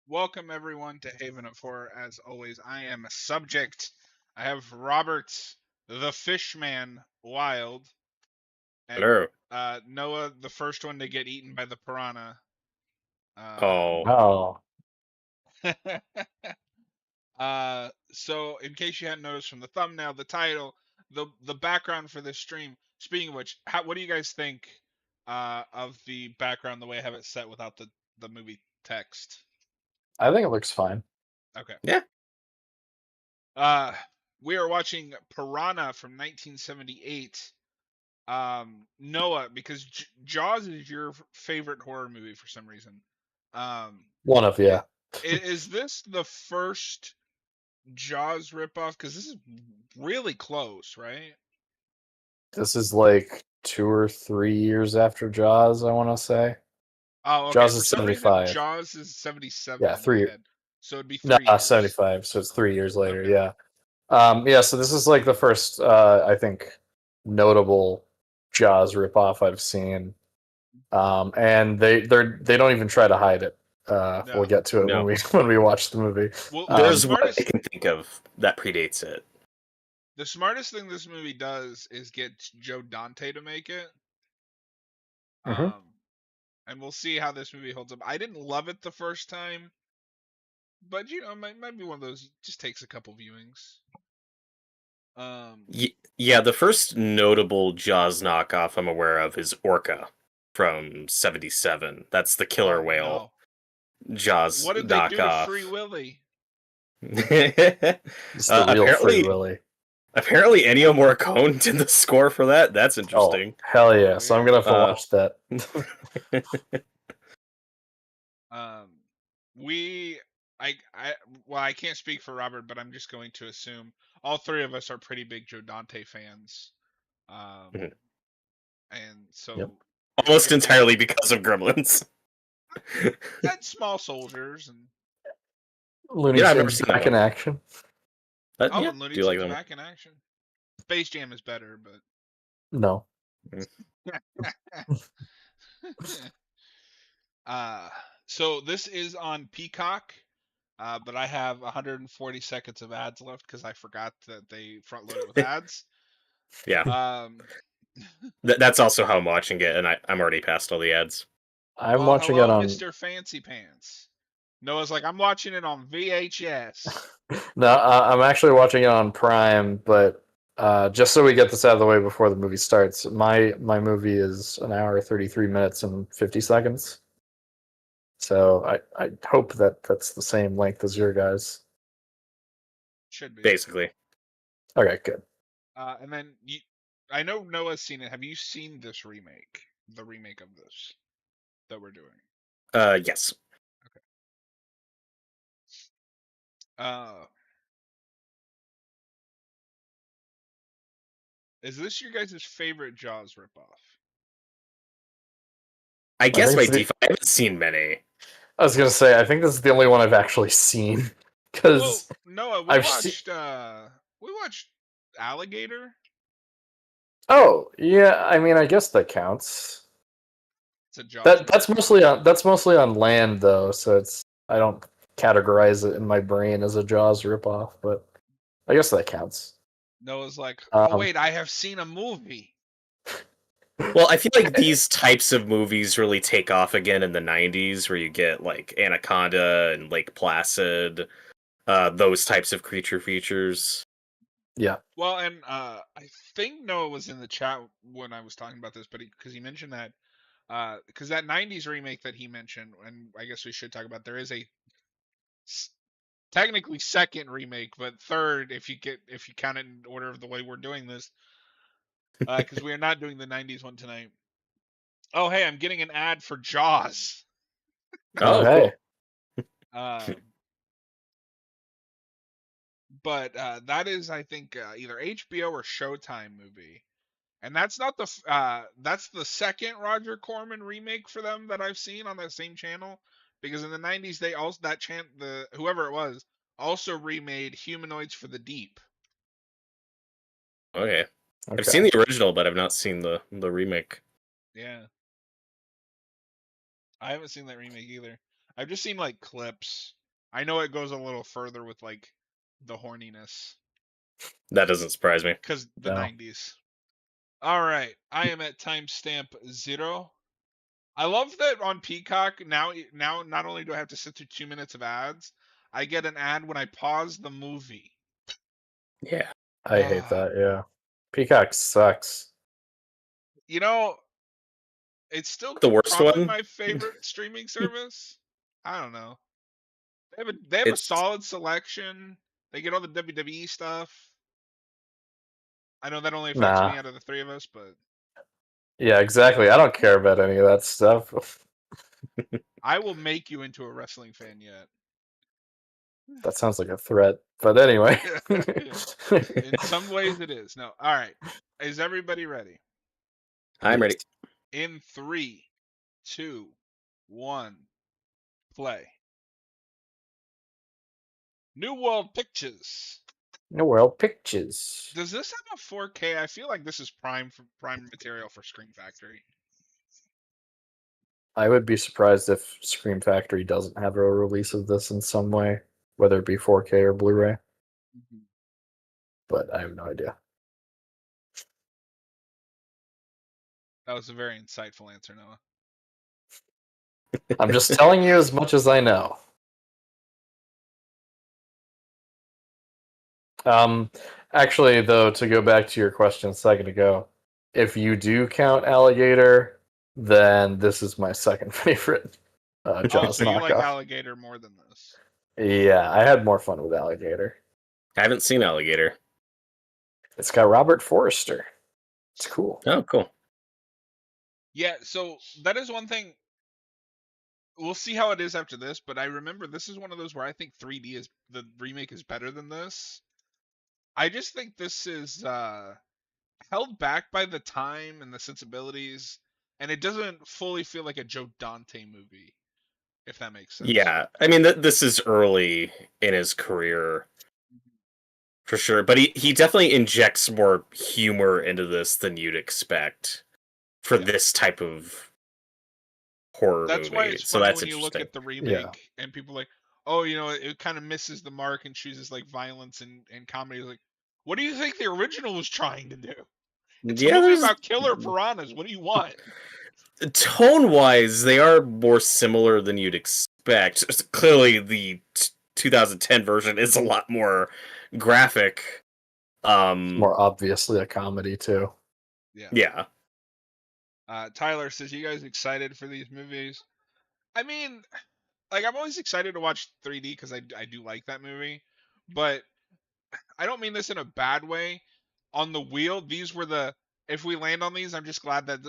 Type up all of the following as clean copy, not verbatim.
Welcome everyone to Haven of Horror. As always, I am a subject. I have Robert, the Fishman, Wild, and Hello. Noah, the first one to get eaten by the piranha. Oh, Oh, So in case you hadn't noticed from the thumbnail, the title, the background for this stream. Speaking of which, what do you guys think of the background, the way I have it set without the movie text? I think it looks fine. Okay. yeah. Uh, we are watching Piranha from 1978. Noah, because Jaws is your favorite horror movie for some reason. One of, yeah. Is this the first Jaws ripoff? Because this is really close, right? This is like 2 or 3 years after Jaws, I want to say. Oh, okay. Jaws For is some reason, 75. Jaws is 77 Yeah, in my three. head, so it'd be No, 3 years. 75. So it's 3 years later. Okay. Yeah. Yeah. So this is like the first, I think, notable Jaws ripoff I've seen. And they don't even try to hide it. No. We'll get to it No. when we watch the movie. Well, There's what I smartest can think of that predates it. the smartest thing this movie does is get Joe Dante to make it. Mhm. And we'll see how this movie holds up. I didn't love it the first time, but it might be one of those. Just takes a couple viewings. Yeah, the first notable Jaws knockoff I'm aware of is Orca from '77. That's the killer whale Jaws What did they do to knockoff. Free Willy? It's the real Free Willy. Apparently, Ennio Morricone did the score for that. That's Oh, interesting. hell yeah. So I'm going to have to watch that. I can't speak for Robert, but I'm just going to assume all three of us are pretty big Joe Dante fans. Mhm. And so Yep. Almost entirely because of Gremlins. and Small Soldiers and Looney Yeah, I've never Tunes seen back that in one. action. Yeah, and Looney do you like Tunes them? back in action. Space Jam is better, but No. So this is on Peacock, but I have 140 seconds of ads left because I forgot that they front load it with ads. Yeah. That's also how I'm watching it, and I'm already past all the ads. I'm watching it on. Mr. Fancy Pants. Noah's like, I'm watching it on VHS. No, I'm actually watching it on Prime, but just so we get this out of the way before the movie starts, my movie is an hour, 33 minutes, and 50 seconds. So I hope that's the same length as your guys. Should be. Basically. Okay, good. And then I know Noah's seen it. Have you seen this remake? The remake of this that we're doing? Yes. Is this your guys' favorite Jaws ripoff? I guess by default, I haven't seen many. I was gonna say, I think this is the only one I've actually seen because Noah, we watched Alligator. Oh yeah, I mean, I guess that counts. It's a Jaws. That's mostly on land though, so I don't categorize it in my brain as a Jaws ripoff, but I guess that counts. Noah's like, oh wait, I have seen a movie. Well, I feel like these types of movies really take off again in the 90s, where you get like Anaconda and Lake Placid, those types of creature features. Yeah. Well, and I think Noah was in the chat when I was talking about this, but because he mentioned that, because that '90s remake that he mentioned, and I guess we should talk about, there is a technically second remake, but third if you count it in order of the way we're doing this, because we are not doing the '90s one tonight. Oh, hey, I'm getting an ad for Jaws. Oh, hey. Cool. But that is, I think, either HBO or Showtime movie, and that's not that's the second Roger Corman remake for them that I've seen on that same channel. Because in the '90s, they also whoever it was also remade Humanoids for the Deep. Okay. I've seen the original, but I've not seen the remake. Yeah. I haven't seen that remake either. I've just seen like clips. I know it goes a little further with like the horniness That doesn't surprise me. because the No. 90s. All right, I am at timestamp 0. I love that on Peacock now. Not only do I have to sit through 2 minutes of ads, I get an ad when I pause the movie. Yeah. I hate that, yeah. Peacock sucks. You know, it's still The worst probably one. my favorite streaming service. I don't know. They have a It's solid selection. They get all the WWE stuff. I know that only affects Nah. me out of the three of us, but Yeah, exactly. I don't care about any of that stuff. I will make you into a wrestling fan yet. That sounds like a threat. But anyway. In some ways, it is. No. All right. Is everybody ready? I'm ready. In 3, 2, 1, play. New World Pictures. New World Pictures. Does this have a 4K? I feel like this is prime material for Scream Factory. I would be surprised if Scream Factory doesn't have a release of this in some way, whether it be 4K or Blu-ray. But I have no idea. That was a very insightful answer, Noah. I'm just telling you as much as I know. Actually, though, to go back to your question a second ago, if you do count Alligator, then this is my second favorite Jaws So you like knockoff. Alligator more than this? Yeah, I had more fun with Alligator. I haven't seen Alligator. It's got Robert Forster. It's cool. Oh, cool. Yeah, so that is one thing. We'll see how it is after this, but I remember this is one of those where I think 3D is the remake is better than this. I just think this is held back by the time and the sensibilities, and it doesn't fully feel like a Joe Dante movie, if that makes sense. Yeah, I mean, this is early in his career for sure, but he definitely injects more humor into this than you'd expect for this type of horror That's movie. why it's So funny that's when you look interesting. at the remake and people are like, oh, it kind of misses the mark and chooses like violence and comedy. Like, what do you think the original was trying to do? It's a Yeah, movie there's about killer piranhas. What do you want? tone-wise, they are more similar than you'd expect. Clearly, the 2010 version is a lot more graphic. More obviously a comedy too. Yeah. Tyler says, you guys excited for these movies? I mean, like, I'm always excited to watch 3D because I do like that movie, but I don't mean this in a bad way. On the wheel, these were if we land on these, I'm just glad that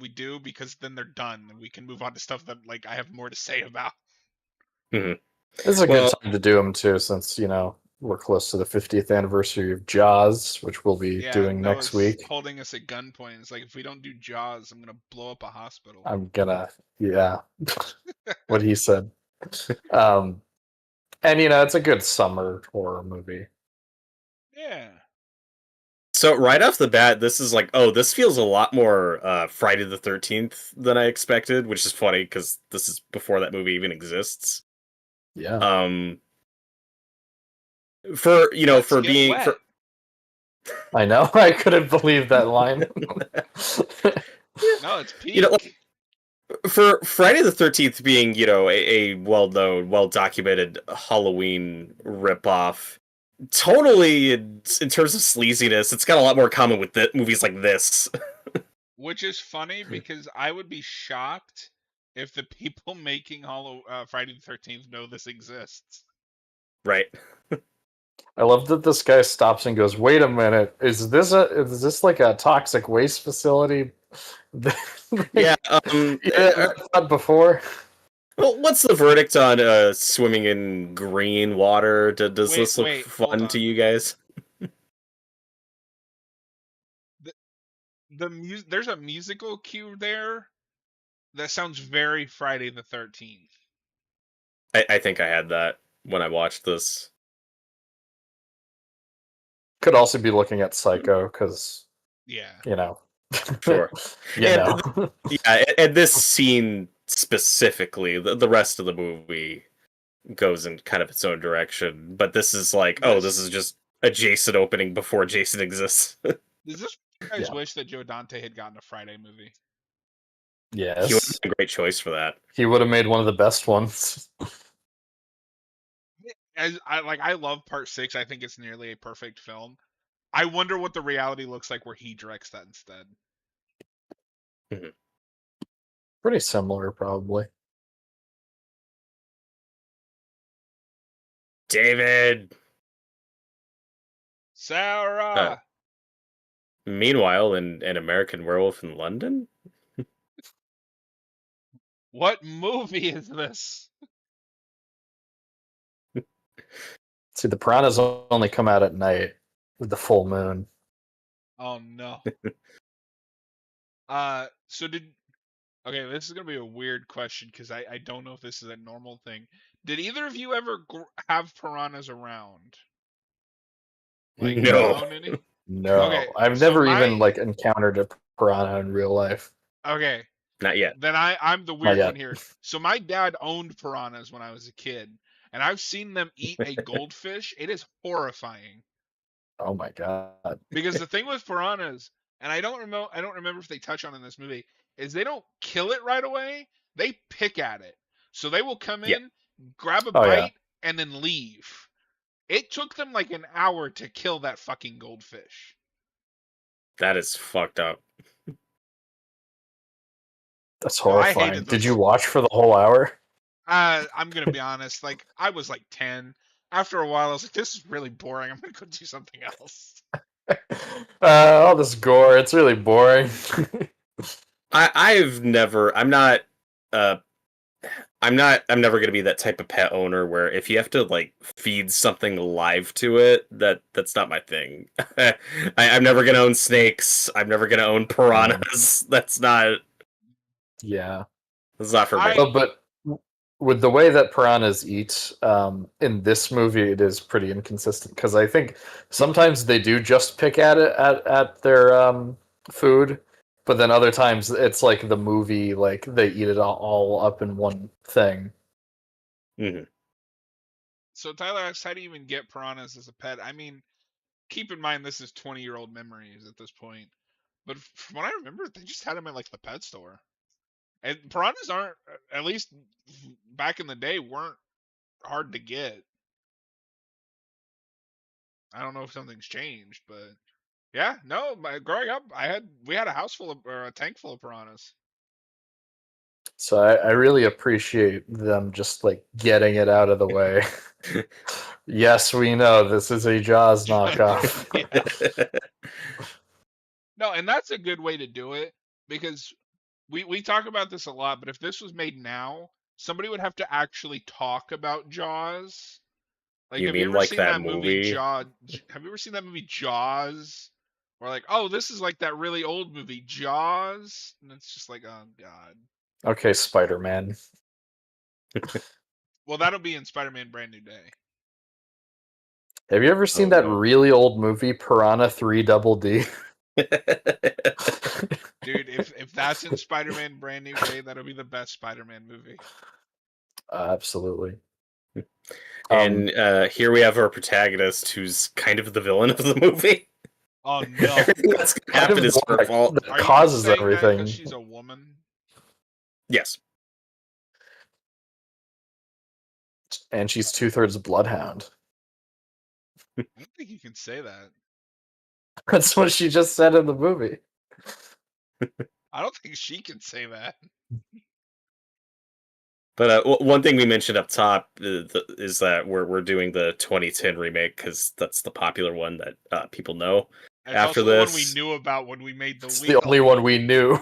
we do, because then they're done and we can move on to stuff that like I have more to say about. Mm-hmm. This is a Well, good time to do them too, since we're close to the 50th anniversary of Jaws, which we'll be doing next Noah's week. holding us at gunpoint. It's like, if we don't do Jaws, I'm gonna blow up a hospital. I'm gonna, yeah, what he said. And it's a good summer horror movie. Yeah. So right off the bat, this is like, oh, this feels a lot more Friday the 13th than I expected, which is funny because this is before that movie even exists. Yeah. For Let's for get being wet. I know. I couldn't believe that line. No, it's peak. For Friday the 13th being, a well-known, well-documented Halloween ripoff, tonally, in terms of sleaziness, it's got a lot more common with movies like this. Which is funny because I would be shocked if the people making Friday the 13th know this exists. Right. I love that this guy stops and goes, "Wait a minute, is this like a toxic waste facility?" Yeah. Thought before. Well, what's the verdict on swimming in green water? Does this look fun to you guys? There's a musical cue there that sounds very Friday the 13th. I think I had that when I watched this. Could also be looking at Psycho because Yeah. Sure. Yeah, and this scene specifically. The rest of the movie goes in kind of its own direction, but this is like, oh, this is just a Jason opening before Jason exists. Does this you guys wish that Joe Dante had gotten a Friday movie? Yes. He would have been a great choice for that. He would have made one of the best ones. I love Part 6. I think it's nearly a perfect film. I wonder what the reality looks like where he directs that instead. Pretty similar, probably. David. Sarah. Meanwhile, in an American Werewolf in London. What movie is this? See, the Piranhas only come out at night with the full moon. Oh no. Okay, this is gonna be a weird question because I don't know if this is a normal thing. Did either of you ever have piranhas around? Like, No. do you own any? No, Okay, I've so never even like encountered a piranha in real life. Okay, Not yet. then I'm the weird yet. one here. So my dad owned piranhas when I was a kid, and I've seen them eat a goldfish. It is horrifying. Oh my god! Because the thing with piranhas, and I don't remember if they touch on in this movie, is they don't kill it right away. They pick at it. So they will come in, grab a bite, and then leave. It took them like an hour to kill that fucking goldfish. That is fucked up. That's horrifying. hated Did those. you watch for the whole hour? I'm gonna be honest. Like, I was like 10. After a while, I was like, "This is really boring. I'm gonna go do something else." All this gore. It's really boring. I'm never gonna be that type of pet owner where if you have to like feed something live to it, that's not my thing. I'm never gonna own snakes. I'm never gonna own piranhas. That's not. Yeah, That's not for me. But with the way that piranhas eat in this movie, it is pretty inconsistent because I think sometimes they do just pick at it at their food, but then other times it's like the movie, like they eat it all up in one thing. Mm-hmm. So Tyler asks, "How do you even get piranhas as a pet?" I mean, keep in mind this is 20-year-old memories at this point, but from what I remember, they just had them at like the pet store. And piranhas aren't, at least back in the day, weren't hard to get. I don't know if something's changed, but yeah, no. Growing up, we had a house full of, or a tank full of piranhas. So I really appreciate them just like getting it out of the way. Yes, we know this is a Jaws knockoff. No, and that's a good way to do it because we talk about this a lot, but if this was made now, somebody would have to actually talk about Jaws. Like, You mean like that movie? Jaws? Have you ever seen that movie Jaws? Or like, oh, this is like that really old movie Jaws, and it's just like, oh god. Okay, Spider-Man. Well, that'll be in Spider-Man: Brand New Day. Have you ever seen that really old movie Piranha 3 Double D? Dude, if that's in Spider-Man: Brand New Day, that'll be the best Spider-Man movie. Absolutely. And here we have our protagonist, who's kind of the villain of the movie. Oh no! Everything that's gonna happen is her fault. That causes everything. Because she's a woman. Yes. And she's 2/3 bloodhound. I don't think you can say that. That's what she just said in the movie. I don't think she can say that. But one thing we mentioned up top is that we're doing the 2010 remake because that's the popular one that people know. It's After also this, the one we knew about when we made the It's wheel. the only one we knew.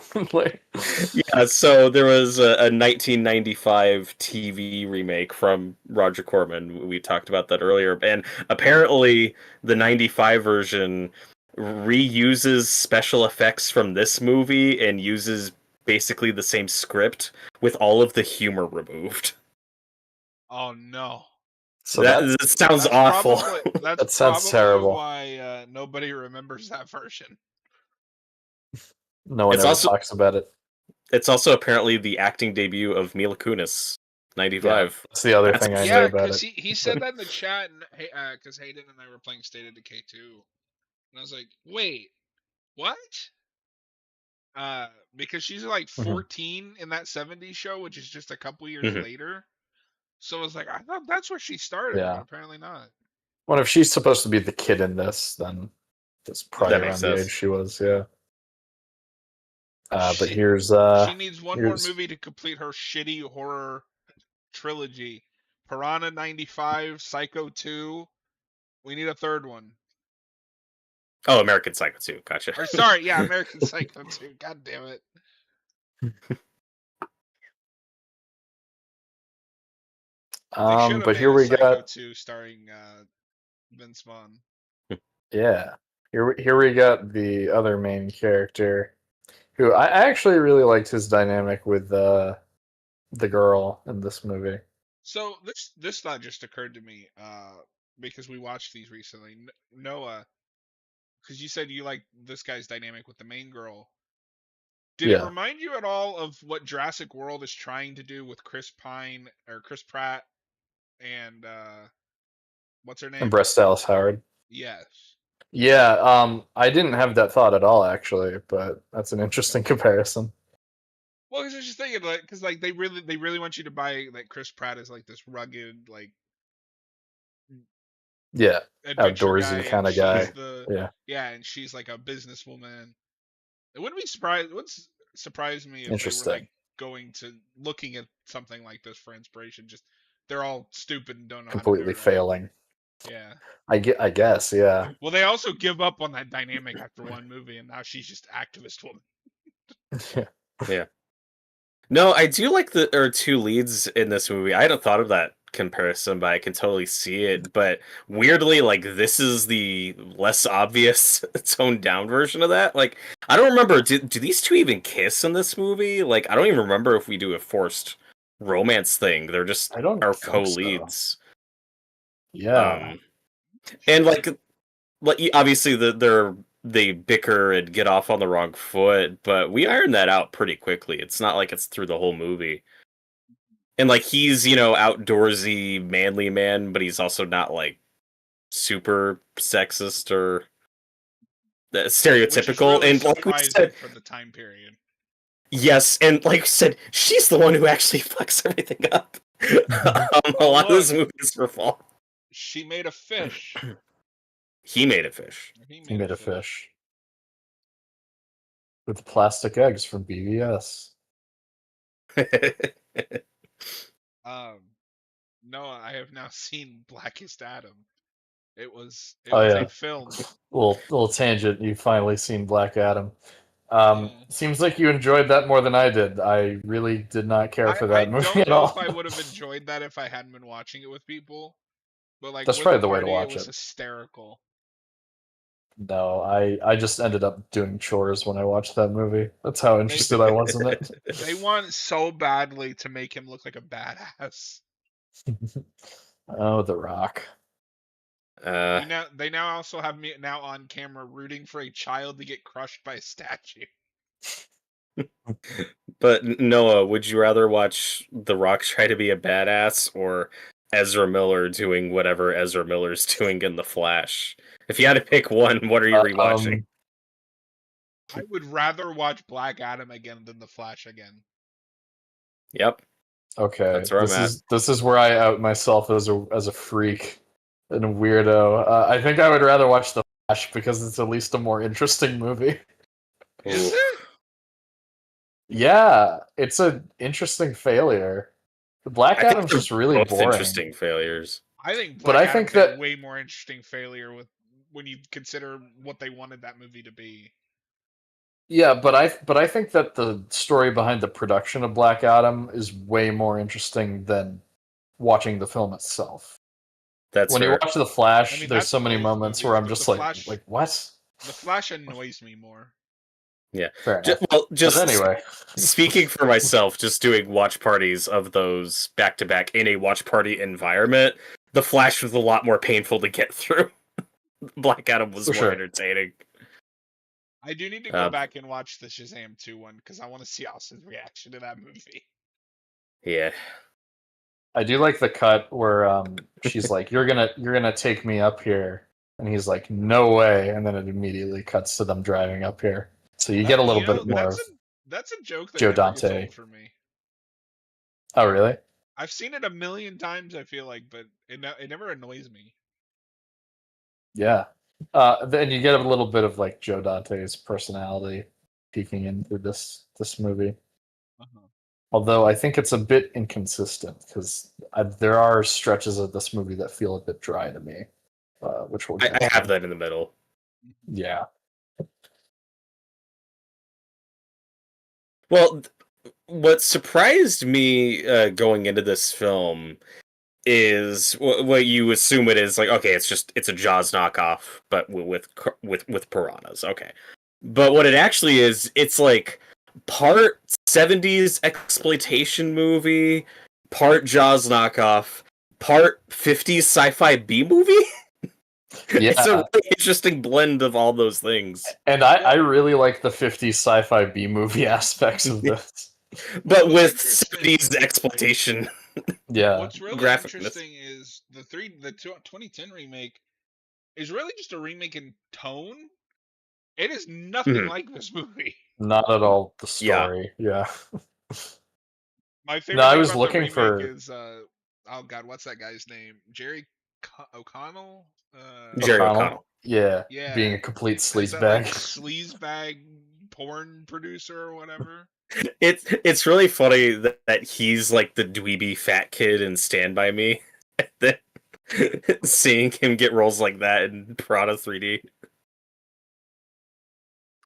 Yeah, so there was a 1995 TV remake from Roger Corman. We talked about that earlier, and apparently the 95 version reuses special effects from this movie and uses basically the same script with all of the humor removed. Oh no! So that sounds awful. That sounds terrible. Why nobody remembers that version. No one ever talks about it. It's also apparently the acting debut of Mila Kunis, 95. That's the other That's thing I know Yeah, about because it. he said that in the chat, and because Hayden and I were playing State of Decay 2, and I was like, wait, what? Because she's like Mhm. 14 in that 70s show, which is just a couple years Mhm. later. So I was like, I thought that's where she started, but Yeah. apparently not. Well, if she's supposed to be the kid in this, then that's probably That makes around the age sense. she was. Yeah. But She here's she needs one more here's movie to complete her shitty horror trilogy. Piranha 95, Psycho 2. We need a third one. Oh, American Psycho 2. Gotcha. Or sorry, yeah, American Psycho 2. God damn it. They should have but made here a we Psycho got 2 starring Vince Vaughn. yeah. Here we got the other main character who I actually really liked his dynamic with the girl in this movie. So this thought just occurred to me because we watched these recently. Noah, because you said you like this guy's dynamic with the main girl. Did it Yeah. remind you at all of what Jurassic World is trying to do with Chris Pine or Chris Pratt and what's her And name? Bryce Dallas Howard. Yes. Yeah, I didn't have that thought at all actually, but that's an interesting comparison. Well, because I was just thinking, like, because like they really want you to buy like Chris Pratt as like this rugged like Yeah, adventure guy, outdoorsy and kind of she's guy. the Yeah, and she's like a businesswoman. It wouldn't be surprised. Wouldn't surprise me if they were like interesting. going to looking at something like this for inspiration. Just they're all stupid and don't know how to do Completely it right. failing. Yeah. I guess, yeah. Well, they also give up on that dynamic after one movie, and now she's just activist woman. Yeah. No, I do like the two leads in this movie. I hadn't thought of that comparison, but I can totally see it. But weirdly, like this is the less obvious toned down version of that. Like I don't remember. Do these two even kiss in this movie? Like I don't even remember if we do a forced romance thing. They're just I don't our think so. co-leads. Yeah, And obviously they bicker and get off on the wrong foot, but we iron that out pretty quickly. It's not like it's through the whole movie. And like he's, outdoorsy, manly man, but he's also not like super sexist or Which is stereotypical. really And like we surprising said, for the time period. yes, and like we said, she's the one who actually fucks everything up. A Oh, lot of this look, movie is her fault. she made a fish. He made a fish. He he made a made a fish. fish with plastic eggs from BBS. No, I have now seen Blackest Adam. It was Oh a yeah, film. little tangent. You've finally seen Black Adam. Yeah. Seems like you enjoyed that more than I did. I really did not care for I that movie don't at know if all. I would have enjoyed that if I hadn't been watching it with people. But like That's with a probably the way to party, it watch was it. hysterical. No, I just ended up doing chores when I watched that movie. That's how They interested I was in it. they want so badly to make him look like a badass. Oh, The Rock. They now also have me now on camera rooting for a child to get crushed by a statue. But Noah, would you rather watch The Rock try to be a badass or Ezra Miller doing whatever Ezra Miller's doing in The Flash? If you had to pick one, what are you rewatching? I would rather watch Black Adam again than The Flash again. Yep, Okay, that's where I'm at. this is where I out myself as a freak and a weirdo. I think I would rather watch The Flash because it's at least a more interesting movie. Is Ooh. it? Yeah, it's an interesting failure. The Black I think Adam's they're just really both boring. interesting failures. I think But Black I Adam's think that a way more interesting failure with when you consider what they wanted that movie to be. yeah, but I think that the story behind the production of Black Adam is way more interesting than watching the film itself. That's When you fair. watch The I Flash, mean, there's that's so many both moments where movies, I'm but just like what? The Flash annoys me more. Yeah. Fair enough. Just But anyway, speaking for myself, just doing watch parties of those back to back in a watch party environment, The Flash was a lot more painful to get through. Black Adam was for more sure. entertaining. I do need to go back and watch the Shazam 2 one because I want to see Austin's reaction to that movie. Yeah. I do like the cut where she's like, "You're gonna take me up here," and he's like, "No way!" And then it immediately cuts to them driving up here. So you get a little bit more of that's a joke that Joe never gets Dante. old for me. Oh, really? I've seen it a million times, I feel like, but it never annoys me. Yeah. Then you get a little bit of like Joe Dante's personality peeking into this movie. Uh-huh. Although I think it's a bit inconsistent because there are stretches of this movie that feel a bit dry to me, which we'll get I have to. that in the middle. Yeah. Well, what surprised me going into this film is what you assume it is. Like, okay, it's a Jaws knockoff, but with piranhas. Okay, but what it actually is, it's like part 70s exploitation movie, part Jaws knockoff, part 50s sci-fi B movie. Yeah. It's a really interesting blend of all those things. And I really like the 50s sci-fi B movie aspects of this. But with 70s exploitation. Yeah. What's really graphicness. interesting is the 2010 remake is really just a remake in tone. It is nothing like this movie. Not at all the story. Yeah. My favorite No, I thing was about looking the remake for is oh god, what's that guy's name? Jerry O'Connell? Jerry O'Connell. Yeah, Yeah. being a complete Is that like sleazebag. sleazebag porn producer or whatever? It's really funny that he's like the dweeby fat kid in Stand By Me. Seeing him get roles like that in Piranha 3D.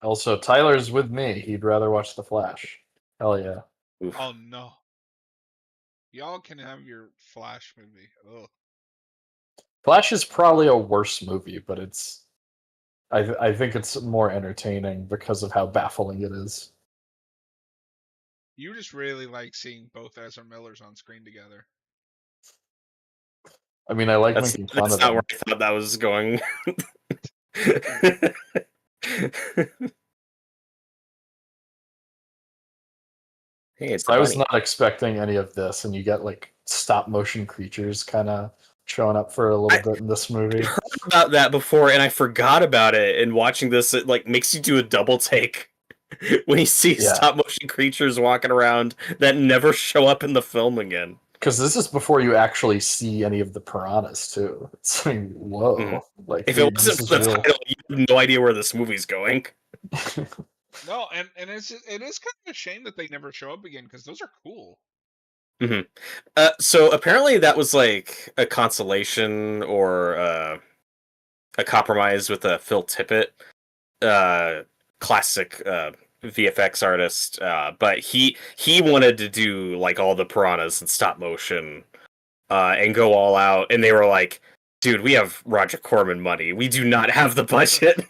Also, Tyler's with me. He'd rather watch The Flash. Hell yeah. Oof. Oh no. Y'all can have your Flash movie. Ugh. Flash is probably a worse movie, but I think it's more entertaining because of how baffling it is. You just really like seeing both Ezra Millers on screen together. I mean, I like That's making fun of not them. where I thought that was going. Hey, it's I was bunny. not expecting any of this, and you get like stop motion creatures kind of showing up for a little bit in this movie. I heard about that before, and I forgot about it. And watching this, it like makes you do a double take when you see stop motion creatures walking around that never show up in the film again. Because this is before you actually see any of the piranhas too. It's like, whoa! Like if it wasn't for the title, you have no idea where this movie's going. No, and it is kind of a shame that they never show up again because those are cool. Mm-hmm. So apparently that was like a consolation or a compromise with Phil Tippett, classic VFX artist. But he wanted to do like all the piranhas and stop motion and go all out, and they were like, "Dude, we have Roger Corman money. We do not have the budget."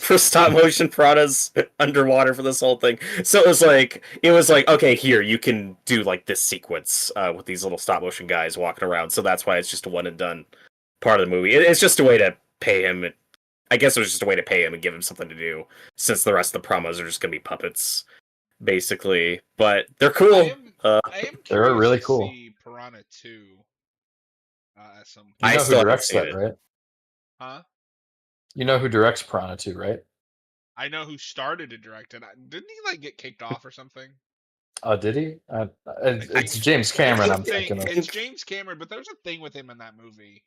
For stop motion piranhas underwater for this whole thing. So it was like okay, here you can do like this sequence with these little stop motion guys walking around. So that's why it's just a one and done part of the movie. It's just a way to pay him. I guess it was just a way to pay him and give him something to do, since the rest of the promos are just gonna be puppets, basically. But they're cool. I am they're really cool. See Piranha 2 at some point. You know I still who directs haven't that, seen it. right? Huh? You know who directs Piranha 2, right? I know who started to direct it. Didn't he like get kicked off or something? Oh, did he? It's James Cameron. I'm thinking of. It's James Cameron, but there's a thing with him in that movie.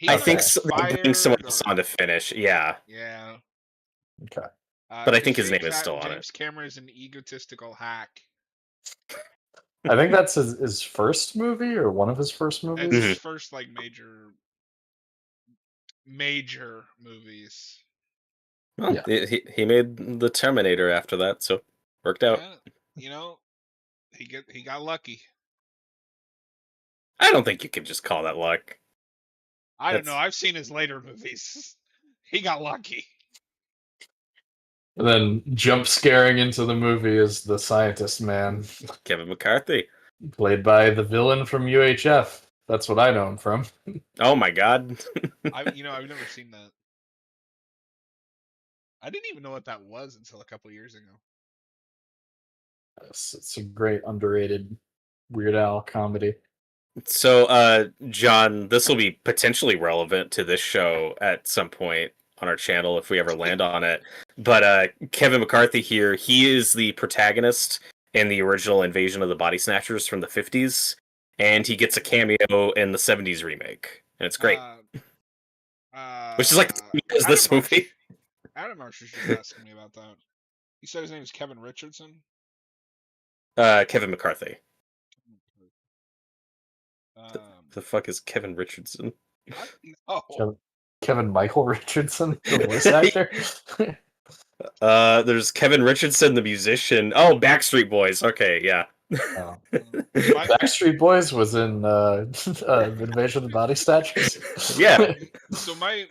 I think they're getting someone else on to finish. Yeah. Yeah. Okay. But I think his name is still on it. James Cameron is an egotistical hack. I think that's his first movie or one of his first movies. It's his first like major movies. Well, yeah. He made the Terminator after that, so worked out. Yeah, you know, he got lucky. I don't think you can just call that luck. I don't know. I've seen his later movies. He got lucky. And then jump scaring into the movie is the scientist man, Kevin McCarthy, played by the villain from UHF. That's what I know him from. Oh my god! I've never seen that. I didn't even know what that was until a couple years ago. It's a great underrated Weird Al comedy. So, John, this will be potentially relevant to this show at some point on our channel if we ever land on it. But Kevin McCarthy here, he is the protagonist in the original Invasion of the Body Snatchers from the 50s, and he gets a cameo in the 70s remake, and it's great. Uh, Which is like the same as Adam this Marsh. movie. Adam Marsh was just asking me about that. He said his name is Kevin Richardson. Kevin McCarthy. Um, The fuck is Kevin Richardson? I don't know. Kevin Michael Richardson, the voice actor. There's Kevin Richardson, the musician. Oh, Backstreet Boys. Okay, yeah. Oh. My, Backstreet Boys was in Invasion of the Body Snatchers. Yeah. so my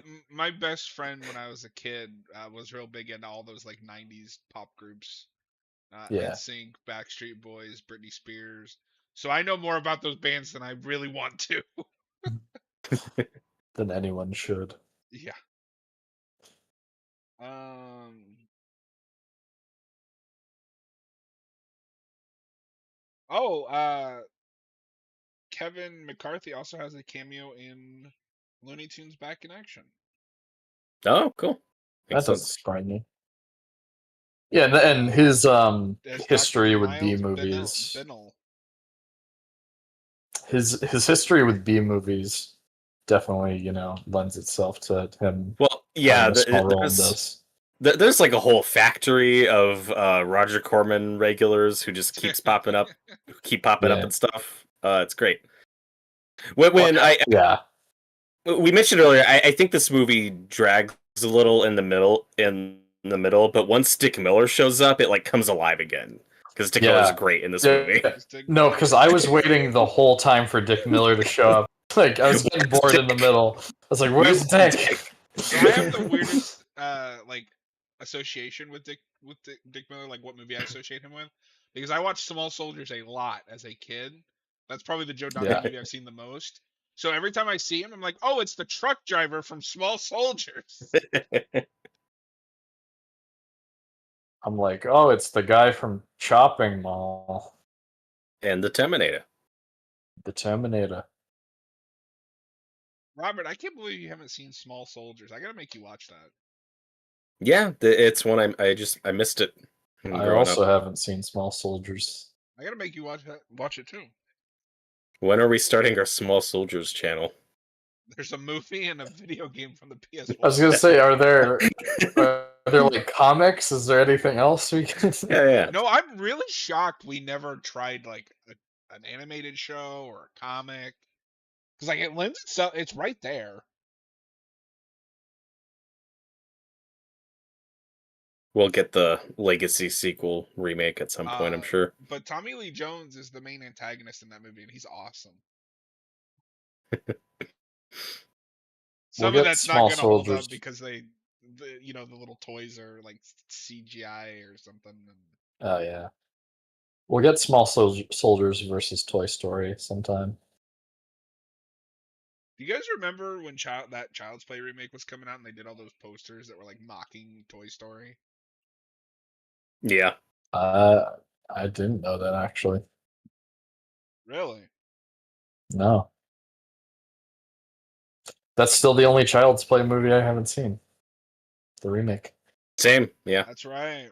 best friend when I was a kid was real big into all those like '90s pop groups, Yeah. NSYNC, Backstreet Boys, Britney Spears. So I know more about those bands than I really want to. Than anyone should. Yeah. Um. Oh, Kevin McCarthy also has a cameo in Looney Tunes Back in Action. Oh, cool. That Makes doesn't sense. surprise me. Yeah, and his As history Dr. with B Miles movies. Bennell. His history with B movies definitely, lends itself to him Well, yeah, having a small role in this. there's like a whole factory of Roger Corman regulars who just keep popping up Yeah. and stuff. It's great. When Yeah. we mentioned earlier, I think this movie drags a little in the middle, but once Dick Miller shows up, it like comes alive again because Dick Miller's great in this movie. No, because I was waiting the whole time for Dick Miller to show up. Like I was getting bored in the middle. I was like, "Where's Dick?" So I have the weirdest like association with Dick Miller, like what movie I associate him with, because I watched Small Soldiers a lot as a kid. That's probably the Joe Dante Yeah. movie I've seen the most. So every time I see him, I'm like, oh, it's the truck driver from Small Soldiers. I'm like, "Oh, it's the guy from Chopping Mall, And the Terminator. the Terminator." Robert, I can't believe you haven't seen Small Soldiers. I gotta make you watch that. Yeah, it's one I missed it. I also haven't seen Small Soldiers. I gotta make you watch it too. When are we starting our Small Soldiers channel? There's a movie and a video game from the PS1. I was gonna say, are there like comics? Is there anything else we can? Yeah. No, I'm really shocked we never tried like an animated show or a comic, because like it lends itself. It's right there. We'll get the Legacy sequel remake at some point, I'm sure. But Tommy Lee Jones is the main antagonist in that movie, and he's awesome. Some of that's not gonna hold up because the little toys are like CGI or something. Oh yeah, we'll get Small Soldiers versus Toy Story sometime. Do you guys remember when that Child's Play remake was coming out and they did all those posters that were like mocking Toy Story? Yeah. I didn't know that actually. Really? No. That's still the only Child's Play movie I haven't seen. The remake. Same, yeah. That's right.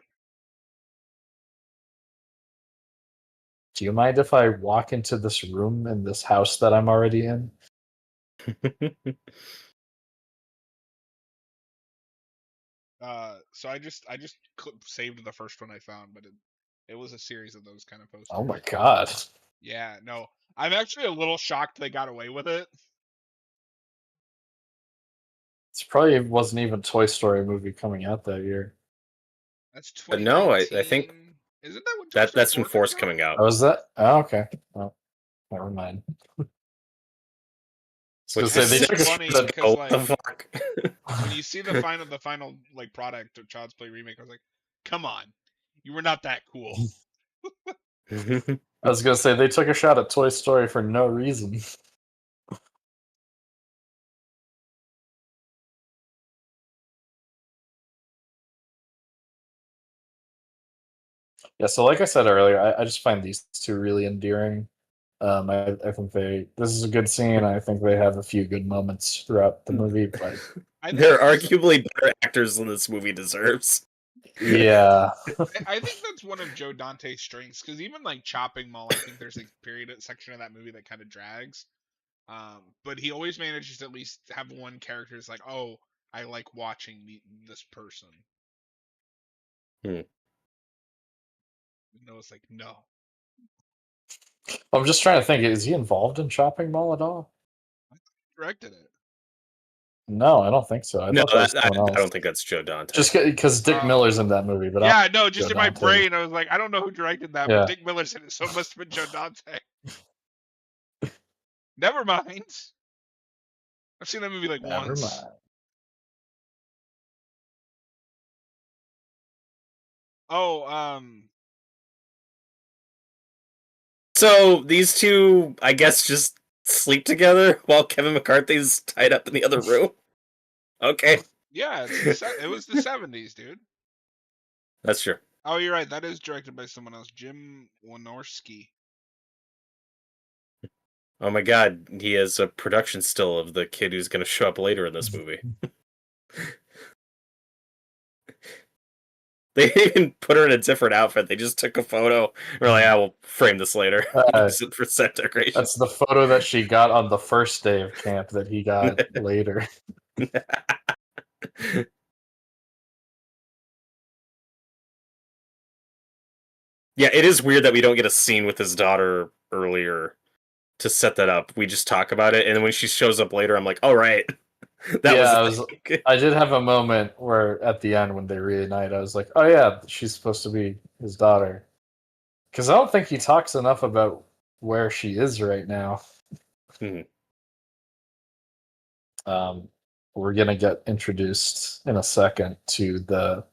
Do you mind if I walk into this room in this house that I'm already in? So I just saved the first one I found, but it was a series of those kind of posters. Oh my god. Yeah, no. I'm actually a little shocked they got away with it. It's probably wasn't even a Toy Story movie coming out that year. That's But no, I 2019. think Isn't that when Toy Story that's when 4 Force comes coming out. Oh, is that? Oh, okay. Well, never mind. Which Say, they is took funny so because, what the fuck? when you see the final like product of Child's Play remake, I was like, come on, you were not that cool. I was gonna say they took a shot at Toy Story for no reason. Yeah, so like I said earlier, I just find these two really endearing. I think this is a good scene. I think they have a few good moments throughout the movie, but I think They're that's arguably better actors than this movie deserves. yeah, I think that's one of Joe Dante's strengths, because even like Chopping Mall, I think there's a period section of that movie that kind of drags. But he always manages to at least have one character that's like, oh, I like watching this person. Hmm. And Noah's like, no. I'm just trying to think. Is he involved in Shopping Mall at all? I directed it. No, I don't think so. I No, thought that was I someone else. don't think that's Joe Dante. Just because Dick Miller's in that movie, but I don't Yeah, no, think just Joe in my Dante. brain, I was like, I don't know who directed that, Yeah. but Dick Miller's in it, so it must have been Joe Dante. Never mind. I've seen that movie like Never once. mind. Oh, So these two, I guess, just sleep together while Kevin McCarthy's tied up in the other room. Okay, yeah, it was the 70s, dude. that's true. Oh, you're right. That is directed by someone else, Jim Wynorski. Oh my god, he has a production still of the kid who's going to show up later in this movie. They even put her in a different outfit. They just took a photo. We're like, I will frame this later. Use it for set decoration. That's the photo that she got on the first day of camp that he got later. Yeah, it is weird that we don't get a scene with his daughter earlier to set that up. We just talk about it, and then when she shows up later, I'm like, "Oh right, that Yeah, was." I did have a moment where at the end when they reunite, I was like, "Oh yeah, she's supposed to be his daughter." Because I don't think he talks enough about where she is right now. Mhm. We're gonna get introduced in a second to the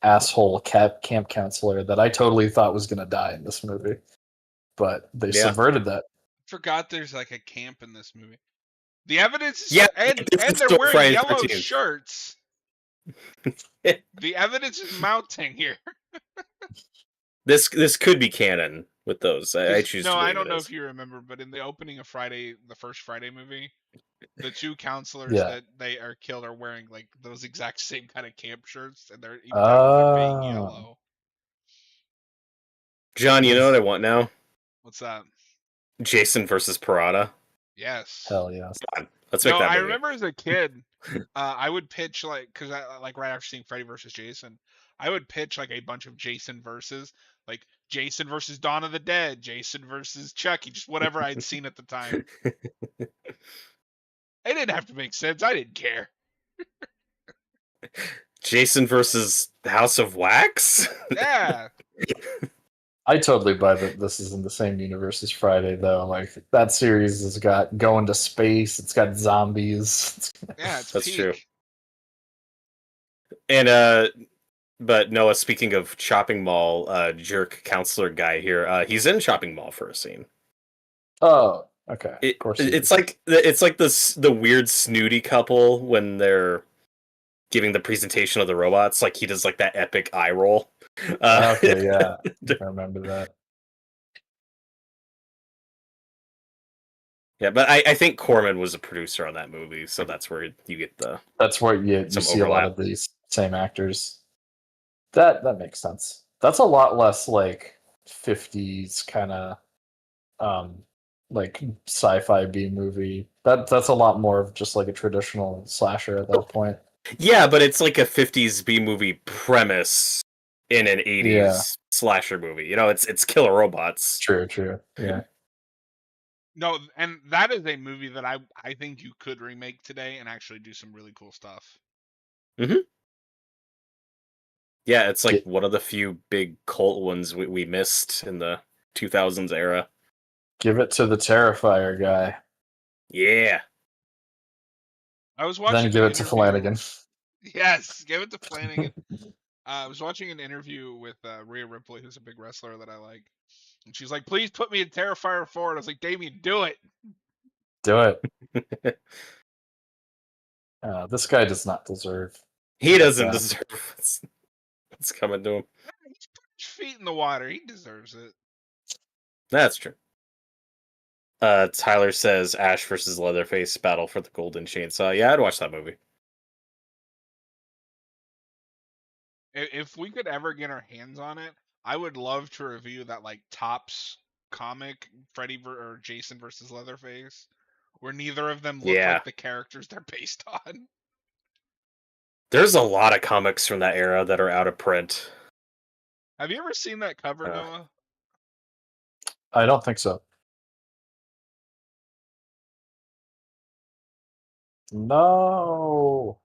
asshole camp counselor that I totally thought was gonna die in this movie, but they Yeah. subverted that. Forgot there's like a camp in this movie. The evidence is Yeah, and this is they're still wearing Friday the yellow 13th. shirts. The evidence is mounting here. This could be canon with those. I choose No, to I believe don't it know is. if you remember, but in the opening of Friday, the first Friday movie, the two counselors Yeah. that they are killed are wearing like those exact same kind of camp shirts, and they're even down to them being yellow. John, you know what I want now? What's that? Jason versus Piranha. Yes. Hell yes. Let's make No, that I movie. remember as a kid, I would pitch because I like right after seeing Freddy versus Jason, I would pitch like a bunch of Jason versus like Jason versus Dawn of the Dead, Jason versus Chucky, just whatever I'd seen at the time. It didn't have to make sense. I didn't care. Jason versus House of Wax? Yeah. I totally buy that this is in the same universe as Friday, though. Like that series has got going to space. It's got zombies. Yeah, it's That's peak. true. And but Noah, speaking of Chopping Mall, jerk counselor guy here, he's in Chopping Mall for a scene. Oh, okay. Of course. It's like the weird snooty couple when they're giving the presentation of the robots. Like he does like that epic eye roll. Okay, yeah, I remember that. Yeah, but I think Corman was a producer on that movie, so that's where you get the. That's where you Some see a lot overlap. of these same actors. That makes sense. That's a lot less like 50s kind of like sci-fi B movie. That's a lot more of just like a traditional slasher at that point. Yeah, but it's like a 50s B movie premise in an 80s slasher movie. You know, it's killer robots. True. Yeah. No, and that is a movie that I think you could remake today and actually do some really cool stuff. Mm-hmm. Yeah, it's like one of the few big cult ones we missed in the 2000s era. Give it to the Terrifier guy. Yeah. I was watching. Then give it to Flanagan. Yes, give it to Flanagan. I was watching an interview with Rhea Ripley, who's a big wrestler that I like, and she's like, "Please put me in Terrifier 4." And I was like, "Damien, do it." Do it. This guy does not deserve. He doesn't deserve what's coming to him. He's feet in the water. He deserves it. That's true. Tyler says Ash versus Leatherface Battle for the Golden Chainsaw. Yeah, I'd watch that movie. If we could ever get our hands on it, I would love to review that like Tops comic or Jason versus Leatherface, where neither of them look Yeah. like the characters they're based on. There's a lot of comics from that era that are out of print. Have you ever seen that cover, Noah? I don't think so. No.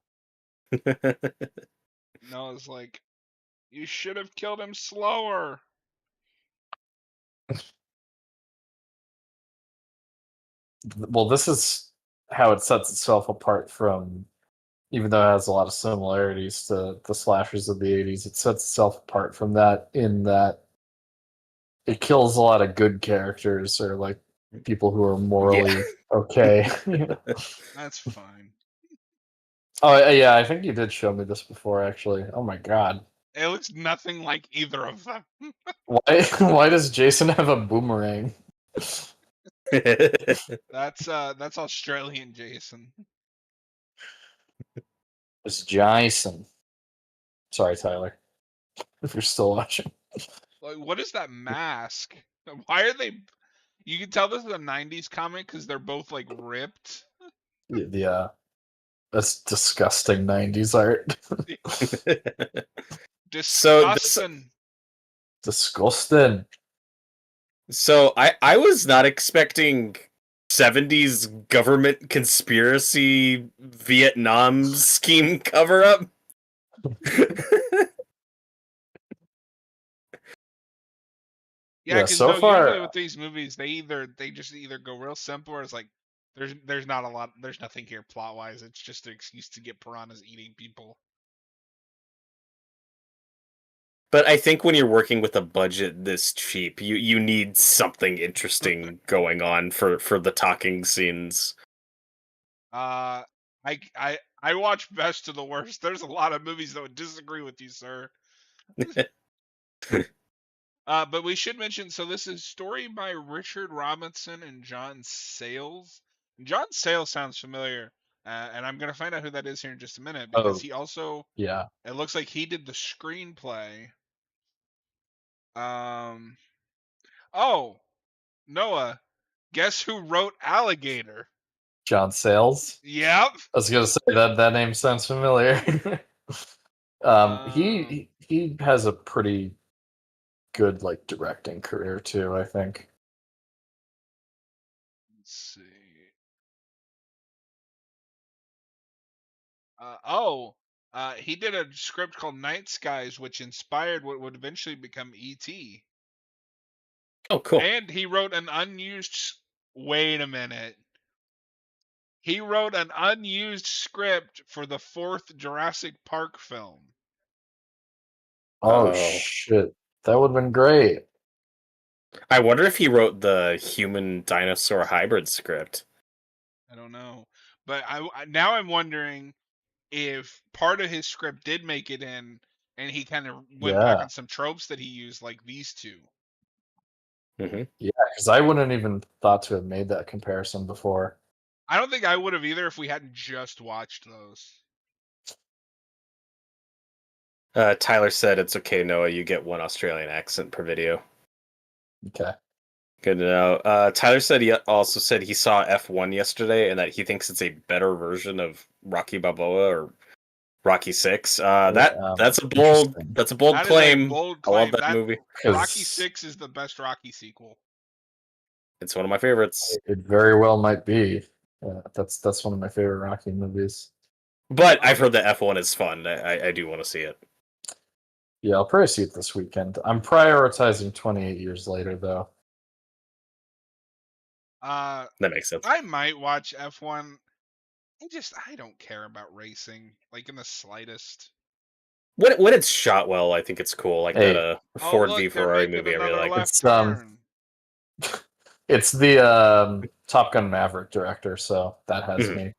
Noah's like, you should have killed him slower. Well, this is how it sets itself apart from, even though it has a lot of similarities to the slashers of the 80s, it sets itself apart from that in that it kills a lot of good characters or like people who are morally okay. That's fine. Oh yeah, I think you did show me this before actually. Oh my god. It looks nothing like either of them. Why does Jason have a boomerang? That's Australian Jason. It's Jason. Sorry, Tyler. If you're still watching. Like, what is that mask? Why are they? You can tell this is a '90s comic because they're both like ripped. Yeah. That's disgusting 90s art. Disgusting. Disgusting. So I was not expecting 70s government conspiracy Vietnam scheme cover up. Yeah, because so far usually with these movies, they just either go real simple, or it's like there's not a lot, there's nothing here plot wise. It's just an excuse to get piranhas eating people. But I think when you're working with a budget this cheap, you need something interesting going on for the talking scenes. I watch best to the worst. There's a lot of movies that would disagree with you, sir. But we should mention, so this is story by Richard Robinson and John Sayles. John Sayles sounds familiar, and I'm gonna find out who that is here in just a minute because he also, yeah. it looks like he did the screenplay. Oh, Noah, guess who wrote Alligator? John Sayles. Yep. I was gonna say that name sounds familiar. He has a pretty good like directing career too, I think. Let's see. He did a script called Night Skies, which inspired what would eventually become E.T. Oh, cool. And he wrote an unused. Wait a minute. He wrote an unused script for the fourth Jurassic Park film. Oh shit. That would have been great. I wonder if he wrote the human dinosaur hybrid script. I don't know. But now I'm wondering if part of his script did make it in and he kind of went back on some tropes that he used, like these two. Mm-hmm. Yeah, because I wouldn't even thought to have made that comparison before. I don't think I would have either if we hadn't just watched those. Tyler said it's okay, Noah. You get one Australian accent per video. Okay. Good to know. Tyler said he also said he saw F1 yesterday and that he thinks it's a better version of Rocky Balboa or Rocky 6. That's a bold claim. Bold I love claim. that movie. Rocky 6 is the best Rocky sequel. It's one of my favorites. It very well might be. That's one of my favorite Rocky movies. But I've heard that F1 is fun. I do want to see it. Yeah, I'll probably see it this weekend. I'm prioritizing 28 Years Later, though. That makes sense. I might watch F1. I don't care about racing, like in the slightest. When it's shot well, I think it's cool. Like that Ford v they're Ferrari making movie I really like. It's the Top Gun Maverick director, so that has me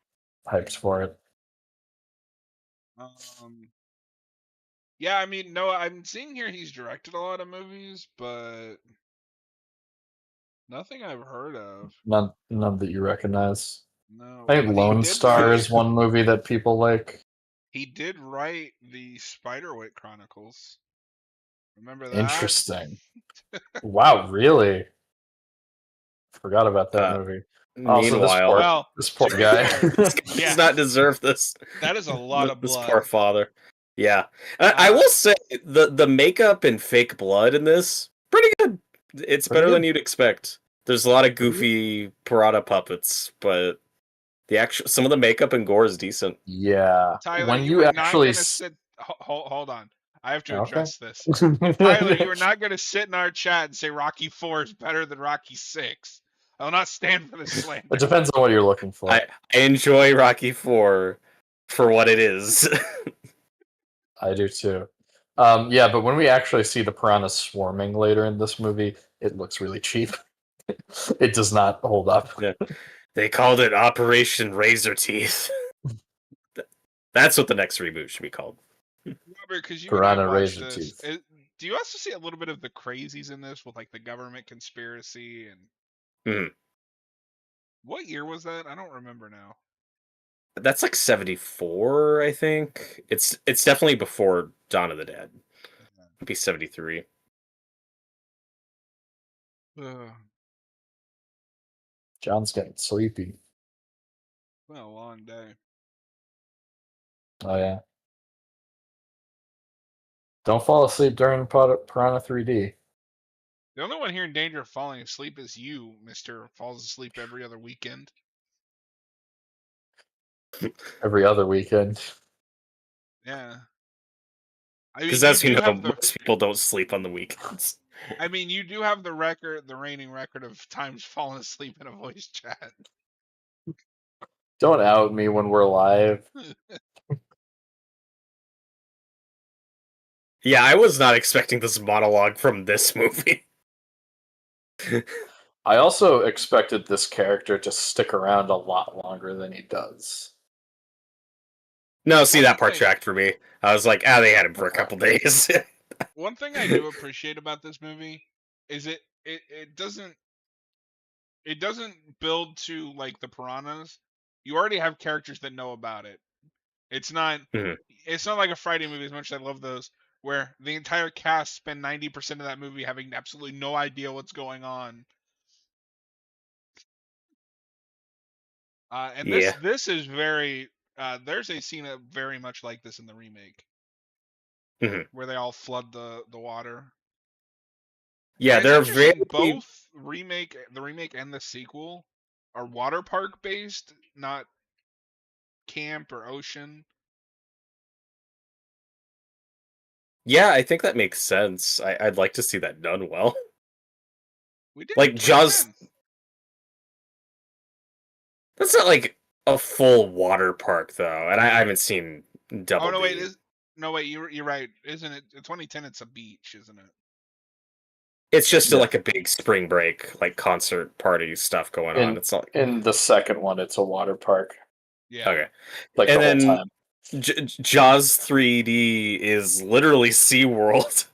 hyped for it. Yeah, I mean, no, I'm seeing here he's directed a lot of movies, but nothing I've heard of. None that you recognize. No, I think but he Lone did Star write. is one movie that people like. He did write the Spiderwick Chronicles. Remember that? Interesting. Wow, really? Forgot about that Uh, movie. Also, Meanwhile, Well, this poor to be guy. fair, this guy yeah, does not deserve this. that is a lot of This blood. poor father. Yeah, I will say the makeup and fake blood in this pretty good. It's Pretty better than good. you'd expect. There's a lot of Pretty good. goofy piranha puppets, but some of the makeup and gore is decent. Yeah. Tyler, When you you are not actually gonna sit. Hold on, I have to okay. address this. Tyler, you are not gonna sit in our chat and say Rocky 4 is better than Rocky 6. I will not stand for this slander. It depends on what you're looking for. I enjoy Rocky 4 for what it is. I do too. Yeah, but when we actually see the piranhas swarming later in this movie, it looks really cheap. It does not hold up. Yeah. They called it Operation Razor Teeth. That's what the next reboot should be called. Robert, because you and I Piranha watched razor this, teeth. do you also see a little bit of the crazies in this with like the government conspiracy and Mhm. what year was that? I don't remember now. That's like 74, I think. It's definitely before Dawn of the Dead. It'd be 73. Ugh, John's getting sleepy. been a long day. Oh yeah. Don't fall asleep during Piranha 3D. The only one here in danger of falling asleep is you, Mister Falls asleep every other weekend. Every other weekend. Yeah. I mean, Because you as you do know, have the. most people don't sleep on the weekends. I mean, you do have the record, the reigning record of times falling asleep in a voice chat. Don't out me when we're live. Yeah, I was not expecting this monologue from this movie. I also expected this character to stick around a lot longer than he does. No, see, that part thing- tracked for me. I was like, they had him for a couple days. One thing I do appreciate about this movie is it doesn't build to like the piranhas. You already have characters that know about it. It's not Mhm. it's not like a Friday movie as much as I love those where the entire cast spend 90% of that movie having absolutely no idea what's going on. And Yeah. this is very there's a scene very much like this in the remake Mhm. where they all flood the water. Yeah, And it's they're very. interesting both the remake and the sequel are water park based, not camp or ocean. Yeah, I think that makes sense. I'd like to see that done well. We did Like in Jaws, 2010. that's not like a full water park though, and I haven't seen Double Oh no, wait, D. you're right, isn't it? In 2010, it's a beach, isn't it? It's just Yeah. like a big spring break, like concert party stuff going on. It's not like, In the second one, it's a water park. Yeah. okay. Like And the whole then time. Jaws 3D is literally SeaWorld,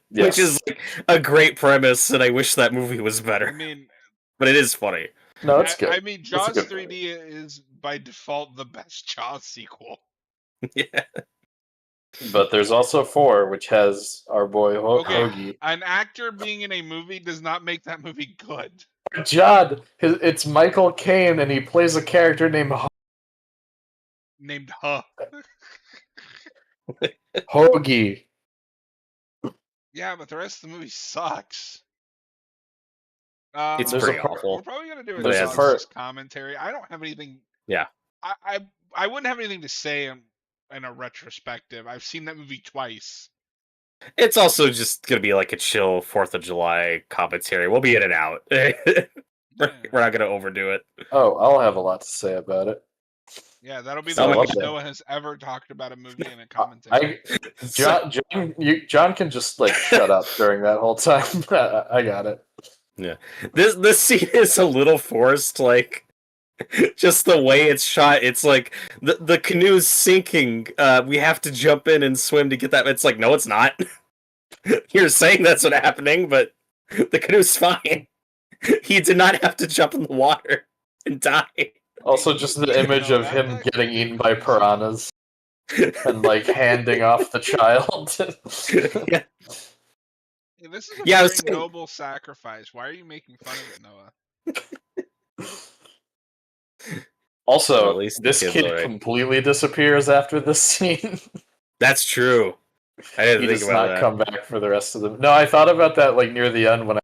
which Yes. is like a great premise, and I wish that movie was better. I mean, But it is funny. No, it's good. I mean, It's a Jaws good 3D is by default the best Jaws sequel. Yeah. But there's also 4, which has our boy Okay, Hoagie. an actor being in a movie does not make that movie good. John, it's Michael Caine, and he plays a character named Named Huh. Hoagie. Yeah, but the rest of the movie sucks. It's There's a pretty part- awful. We're probably gonna do a There's a Jaws part- 6 commentary. I don't have anything. Yeah. I wouldn't have anything to say in a retrospective. I've seen that movie twice. It's also just gonna be like a chill 4th of July commentary. We'll be in and out. We're not gonna overdo it. Oh, I'll have a lot to say about it. Yeah, that'll be So the I longest love that. Noah has ever talked about a movie in a commentary. John can just like shut up during that whole time. I got it. This scene is a little forced. Like Just the way it's shot, it's like the canoe's sinking. We have to jump in and swim to get that. It's like, no, it's not. You're saying that's what's happening, but the canoe's fine. He did not have to jump in the water and die. Also, just the image No, of that him that getting eaten by canoe is piranhas and like handing off the child. Yeah, Yeah, this is a yeah. I was very saying, noble sacrifice. Why are you making fun of it, Noah? well, at Also, least the this kid's kid alright. completely disappears after this scene. That's true. I didn't He think does about not that. come back for the rest of them. No, I thought about that like near the end when I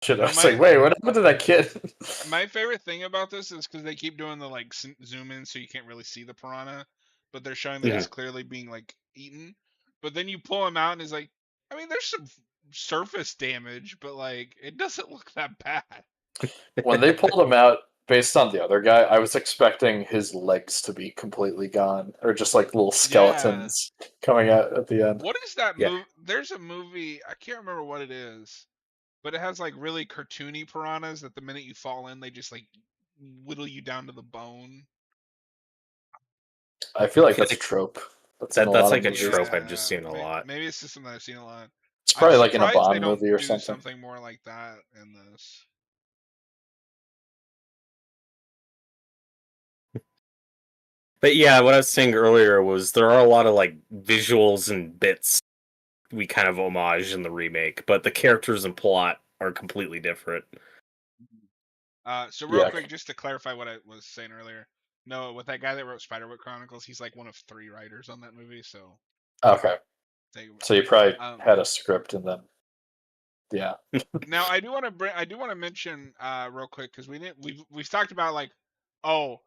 watched it. I No, was like, wait, what happened to that kid? my favorite thing about this is because they keep doing the like zoom in, so you can't really see the piranha, but they're showing that Mhm. he's clearly being like eaten. But then you pull him out, and he's like, I mean, there's some surface damage, but like it doesn't look that bad. When they pulled him out based on the other guy, I was expecting his legs to be completely gone, or just like little Yeah. skeletons coming out at the end. What is that Yeah. movie? There's a movie, I can't remember what it is, but it has like really cartoony piranhas that the minute you fall in, they just like whittle you down to the bone. I feel I like feel that's a like trope. That's in a that's lot of like a movies. trope I've just Yeah, seen a lot. maybe it's just something I've seen a lot. It's I'm probably like in a surprised they Bond don't movie or do something. something more like that in this. But yeah, what I was saying earlier was there are a lot of like visuals and bits we kind of homage in the remake, but the characters and plot are completely different. So real Yeah. quick, just to clarify what I was saying earlier, no, with that guy that wrote Spiderwick Chronicles, he's like one of 3 writers on that movie. So, Okay. they, So you probably um, had a script and then yeah. now I do want to mention real quick because we've talked about like, oh,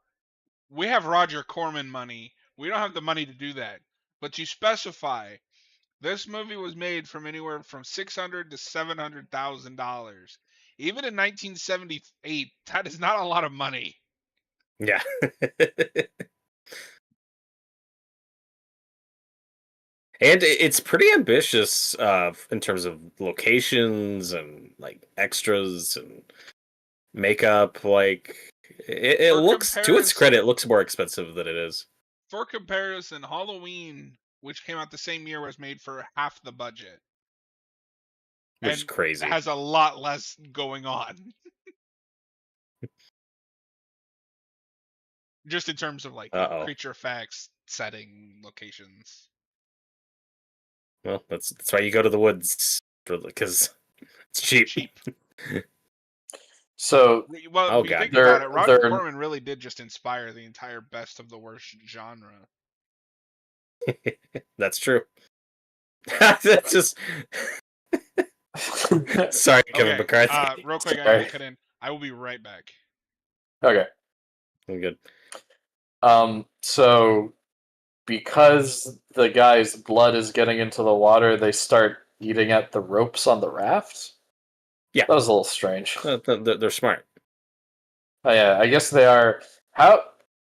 we have Roger Corman money, we don't have the money to do that, but you specify this movie was made from anywhere from $600,000 to $700,000. Even in 1978, that is not a lot of money. Yeah. And it's pretty ambitious in terms of locations and like extras and makeup. Like it For looks, to its comparison, credit, it looks more expensive than it is, Halloween, which came out the same year, was made for half the budget which is and crazy. has a lot less going on. Just in terms of like, Uh-oh. creature effects, setting, locations. Well, that's why you go to the woods because it's cheap. Cheap. So Well, Oh if you god. think about it, Roger they're Corman really did just inspire the entire best of the worst genre. That's true. That's just sorry, Kevin Okay, McCarthy. real quick, I gotta sorry. cut in. I will be right back. Okay. I'm good. So because the guy's blood is getting into the water, they start eating at the ropes on the raft. Yeah. That was a little strange. They're smart. Oh, yeah, I guess they are. How?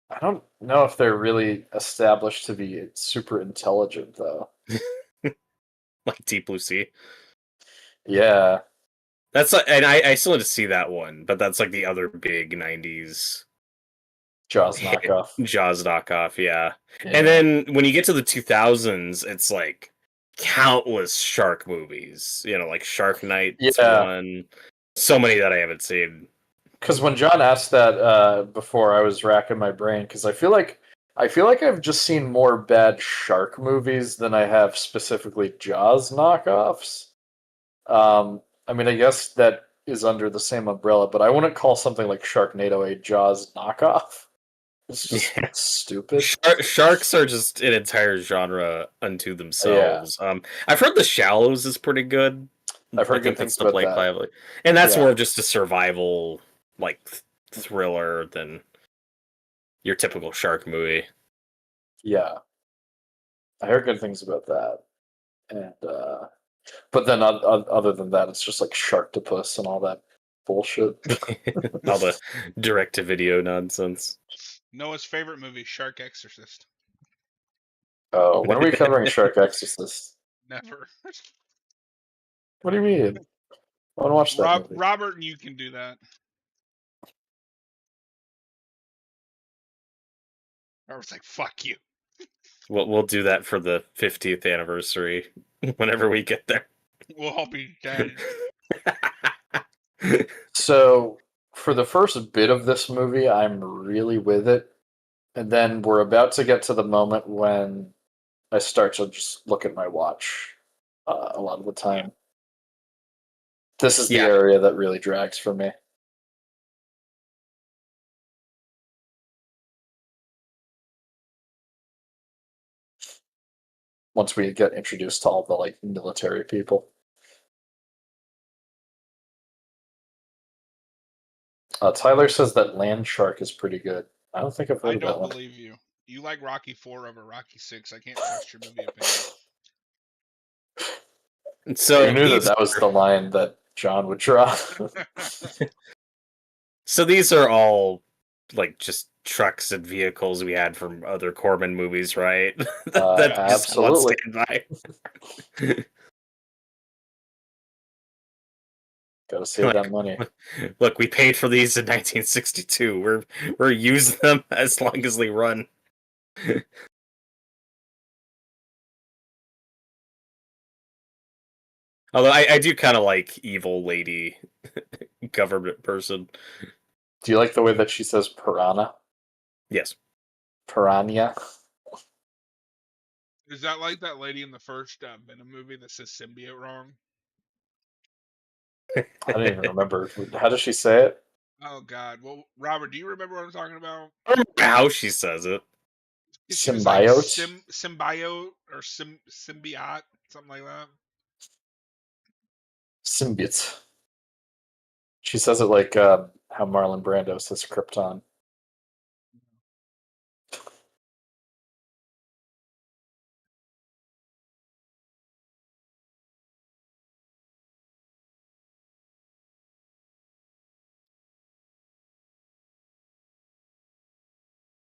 I don't know if they're really established to be super intelligent, though. Like Deep Blue Sea. Yeah. That's like, and I still need to see that one, but that's like the other big '90s Jaws hit, knockoff. Jaws knockoff, yeah. Yeah. And then when you get to the 2000s, it's like countless shark movies. You know, like Shark Night's Yeah. one. So many that I haven't seen. Because when John asked that before, I was racking my brain because I feel like I've just seen more bad shark movies than I have specifically Jaws knockoffs. I mean, I guess that is under the same umbrella, but I wouldn't call something like Sharknado a Jaws knockoff. It's just Yeah. stupid. Sharks are just an entire genre unto themselves. I've heard The Shallows is pretty good. I've heard I think good that's things the about Blake that. Lively, and that's Yeah. more of just a survival like thriller than your typical shark movie. Yeah, I heard good things about that, and but then other than that, it's just like Sharktopus and all that bullshit. All the direct-to-video nonsense. Noah's favorite movie, Shark Exorcist. Oh, when are we covering Shark Exorcist? Never. What do you mean? I want to watch that movie. Robert and you can do that. I was like, "Fuck you." We'll do that for the 50th anniversary whenever we get there. We'll all be dead. So for the first bit of this movie, I'm really with it, and then we're about to get to the moment when I start to just look at my watch a lot of the time. This is the Yeah. area that really drags for me. Once we get introduced to all the like military people. Tyler says that Land Shark is pretty good. I don't think I've heard I of that don't one. believe you. You like Rocky 4 over Rocky 6. I can't trust your movie opinion. So Who knew that these that was the line that John would draw? so these are all like just trucks and vehicles we had from other Corman movies, right? That is on Absolutely. standby. Gotta save that money. Look, we paid for these in 1962. We're using them as long as they run. Although I do kind of like evil lady government person. Do you like the way that she says piranha? Yes. Piranha? Is that like that lady in the first Venom movie that says symbiote wrong? I don't even remember. How does she say it? Oh God. Well, Robert, do you remember what I'm talking about? I don't remember how she says it. She was like Symbiote? symbiote or symbiote, something like that. Symbiote. She says it like how Marlon Brando says Krypton.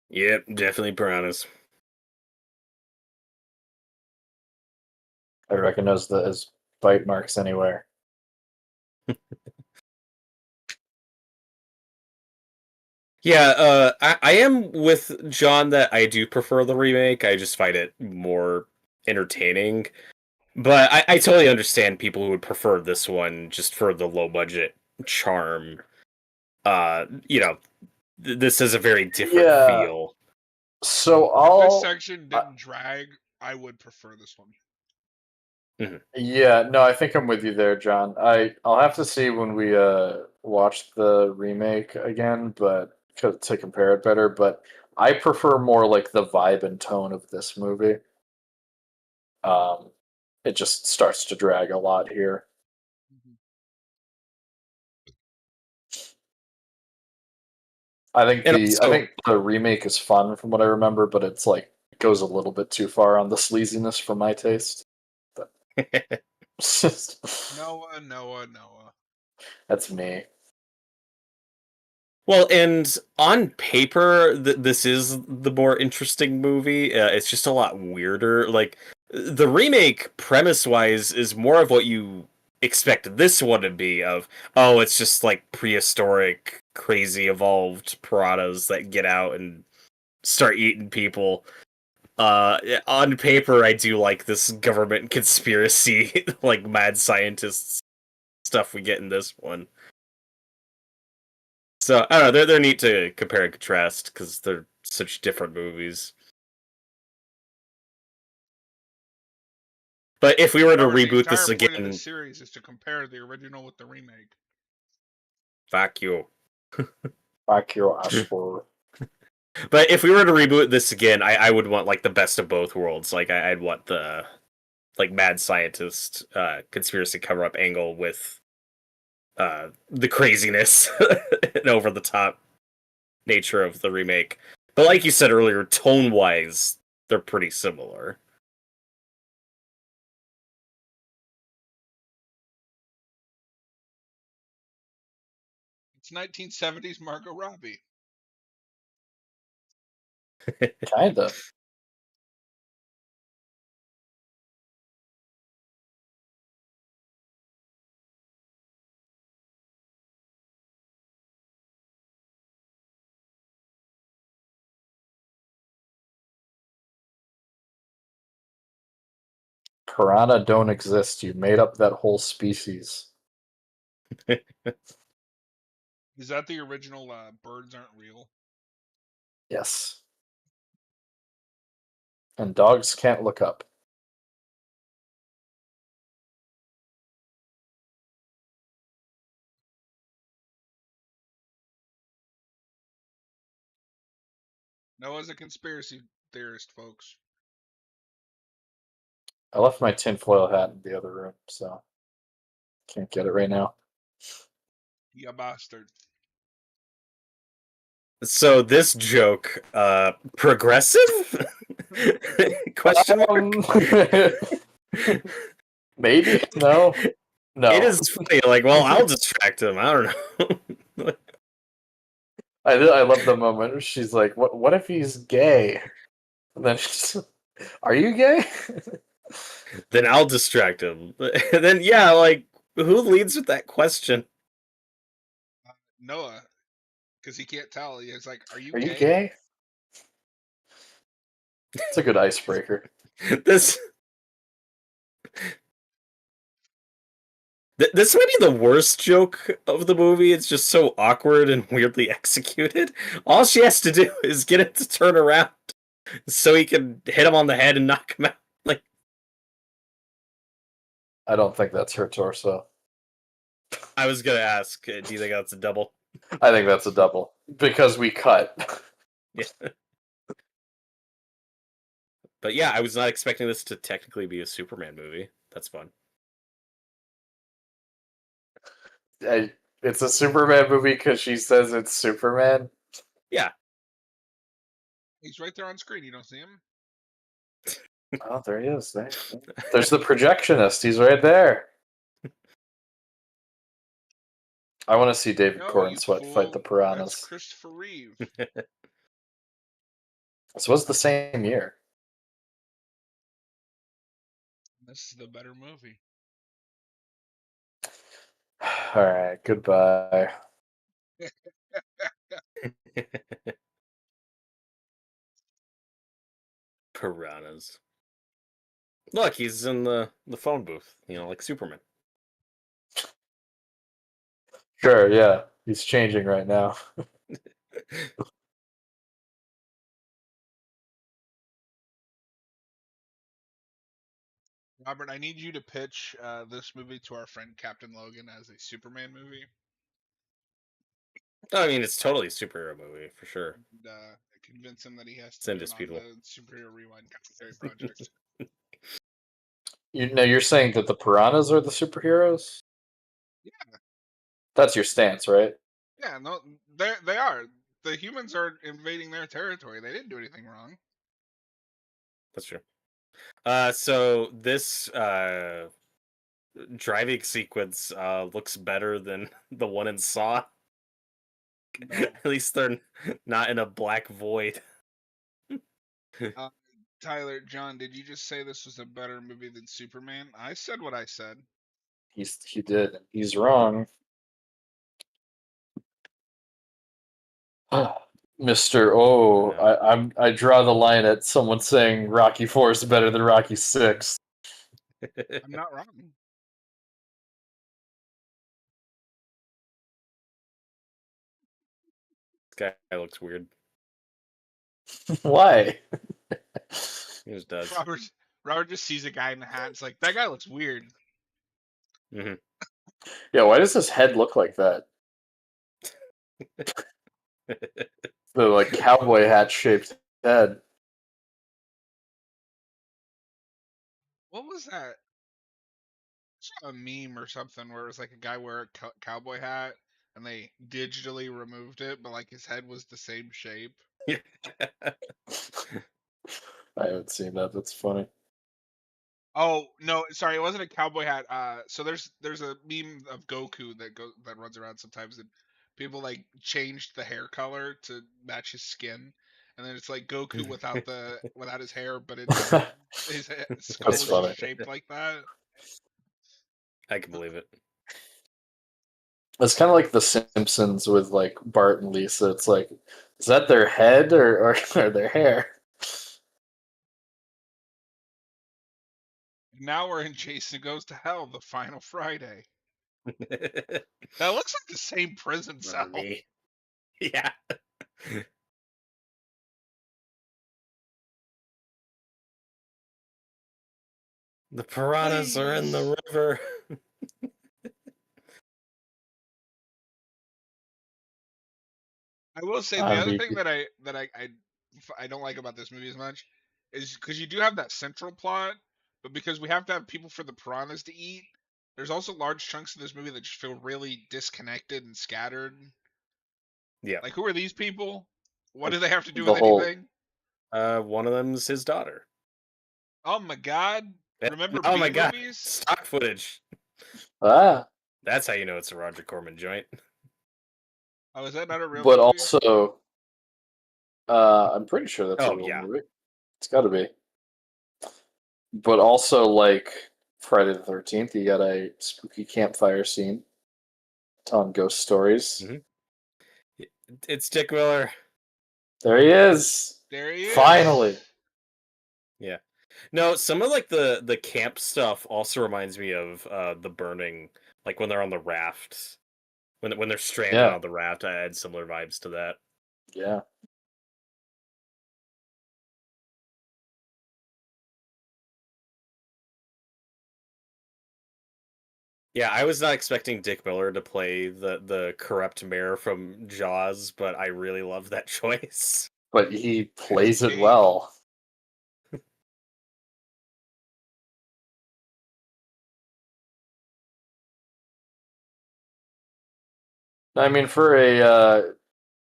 Yep, definitely piranhas. I recognize that as bite marks anywhere. Yeah, I am with John that I do prefer the remake. I just find it more entertaining. But I totally understand people who would prefer this one just for the low budget charm. This is a very different Yeah. feel. So If this I'll. section didn't drag, I would prefer this one. Mhm. Yeah, no, I think I'm with you there, John. I'll have to see when we watch the remake again, but to compare it better. But I prefer more like the vibe and tone of this movie. Um, it just starts to drag a lot here. Mhm. And I also, think the remake is fun from what I remember, but it's like it goes a little bit too far on the sleaziness for my taste. But Noah. that's me. well, and on paper, this is the more interesting movie. It's just a lot weirder. Like the remake, premise-wise, is more of what you expect this one to be. Of oh, it's just like prehistoric, crazy, evolved piranhas that get out and start eating people. On paper, I do like this government conspiracy, like mad scientists stuff we get in this one. So I don't know. They're neat to compare and contrast because they're such different movies. But if we were to Robert, the reboot this entire point of this again, series is to compare the original with the remake. fuck you. Back your ass for. But if we were to reboot this again, I would want like the best of both worlds. Like I'd want the like mad scientist conspiracy cover up angle with the craziness and over the top nature of the remake. But like you said earlier, tone wise, they're pretty similar. It's 1970s Margot Robbie. Kinda. Piranha don't exist. You made up that whole species. Is that the original birds aren't real? Yes. And dogs can't look up. Noah's a conspiracy theorist, folks. I left my tinfoil hat in the other room, so can't get it right now. You bastard. So this joke, progressive? Question mark. Maybe? No. No. It is funny. Like, well, I'll distract him. I don't know. I love the moment where she's like, what if he's gay? And then she's, are you gay? Then I'll distract him. And then yeah, like, who leads with that question? Noah, because he can't tell. He's like, "Are you Are you gay?" gay? It's a good icebreaker. This this might be the worst joke of the movie. It's just so awkward and weirdly executed. All she has to do is get it to turn around so he can hit him on the head and knock him out. Like, I don't think that's her torso. I was gonna ask, do you think that's a double? I think that's a double because we cut. Yeah. But yeah, I was not expecting this to technically be a Superman movie. That's fun. It's a Superman movie because she says it's Superman. Yeah. He's right there on screen. You don't see him? Oh, there he is. There's the projectionist. He's right there. I want to see David No, Corn you Sweat fool. fight the That's piranhas. Christopher Reeve. This was the same year. This is the better movie. All right, goodbye. Piranhas. Look, he's in the phone booth, like Superman. Sure, yeah. He's changing right now. Robert, I need you to pitch this movie to our friend Captain Logan as a Superman movie. I mean, it's totally a superhero movie, for sure. And, convince him that he has It's to get on indisputable. the Superhero Rewind commentary project. You're saying that the piranhas are the superheroes? Yeah. That's your stance, right? Yeah, no, they are. The humans are invading their territory. They didn't do anything wrong. That's true. So this driving sequence looks better than the one in Saw. No. At least they're not in a black void. Tyler, John, did you just say this was a better movie than Superman? I said what I said. He did. He's wrong. Mr. Oh, No. I draw the line at someone saying Rocky 4 is better than Rocky 6. I'm not wrong. This guy looks weird. Why? He just does. Robert just sees a guy in a hat. It's like, that guy looks weird. Mm-hmm. Yeah, why does his head look like that? The like cowboy hat shaped head. What was that? I saw a meme or something where it was like a guy wearing a cowboy hat and they digitally removed it, but like his head was the same shape. I haven't seen that. That's funny. Oh no, sorry, it wasn't a cowboy hat. So there's a meme of Goku that runs around sometimes, and people like changed the hair color to match his skin, and then it's like Goku without his hair, but his skull That's is funny. just shaped like that. I can believe it. It's kind of like The Simpsons with like Bart and Lisa. It's like, is that their head or their hair? Now we're in Jason Goes to Hell, the final Friday. That looks like the same prison cell. Remember me. Yeah. The piranhas are in the river. I will say the other thing that I don't like about this movie as much is because you do have that central plot, but because we have to have people for the piranhas to eat, there's also large chunks of this movie that just feel really disconnected and scattered. Yeah. Like, who are these people? What do they have to do The with whole- anything? One of them's his daughter. Oh my god! Remember Oh B my god! movies? Stock footage. Ah, That's how you know it's a Roger Corman joint. Oh, is that not a real but movie? also, I'm pretty sure that's a Oh, real yeah. movie. It's got to be. But also, like Friday the 13th, you got a spooky campfire scene telling ghost stories. Mhm. It's Dick Miller. There he is. There he is. Finally. Yeah. No, some of like the camp stuff also reminds me of the burning, like when they're on the raft. When they're stranded Yeah. on the raft, I had similar vibes to that. Yeah. Yeah, I was not expecting Dick Miller to play the corrupt mayor from Jaws, but I really love that choice. But he plays it Hey. well. I mean, for a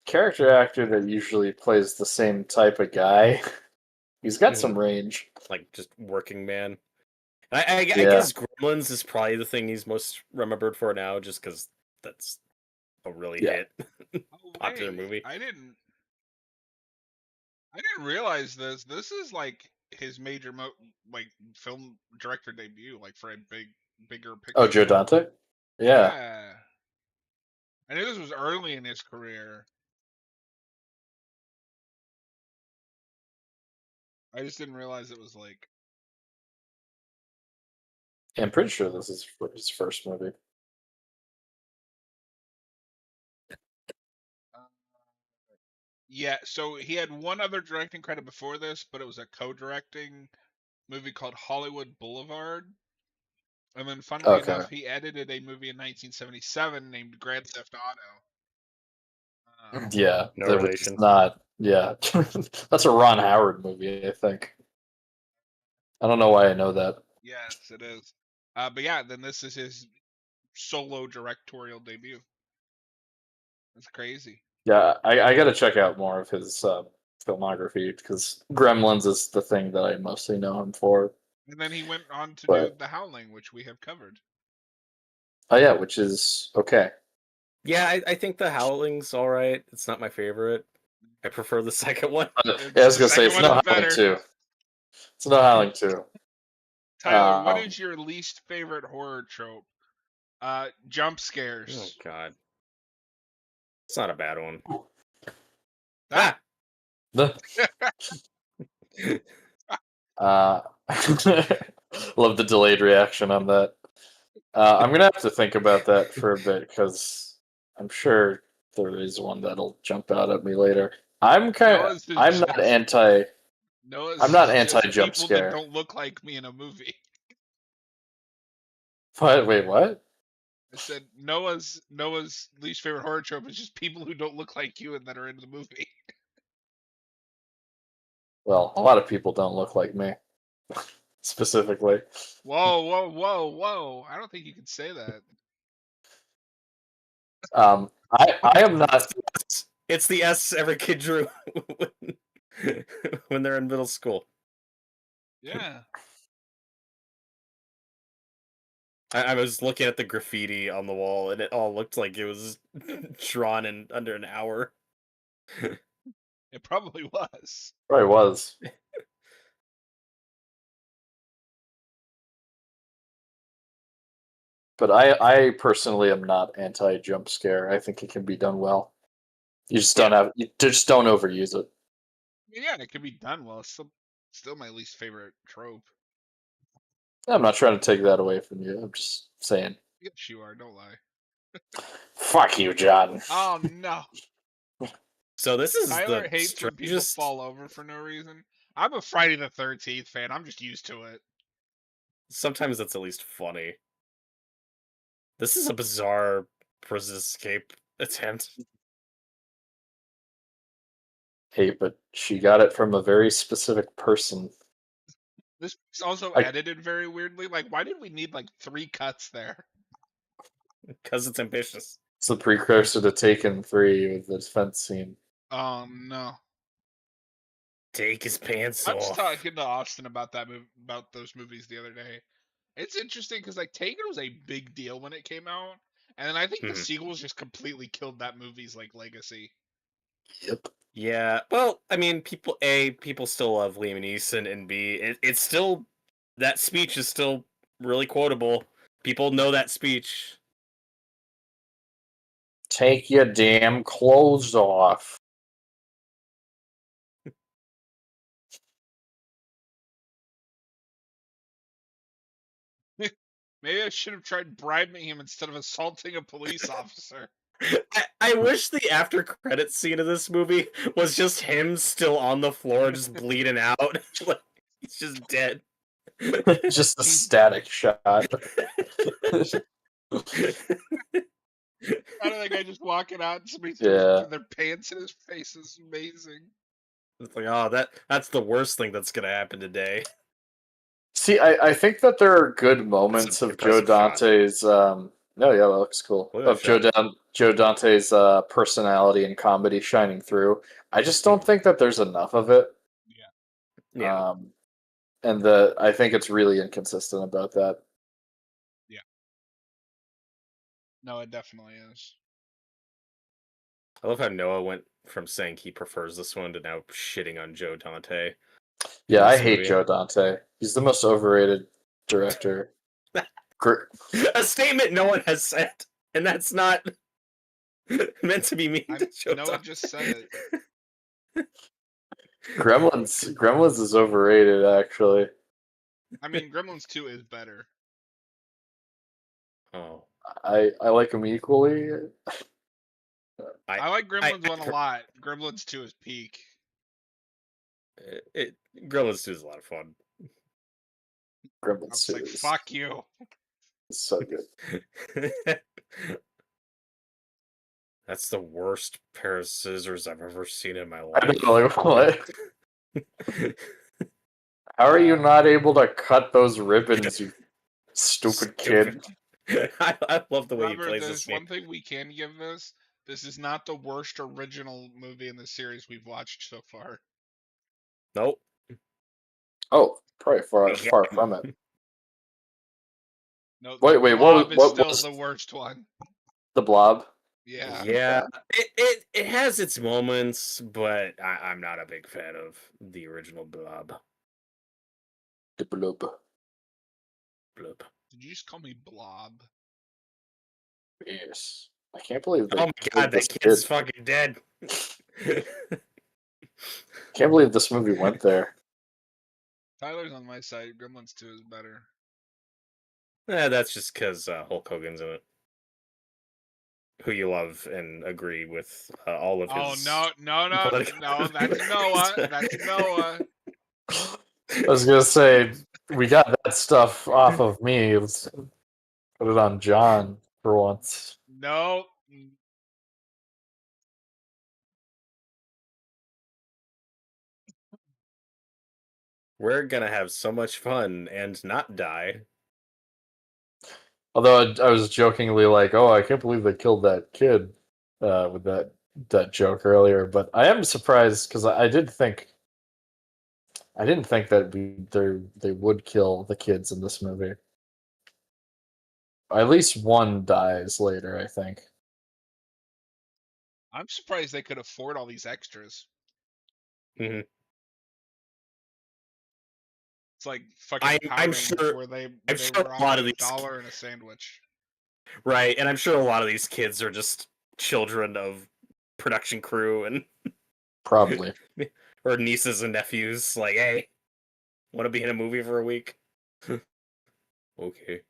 character actor that usually plays the same type of guy, he's got some range. Like just working man. I Yeah. guess Gremlins is probably the thing he's most remembered for now, just because that's a really Yeah. hit popular wait, movie. I didn't realize this. This is like his major like film director debut, like for a bigger picture. Oh, Joe Dante? Yeah. Yeah. I knew this was early in his career. I just didn't realize it was like. Yeah, I'm pretty sure this is his first movie. Yeah, so he had one other directing credit before this, but it was a co-directing movie called Hollywood Boulevard. And then, funnily Okay. enough, he edited a movie in 1977 named Grand Theft Auto. Yeah, No that was relation. not. Yeah, that's a Ron Howard movie, I think. I don't know why I know that. Yes, it is. But yeah, then this is his solo directorial debut. That's crazy. Yeah, I got to check out more of his filmography because Gremlins is the thing that I mostly know him for. And then he went on to do But The Howling, which we have covered. oh yeah, which is okay. Yeah, I think The Howling's all right. It's not my favorite. I prefer the second one. Yeah, I was gonna say it's second no one is Howling better. 2. It's no Howling 2. Tyler, what is your least favorite horror trope? Jump scares. Oh god, it's not a bad one. Ah! Love the delayed reaction on that. I'm gonna have to think about that for a bit because I'm sure there is one that'll jump out at me later. I'm not anti. I'm not anti jump people scare. that don't look like me in a movie. But wait, what? I said Noah's least favorite horror trope is just people who don't look like you and that are in the movie. Well, a lot of people don't look like me, specifically. Whoa! I don't think you can say that. I am not. It's the S every kid drew when they're in middle school. Yeah. I was looking at the graffiti on the wall, and it all looked like it was drawn in under an hour. It probably was. Probably was. But I personally am not anti jump scare. I think it can be done well. You just don't overuse it. I mean, yeah, it can be done well. It's still my least favorite trope. I'm not trying to take that away from you. I'm just saying. Yes, you are. Don't lie. Fuck you, John. Oh no. So this is Tyler the hates when people strangest. fall over for no reason. I'm a Friday the 13th fan. I'm just used to it. Sometimes that's at least funny. This is a bizarre prison escape attempt. Hey, but she got it from a very specific person. This is also I, edited very weirdly. Like, why did we need like 3 cuts there? Because it's ambitious. it's the precursor to Taken 3 with the defense scene. No. Take his pants I was off. talking to Austin about about those movies the other day. It's interesting because like Taken was a big deal when it came out, and then I think the sequels just completely killed that movie's like legacy. Yep. Yeah, well, I mean, people still love Liam Neeson, and it's still, that speech is still really quotable. People know that speech. Take your damn clothes off. Maybe I should have tried bribing him instead of assaulting a police officer. I wish the after credits scene of this movie was just him still on the floor, just bleeding out. Like, he's just dead. Just a static shot. Out of that guy just walking out and somebody throws their pants in his face is amazing. It's like, oh, that's the worst thing that's gonna happen today. See, I think that there are good moments of Joe Dante's. No, yeah, that looks cool. Of Joe Dante's personality and comedy shining through. I just don't think that there's enough of it. Yeah. And I think it's really inconsistent about that. Yeah. No, it definitely is. I love how Noah went from saying he prefers this one to now shitting on Joe Dante. Yeah, I hate Joe Dante. He's the most overrated director. A statement no one has said, and that's not meant to be mean to Joe Noah Dante. just said it. Gremlins is overrated, actually. I mean, Gremlins 2 is better. Oh. I like them equally. I like Gremlins 1 a lot. Gremlins 2 is peak. Gremlins 2 is a lot of fun. Gremlins 2 like, fuck you. It's so good. That's the worst pair of scissors I've ever seen in my life. I don't know, what? How are you not able to cut those ribbons, you stupid kid? I love the way Robert, he plays there's this game. one thing we can give this. This is not the worst original movie in the series we've watched so far. Nope. Oh, probably far from it. No, wait, Blob what is still was the worst one. The Blob? Yeah. Yeah. It has its moments, but I'm not a big fan of the original Blob. The Blob. Blob. Did you just call me Blob? Yes. I can't believe Oh my god, that kid's fucking dead. Can't believe this movie went there. Tyler's on my side. Gremlins 2 is better. That's just because Hulk Hogan's in it. Who you love and agree with all of his... Oh, no, that's Noah. That's Noah. I was gonna say, we got that stuff off of me. Let's put it on John for once. No. We're gonna have so much fun and not die. Although I was jokingly like, "Oh, I can't believe they killed that kid," with that joke earlier. But I am surprised because I didn't think that they would kill the kids in this movie. At least one dies later, I think. I'm surprised they could afford all these extras. Mm-hmm. It's like fucking Power I'm Rangers sure, where they sure were a lot of on these $1 and a sandwich. Right, and I'm sure a lot of these kids are just children of production crew and Probably. or nieces and nephews. Like, hey, want to be in a movie for a week? Okay.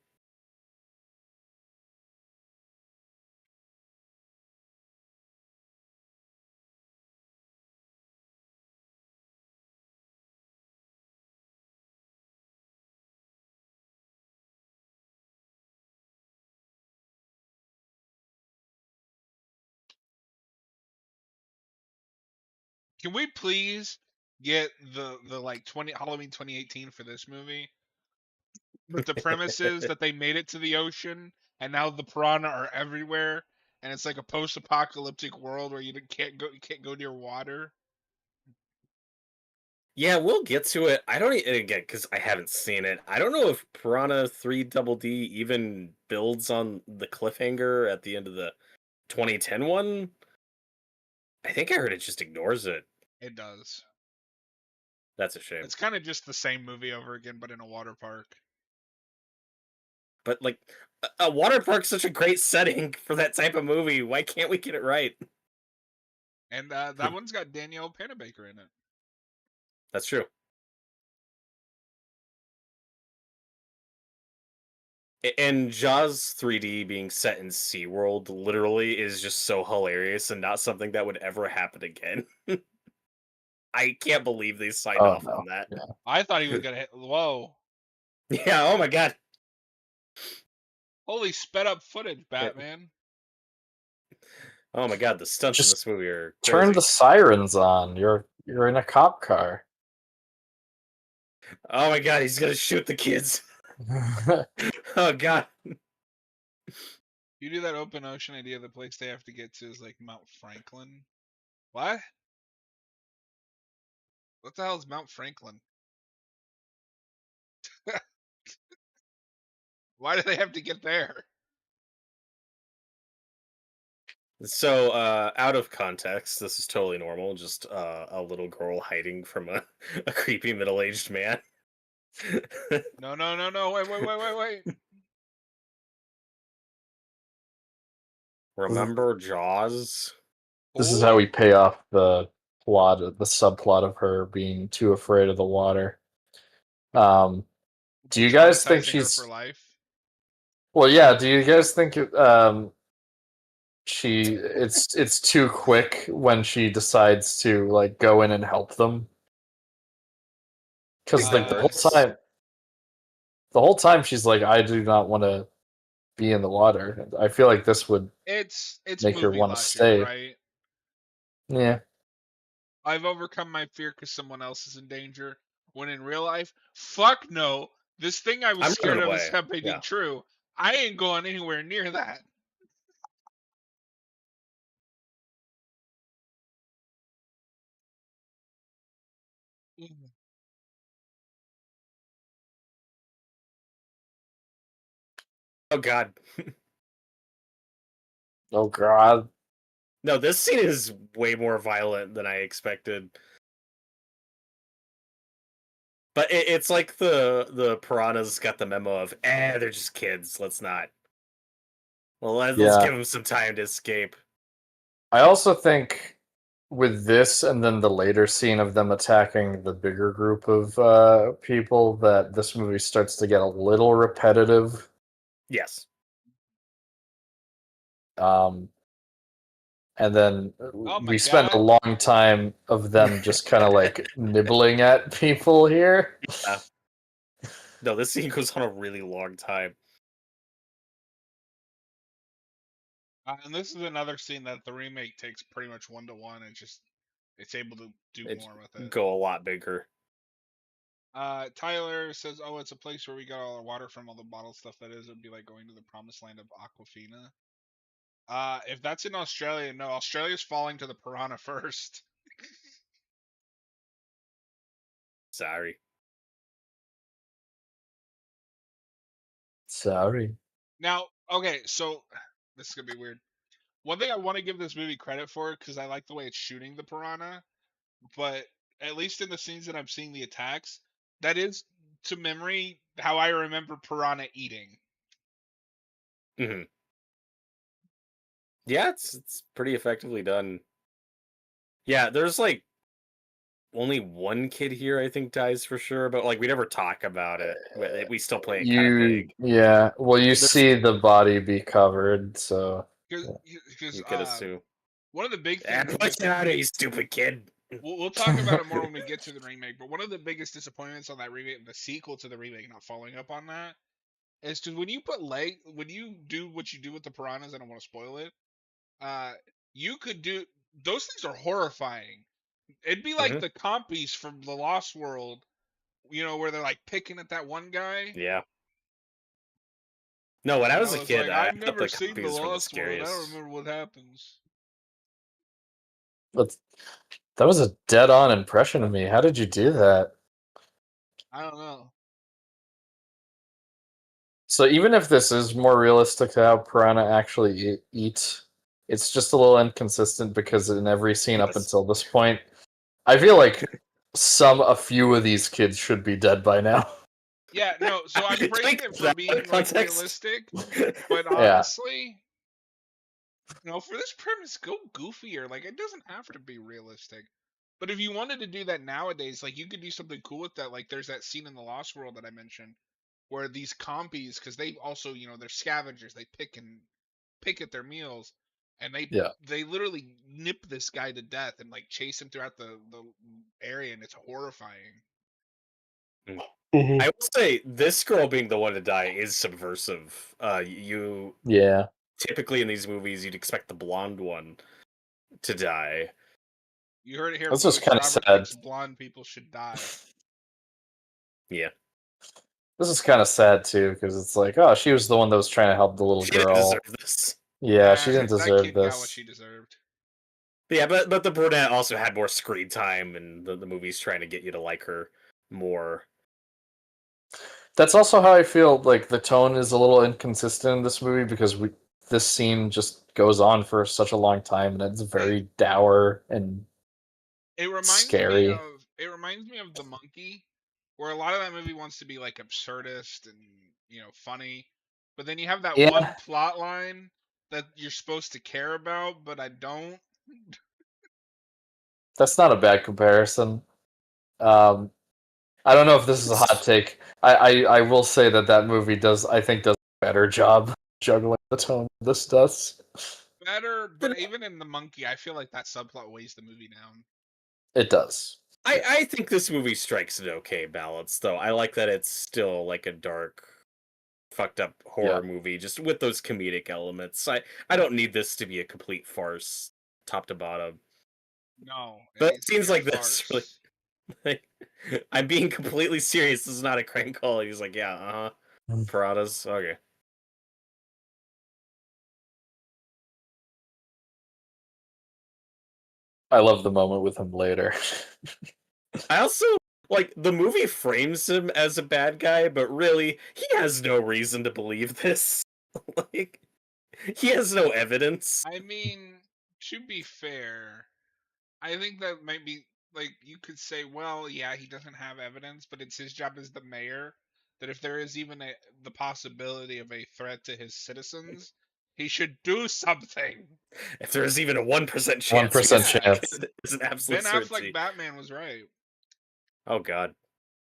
Can we please get the like 20 Halloween 2018 for this movie? But the premise is that they made it to the ocean and now the piranha are everywhere and it's like a post-apocalyptic world where you can't go near water. Yeah, we'll get to it. I don't again because I haven't seen it. I don't know if Piranha 3 Double D even builds on the cliffhanger at the end of the 2010 one. I think I heard it just ignores it. It does. That's a shame. It's kind of just the same movie over again but in a water park. But like a water park's such a great setting for that type of movie. Why can't we get it right? And that one's got Danielle Panabaker in it. That's true. And Jaws 3D being set in SeaWorld literally is just so hilarious and not something that would ever happen again. I can't believe they signed Oh off no. on that. Yeah. I thought he was gonna hit. Whoa! Yeah, oh my god. Holy sped up footage, Batman. Oh my god, the stunts in Just this movie are turn crazy. the sirens on. You're in a cop car. Oh my god, he's gonna shoot the kids. Oh god. You do that open ocean idea, the place they have to get to is like Mount Franklin. What? What the hell is Mount Franklin? Why do they have to get there? So, out of context, this is totally normal. Just a little girl hiding from a creepy middle-aged man. No, no, no, no. Wait. Remember Jaws? This is how Oh, we pay off the subplot of her being too afraid of the water. Do you guys think traumatizing her for life. well, yeah, do you guys think it's too quick when she decides to like go in and help them? Because like Ignores. the whole time she's like, I do not want to be in the water. I feel like this would It's make her movie want to logic, stay. right? Yeah. I've overcome my fear because someone else is in danger. When in real life, fuck no. This thing I was I'm scared running of is away. happening Yeah. true. I ain't going anywhere near that. Oh god. Oh god. No, this scene is way more violent than I expected. But it's like the piranhas got the memo of, they're just kids. Let's not. Well, let's Yeah. give them some time to escape. I also think with this and then the later scene of them attacking the bigger group of people that this movie starts to get a little repetitive. Yes. Um, and then Oh my we spend a god. long time of them just kind of like nibbling at people here. Yeah. No, this scene goes on a really long time. And this is another scene that the remake takes pretty much 1-to-1 and just it's able to do It more with it. go a lot bigger. Tyler says, "Oh, it's a place where we got all our water from, all the bottled stuff. That is, it'd be like going to the promised land of Aquafina." If that's in Australia, no, Australia's falling to the piranha first. Sorry. Sorry. Now, okay, so this is gonna be weird. One thing I want to give this movie credit for because I like the way it's shooting the piranha, but at least in the scenes that I'm seeing the attacks, that is to memory how I remember piranha eating. Hmm. Yeah, it's pretty effectively done. Yeah, there's like only one kid here, I think, dies for sure, but like we never talk about it. We still play it kind of vague. Yeah. Well, you There's, see the body be covered, so yeah. Because you could assume. one of the big Ah, things push with it out, you stupid kid. we'll talk about it more when we get to the remake, but one of the biggest disappointments on that remake, the sequel to the remake, not following up on that, is because when you do what you do with the piranhas, I don't want to spoil it. Uh, you could do those things are horrifying. It'd be like Mhm. the compies from the Lost World, where they're like picking at that one guy. Yeah. No, when I was a It's kid, like I I've thought never the seen the copies were the Lost World. I don't scariest. remember what happens. But that was a dead-on impression of me. How did you do that? I don't know. So even if this is more realistic to how piranha actually eat, it's just a little inconsistent because in every scene up Yes. until this point, I feel like a few of these kids should be dead by now. Yeah, no. So I'm praising Take it for that out being of like context. realistic, but Yeah, honestly, for this premise, go goofier. Like, it doesn't have to be realistic. But if you wanted to do that nowadays, like, you could do something cool with that. Like, there's that scene in the Lost World that I mentioned, where these compies, because they also, they're scavengers. They pick at their meals, and yeah. they literally nip this guy to death and like chase him throughout the area, and it's horrifying. Mm. Mhm. I will say this girl being the one to die is subversive. You Yeah, typically in these movies you'd expect the blonde one to die. You heard it here, that's just folks. kind of Robert sad. thinks blonde people should die. Yeah. This is kind of sad too because it's like, oh, she was the one that was trying to help the little She didn't deserve girl. this. Yeah, she Nah, didn't that deserve kid got what this. she deserved. Yeah, but the brunette also had more screen time, and the movie's trying to get you to like her more. That's also how I feel like the tone is a little inconsistent in this movie because this scene just goes on for such a long time and it's It very dour and it reminds me scary. of the monkey, where a lot of that movie wants to be like absurdist and funny, but then you have that one Yeah, plot line that you're supposed to care about, but I don't. that's not a bad comparison. Um, I don't know if this is a hot take. I will say that movie does a better job juggling the tone than this does. Better, but even in the monkey, I feel like that subplot weighs the movie down. It does. Yeah. I think this movie strikes an okay balance, though. I like that it's still like a dark, fucked up Yeah. horror movie, just with those comedic elements. I don't need this to be a complete farce, top to bottom. No, it But needs to be scenes a like this, really, farce. like, I'm being completely serious. This is not a crank call. He's like, yeah, piranhas, okay. I love the moment with him later. I also like the movie frames him as a bad guy, but really, he has no reason to believe this. Like, he has no evidence. I mean, to be fair, I think that might be like you could say, well, yeah, he doesn't have evidence, but it's his job as the mayor that if there is even the possibility of a threat to his citizens, he should do something. If there's even a 1% One chance he percent gets Yeah, chance. elected, it's an absolute Ben Affleck certainty. Batman was right. Oh god.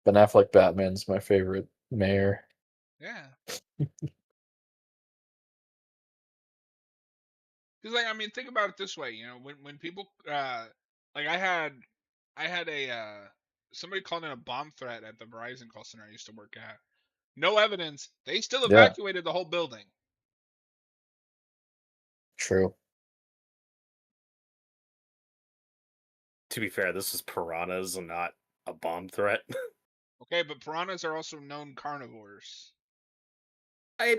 Ben Affleck Batman's my favorite mayor. Yeah, because like I mean, think about it this way. When people like I had a somebody called in a bomb threat at the Verizon call center I used to work at. No evidence. They still Yeah, evacuated the whole building. true. To be fair, this is piranhas and not a bomb threat. Okay, but piranhas are also known carnivores.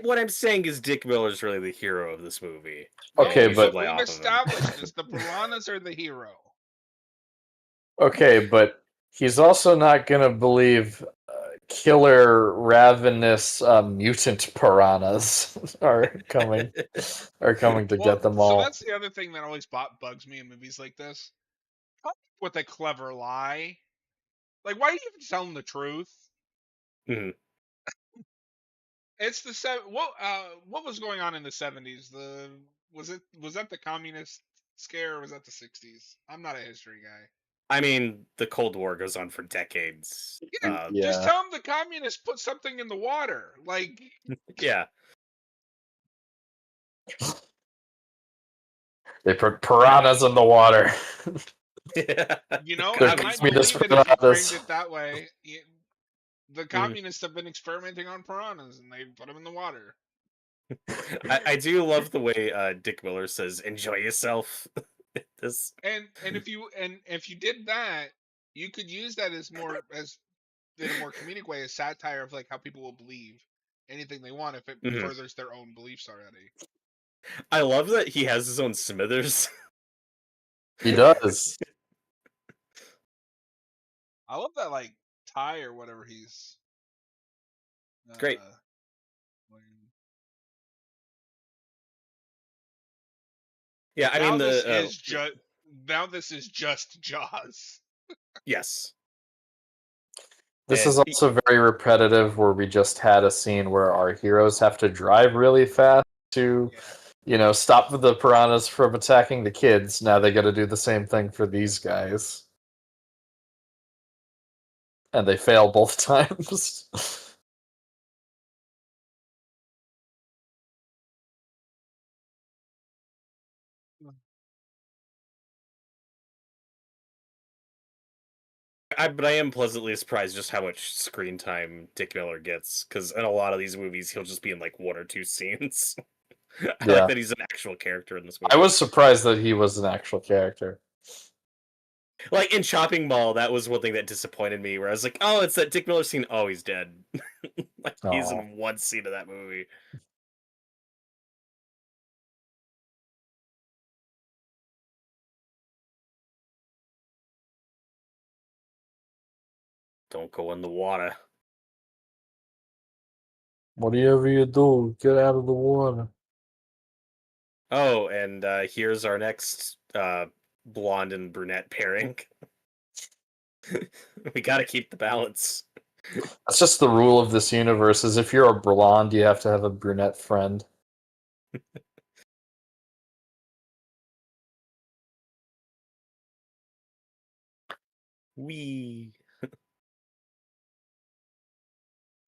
What I'm saying is Dick Miller's really the hero of this movie, and Okay, No, you should but but lay we've off of him. established this. The piranhas are the hero. okay, but he's also not gonna believe killer, ravenous, mutant piranhas are coming to Well, get them so all. that's the other thing that always bugs me in movies like this. Come up with a clever lie. Like, why do you have to tell them the truth? Mhm. It's what was going on in the 70s? Was that the communist scare or was that the 60s? I'm not a history guy. I mean, the Cold War goes on for decades. Yeah, just Yeah. tell them the communists put something in the water. Like, Yeah. They put piranhas in the water. Yeah. There I gives might me this believe it if you framed piranhas. it that way. The Mhm. communists have been experimenting on piranhas, and they put them in the water. I do love the way Dick Miller says, "Enjoy yourself." This. And if you did that, you could use that as in a more comedic way as satire of like how people will believe anything they want if it Mhm. furthers their own beliefs already. I love that he has his own Smithers. He does. I love that like tie or whatever he's Great. wearing. Yeah, I Now mean this the is just now this is just Jaws. yes, This and is also very repetitive where we just had a scene where our heroes have to drive really fast to, Yeah. stop the piranhas from attacking the kids. Now they got to do the same thing for these guys. And they fail both times. but I am pleasantly surprised just how much screen time Dick Miller gets, because in a lot of these movies he'll just be in like one or two scenes. I like Yeah. that he's an actual character in this I movie. was surprised that he was an actual character. Like in Chopping Mall, that was one thing that disappointed me, where I was like, "Oh, it's that Dick Miller scene. Oh, he's dead." Like he's Oh. in one scene of that movie. Don't go in the water. Whatever you do, get out of the water. Oh, and here's our next blonde and brunette pairing. We got to keep the balance. That's just the rule of this universe, is if you're a blonde, you have to have a brunette friend. We.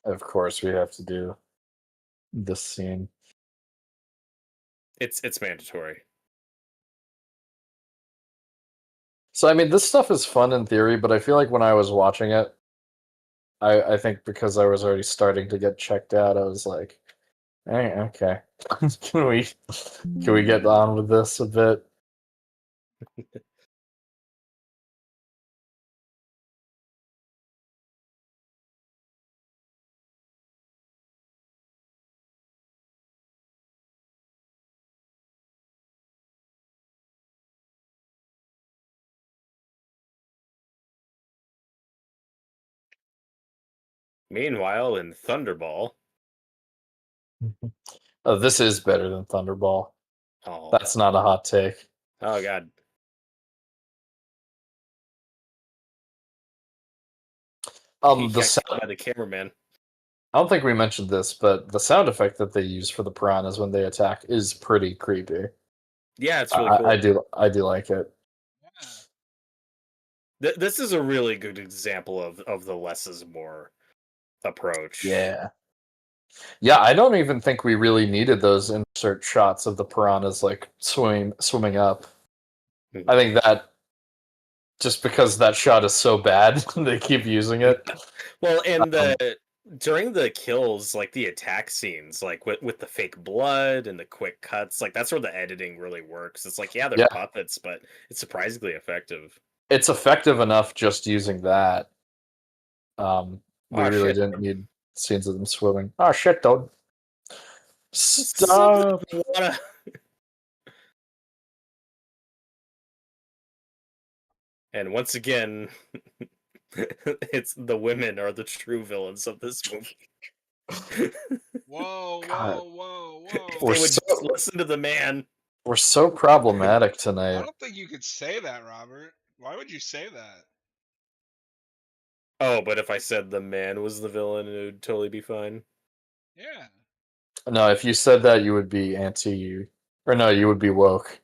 Of course, we have to do this scene. It's mandatory. So, I mean, this stuff is fun in theory, but I feel like when I was watching it, I think because I was already starting to get checked out, I was like, hey, okay. Can we get on with this a bit? Meanwhile, in Thunderball, Oh, this is better than Thunderball. oh, That's not a hot take. oh god, he The got sound, killed by the cameraman. I don't think we mentioned this, but the sound effect that they use for the piranhas when they attack is pretty creepy. Yeah, it's really I cool. do like it. Yeah. This is a really good example of the less is more approach. Yeah. Yeah, I don't even think we really needed those insert shots of the piranhas like swimming up. I think that just because that shot is so bad, they keep using it. Well, and Um, during the kills, like the attack scenes, like with the fake blood and the quick cuts, like that's where the editing really works. It's like, yeah, they're yeah, puppets, but it's surprisingly effective. it's effective enough just using that. We Oh really shit! didn't need scenes of them swimming. Oh shit, dude. Something Stop. in the water. And once again, it's the women are the true villains of this movie. Whoa, God, whoa, whoa, If we're they whoa. would so just listen to the man. we're so problematic I tonight. don't think you could say that, Robert. Why would you say that? Oh, but if I said the man was the villain, it would totally be fine. Yeah. No, if you said that, you would be anti, or no, you would be woke.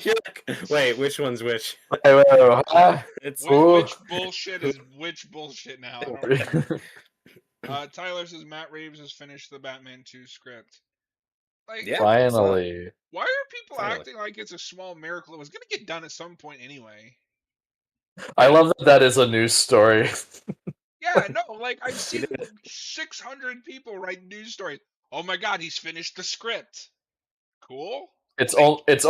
You're like, wait, which one's which? It's Which bullshit is which bullshit now? I don't remember. Tyler says Matt Reeves has finished the Batman 2 script. Like, Yeah, finally. why are people Finally. acting like it's a small miracle? It was gonna get done at some point anyway. I love that is a news story. Yeah, no, like I've seen 600 people write news stories. Oh my god, he's finished the script. Cool. It's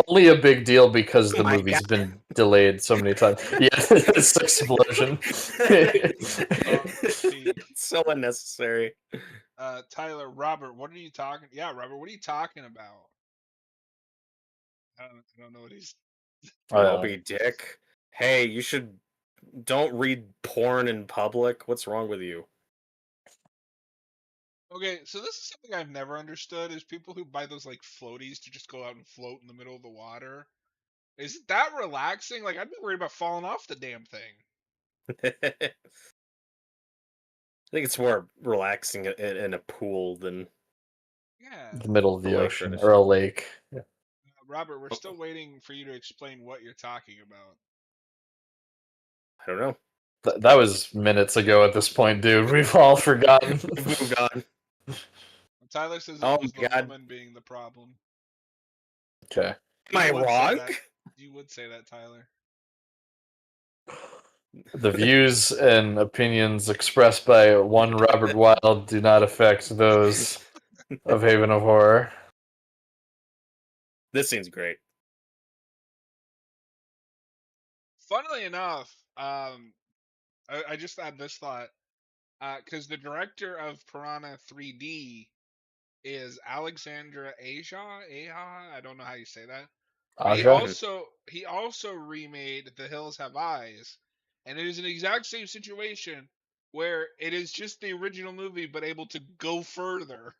only a big deal because Oh the my movie's God. been delayed so many times. Yeah, it's explosion. So unnecessary. Tyler, Robert, what are you talking? Yeah, Robert, what are you talking about? I don't know what he's. Moby Dick. Hey, you should don't read porn in public. What's wrong with you? Okay, so this is something I've never understood: is people who buy those like floaties to just go out and float in the middle of the water. Is that relaxing? Like I'd be worried about falling off the damn thing. I think it's more relaxing in a pool than Yeah. The middle of the a lake ocean tradition. or a lake. Yeah. Robert, we're still waiting for you to explain what you're talking about. I don't know. That was minutes ago at this point, dude. We've all forgotten. We've moved on. Tyler says it Oh was my the God. woman being the problem. Okay. Am I You would say wrong? that. You would say that, Tyler. The views and opinions expressed by one Robert Wilde do not affect those of Haven of Horror. This scene's great. Funnily enough, I just had this thought because the director of Piranha 3D is Alexandra Aja. I don't know how you say that. But Aja? he also remade The Hills Have Eyes, and it is an exact same situation where it is just the original movie but able to go further.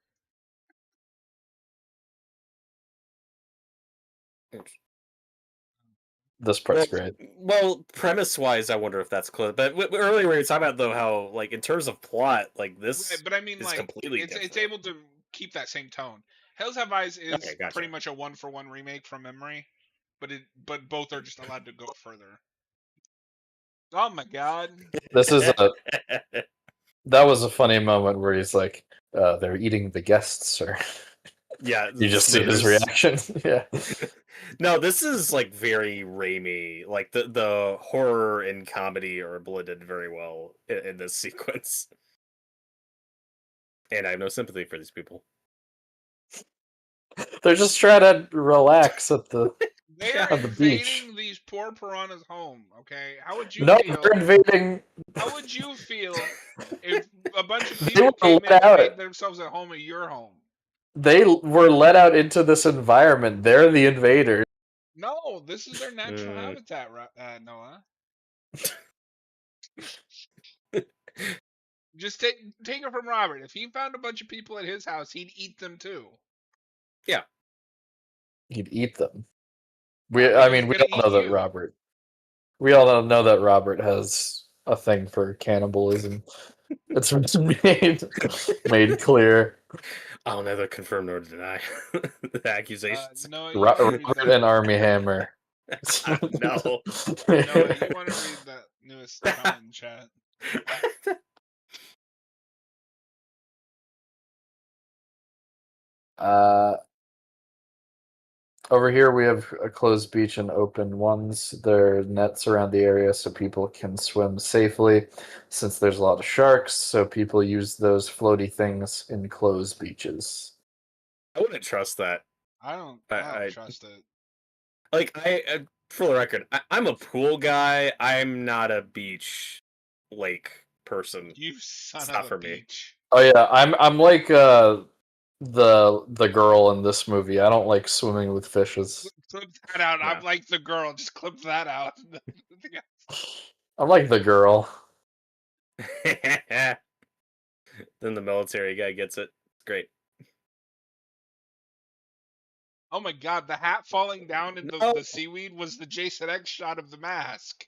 This part's great. Well, premise-wise, I wonder if that's close. But earlier we were talking about though how, like, in terms of plot, like this Right, but I mean, is like completely it's different. able to keep that same tone. Hills Have Eyes Okay, is gotcha. pretty much a one-for-one remake from memory, but both are just allowed to go further. Oh my god! This is that was a funny moment where he's like, they're eating the guests, or Yeah, you just see his Smithers. reaction. Yeah. No, this is like very Raimi. Like the horror and comedy are blended very well in this sequence. And I have no sympathy for these people. They're just trying to relax at the They are on the beach. invading these poor piranhas' home. Okay, how would you No, feel? they're invading. How would you feel if a bunch of They people were came in let and out. made themselves at home at your home? They were let out into this environment. They're the invaders. No, this is their natural habitat, Noah. Just take it from Robert. If he found a bunch of people at his house, he'd eat them too. Yeah. He'd eat them. Because We he's gonna all eat know that you. Robert. We all know that Robert has a thing for cannibalism. It's made clear. I'll neither confirm nor deny the accusations. Noah, you want to read Robert and Army Hammer. No. Noah, you want to read that newest comment in chat? Over here we have a closed beach and open ones. There are nets around the area so people can swim safely. Since there's a lot of sharks, so people use those floaty things in closed beaches. I wouldn't trust that. I don't trust it. Like for the record, I'm a pool guy. I'm not a beach lake person. You son It's of not a for me. beach. Oh yeah, I'm like the girl in this movie. I don't like swimming with fishes. Clip that out. Yeah. I'm like the girl. Just clip that out. I'm like the girl. Then the military guy gets it. Great. Oh my god, the hat falling down in No. the seaweed was the Jason X shot of the mask.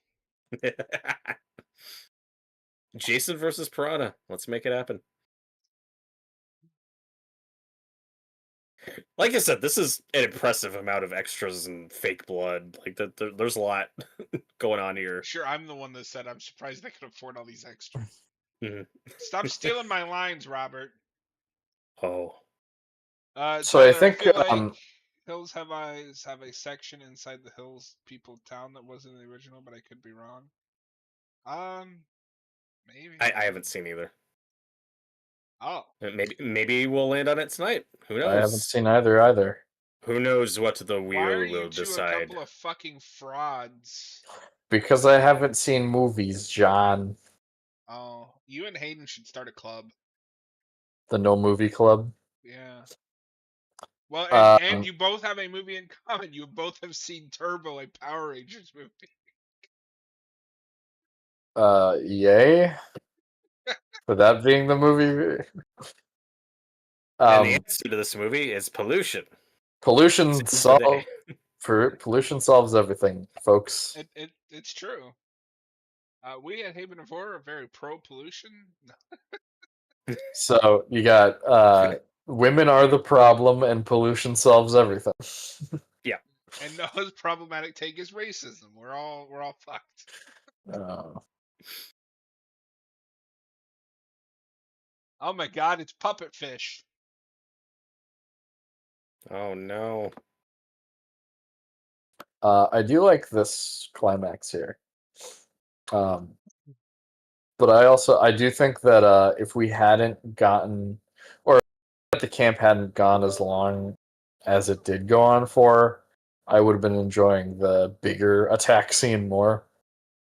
Jason versus Piranha. Let's make it happen. Like I said, this is an impressive amount of extras and fake blood. Like there's a lot going on here. Sure, I'm the one that said I'm surprised they could afford all these extras. Mhm. Stop stealing my lines, Robert. Oh, So I Tyler, I think feel like Hills Have Eyes have a section inside the Hills People town that wasn't in the original, but I could be wrong. Maybe. I haven't seen either. Oh, Maybe we'll land on it tonight. Who I haven't knows? seen either. Who knows what the why are wheel you will two a decide? couple of fucking frauds? Because I haven't seen movies, John. Oh, you and Hayden should start a club. The No Movie Club. Yeah. Well, and Um, you both have a movie in common. You both have seen Turbo, a Power Rangers movie. yay. For that being the movie. And the Um, answer to this movie is pollution. pollution Saves the day. pollution solves everything, folks. It's true. We at Haven of Horror are very pro pollution. So you got women are the problem and pollution solves everything. Yeah. And Noah's problematic take is racism. We're all fucked. Uh, Oh my god, it's puppet fish. Oh no. I do like this climax here. But I do think that if we hadn't gotten, or if the camp hadn't gone as long as it did go on for, I would have been enjoying the bigger attack scene more.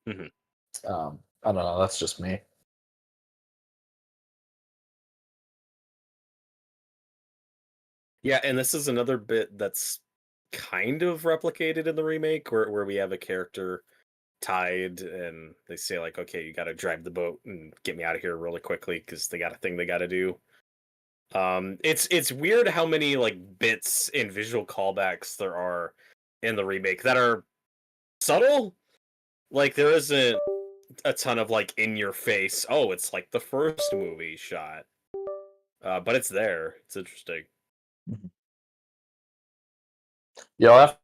Mhm. I don't know. That's just me. Yeah, and this is another bit that's kind of replicated in the remake where we have a character tied and they say like, okay, you got to drive the boat and get me out of here really quickly because they got a thing they got to do. It's weird how many like bits and visual callbacks there are in the remake that are subtle. Like there isn't a ton of like in your face. Oh, it's like the first movie shot, but it's there. It's interesting. Yeah, I'll have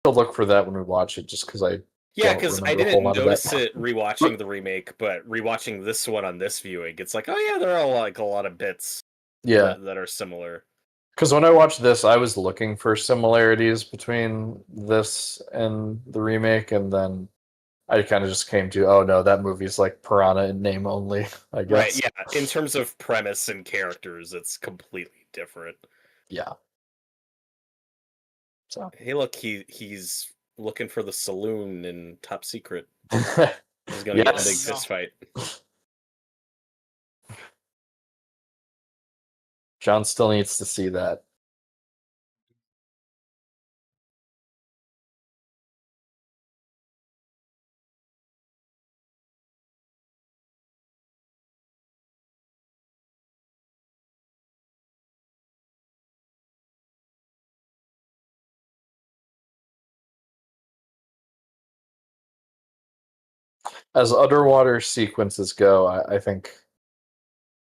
to look for that when we watch it, just because I Yeah, don't because I remember a whole didn't lot of notice that. it rewatching the remake, but rewatching this one on this viewing, it's like, oh yeah, there are like a lot of bits Yeah, that are similar. because when I watched this, I was looking for similarities between this and the remake, and then I kind of just came to, oh no, that movie's like Piranha in name only, I Right, guess. yeah. In terms of premise and characters, it's completely different. Yeah. So. Hey, look, he's looking for the saloon in Top Secret. He's gonna get in a big Yes. fist fight. John still needs to see that. As underwater sequences go, I think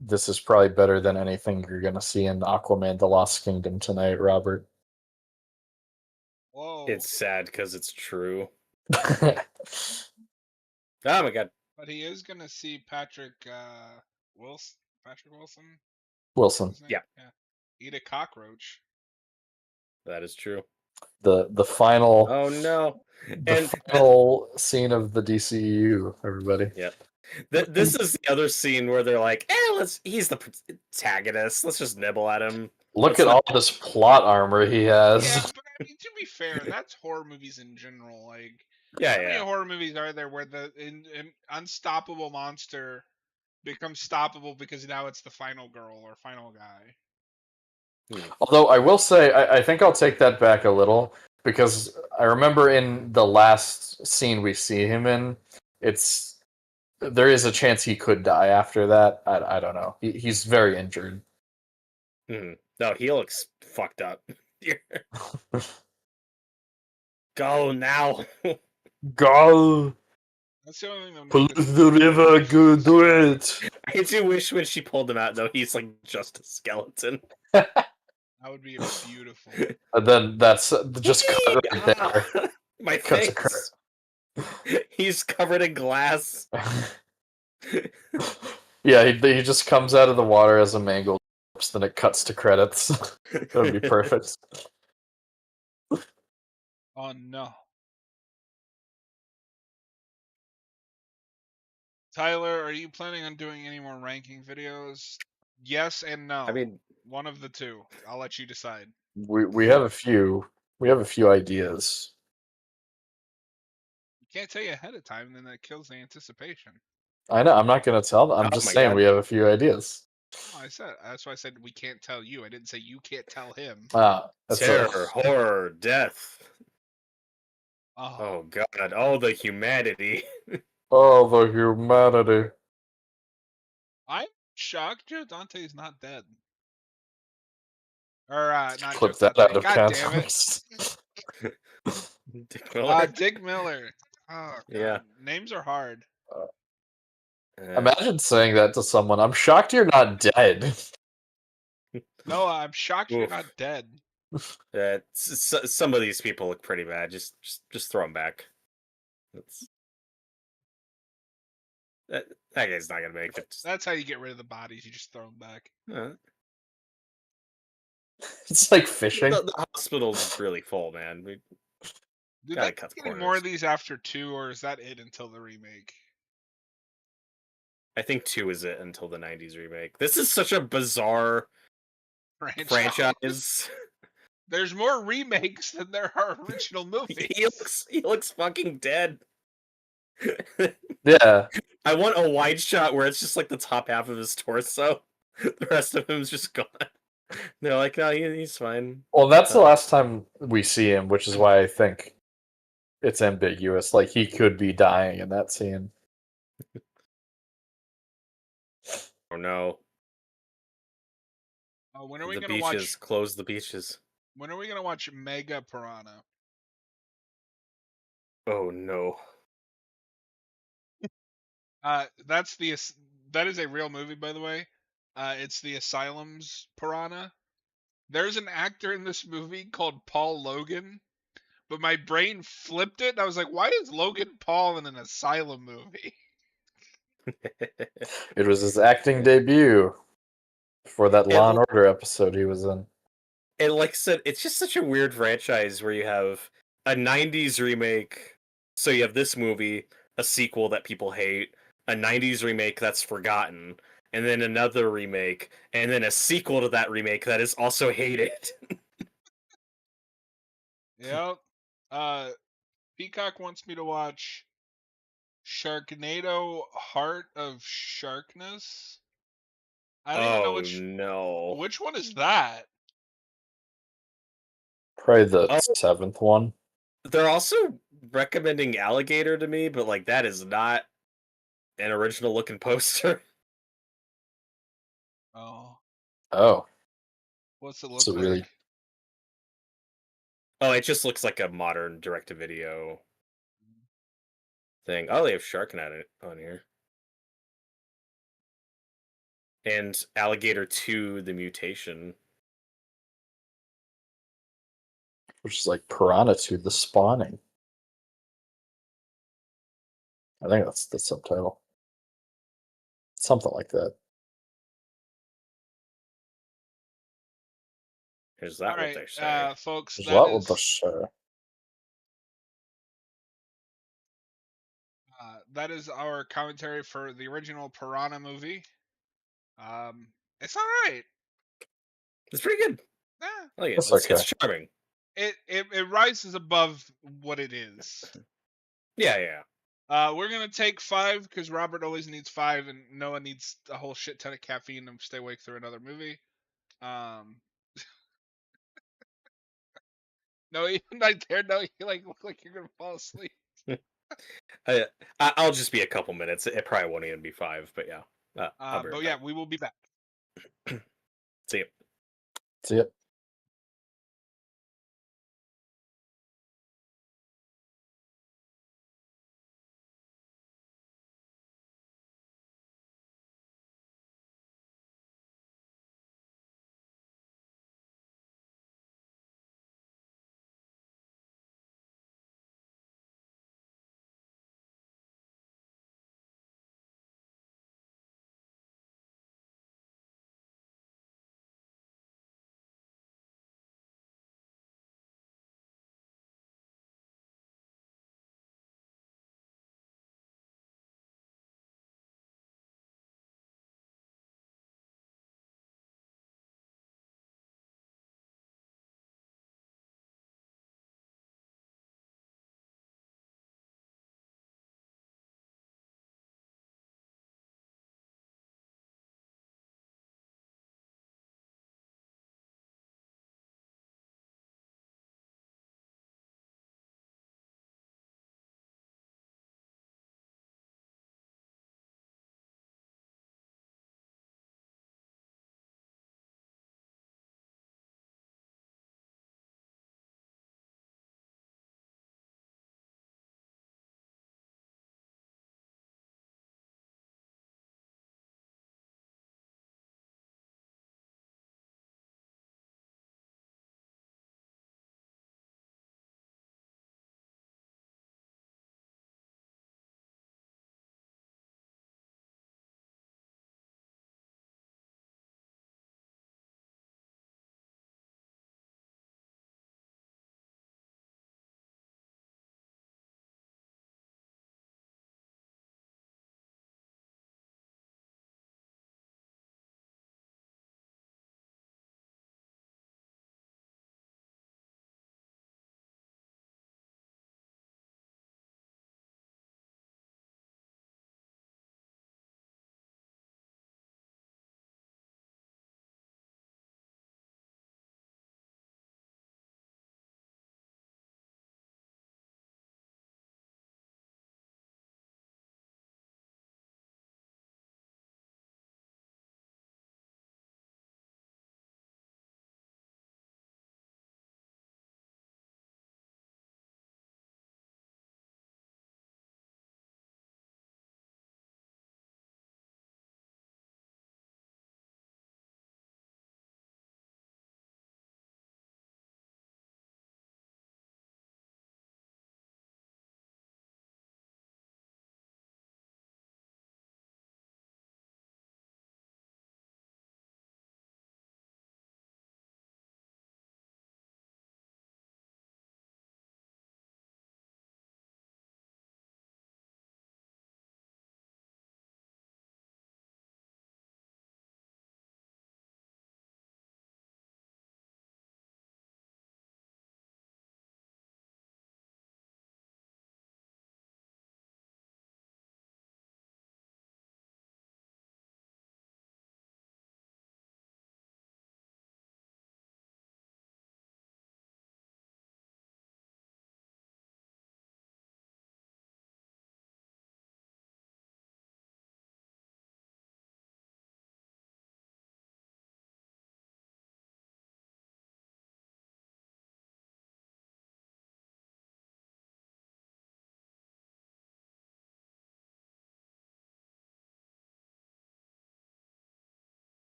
this is probably better than anything you're going to see in Aquaman The Lost Kingdom tonight, Robert. Whoa. It's sad because it's true. Oh my god. But he is gonna see Patrick Wilson. Patrick Wilson. Wilson. His name? Yeah. Yeah. Eat a cockroach. That is true. The final Oh no. the final scene of the DCEU, everybody. Yep. This is the other scene where they're like, he's the protagonist. Let's just nibble at him. Look at all this plot armor he has. Yeah, but I mean, to be fair, that's horror movies in general. Like, Yeah, how many yeah. horror movies are there where the unstoppable monster becomes stoppable because now it's the final girl or final guy? Although I will say, I think I'll take that back a little, because I remember in the last scene we see him in, there is a chance he could die after that. I don't know. He's very injured. No, he looks fucked up. Go now. Go. That's the only thing that would make Police this the movie river, go do scary. it. I do wish when she pulled him out, though, he's like just a skeleton. That would be beautiful. And then that's just cut right there. My Cut to face. He's covered in glass. Yeah, he just comes out of the water as a mangled corpse, then it cuts to credits. That would be perfect. Oh no. Tyler, are you planning on doing any more ranking videos? Yes and no. I mean, one of the two. I'll let you decide. We have a few ideas. You can't tell you ahead of time, then that kills the anticipation. I know, I'm not gonna tell them. I'm oh just my saying god. we have a few ideas. That's why I said we can't tell you. I didn't say you can't tell him. That's Terror, horror, death. Oh, Oh god, all the humanity. oh, the humanity. I'm shocked Joe Dante's not dead. Or not Clip Joe that out Dante. of God damn it. context. Dick Miller. Dick Miller. Oh god. Yeah. Names are hard. Imagine saying that to someone. I'm shocked you're not dead. No, I'm shocked you're Oof. not dead. Some of these people look pretty bad. Just throw them back. That guy's not gonna make it. That's how you get rid of the bodies. You just throw them back. It's like fishing. The hospital's really full, man. We Did gotta they cut the get any corners. more of these after 2, or is that it until the remake? I think 2 is it until the 90s remake. This is such a bizarre franchise. There's more remakes than there are original movies. He looks fucking dead. Yeah. I want a wide shot where it's just like the top half of his torso. The rest of him's just gone. They're like, oh, he's fine. Well, that's the last time we see him, which is why I think it's ambiguous. Like, he could be dying in that scene. Oh no. When are we The gonna beaches. watch? Close the beaches. When are we gonna watch Mega Piranha? Oh no. That is a real movie, by the way. It's the Asylum's Piranha. There's an actor in this movie called Paul Logan, but my brain flipped it. And I was like, why is Logan Paul in an Asylum movie? It was his acting debut for that It- Law and Order episode he was in. And like I said, it's just such a weird franchise where you have a 90s remake. So you have this movie, a sequel that people hate, a 90s remake that's forgotten, and then another remake, and then a sequel to that remake that is also hated. Yep. Peacock wants me to watch Sharknado Heart of Sharkness. I don't even know no. which one is that. Probably the 7th one. They're also recommending Alligator to me, but like that is not an original looking poster. Oh. Oh. What's it look So like? really... Oh, it just looks like a modern direct-to-video thing. Oh, they have Sharknado on here. And Alligator 2, The Mutation. Which is like Piranha 2, The Spawning. I think that's the subtitle. Something like that. Is that All what right, they say? folks, What with the show? that is our commentary for the original Piranha movie. It's all right. It's pretty good. Yeah. I like it. That's It's okay. charming. It rises above what it is. Yeah. We're gonna take 5 because Robert always needs 5, and Noah needs a whole shit ton of caffeine to stay awake through another movie. No, even right there, no, you like look like you're gonna fall asleep. I'll just be a couple minutes. It probably won't even be 5, but yeah. I'll be right But back. yeah, we will be back. See ya. See ya.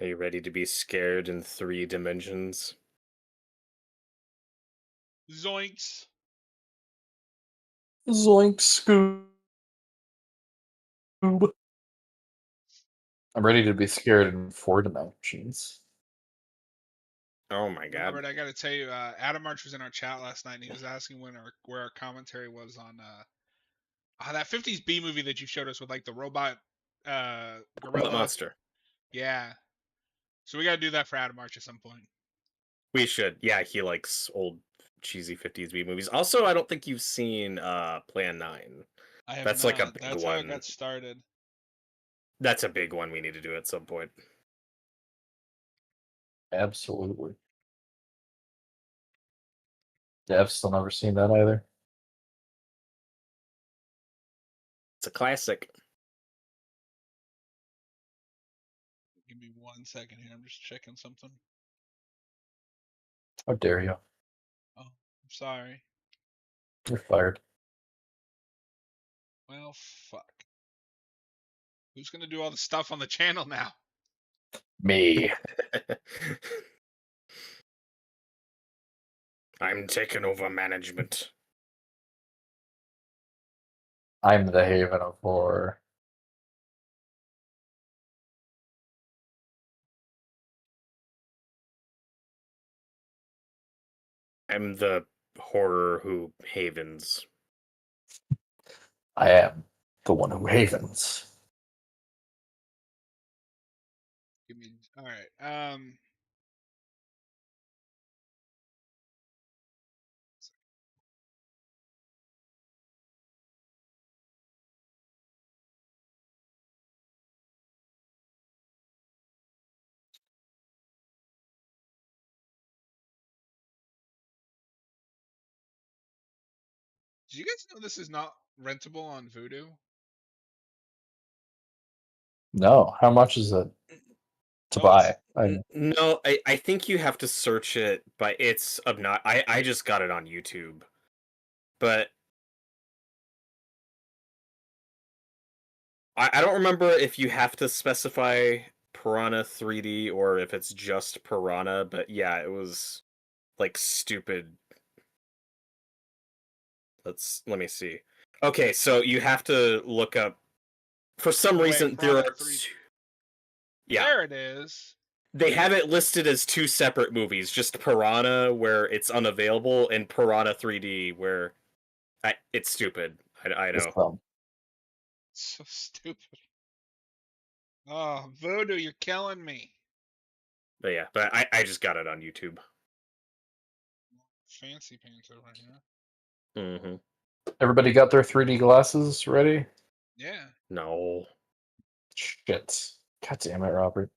Are you ready to be scared in 3 dimensions? Zoinks. Zoink Scoob. I'm ready to be scared in 4 dimensions. Oh my god. Robert, I gotta tell you, Adam March was in our chat last night, and he was asking where our commentary was on that '50s B movie that you showed us with like the robot Robot gorilla. Monster. Yeah, so we gotta do that for Adam March at some point. We should. Yeah, he likes old cheesy 50s B movies. Also, I don't think you've seen Plan 9. I have That's like a not. big That's how it one. got started. That's a big one we need to do at some point. Absolutely. Yeah, I've still never seen that either. It's a classic. Give me 1 second here. I'm just checking something. How dare you? Oh, I'm sorry. You're fired. Well, fuck. Who's gonna do all the stuff on the channel now? Me. I'm taking over management. I'm the haven of horror. I'm the horror who havens. I am the one who havens. Give me. All right. Do you guys know this is not rentable on Vudu? No, how much is it to Oh, it's buy? No, I think you have to search it, but it's not. I just got it on YouTube, but I don't remember if you have to specify Piranha 3D or if it's just Piranha. But yeah, it was like stupid. Let me see. Okay, so you have to look up. For some oh wait, reason, there Piranha are 3. yeah, There it is. they have it listed as 2 separate movies, just Piranha where it's unavailable and Piranha 3D where it's stupid. I It's know. dumb. So stupid. Oh, Voodoo, you're killing me. But yeah, but I just got it on YouTube. Fancy pants over here. Mm-hmm. Everybody got their 3D glasses ready? Yeah. No. Shit. God damn it, Robert.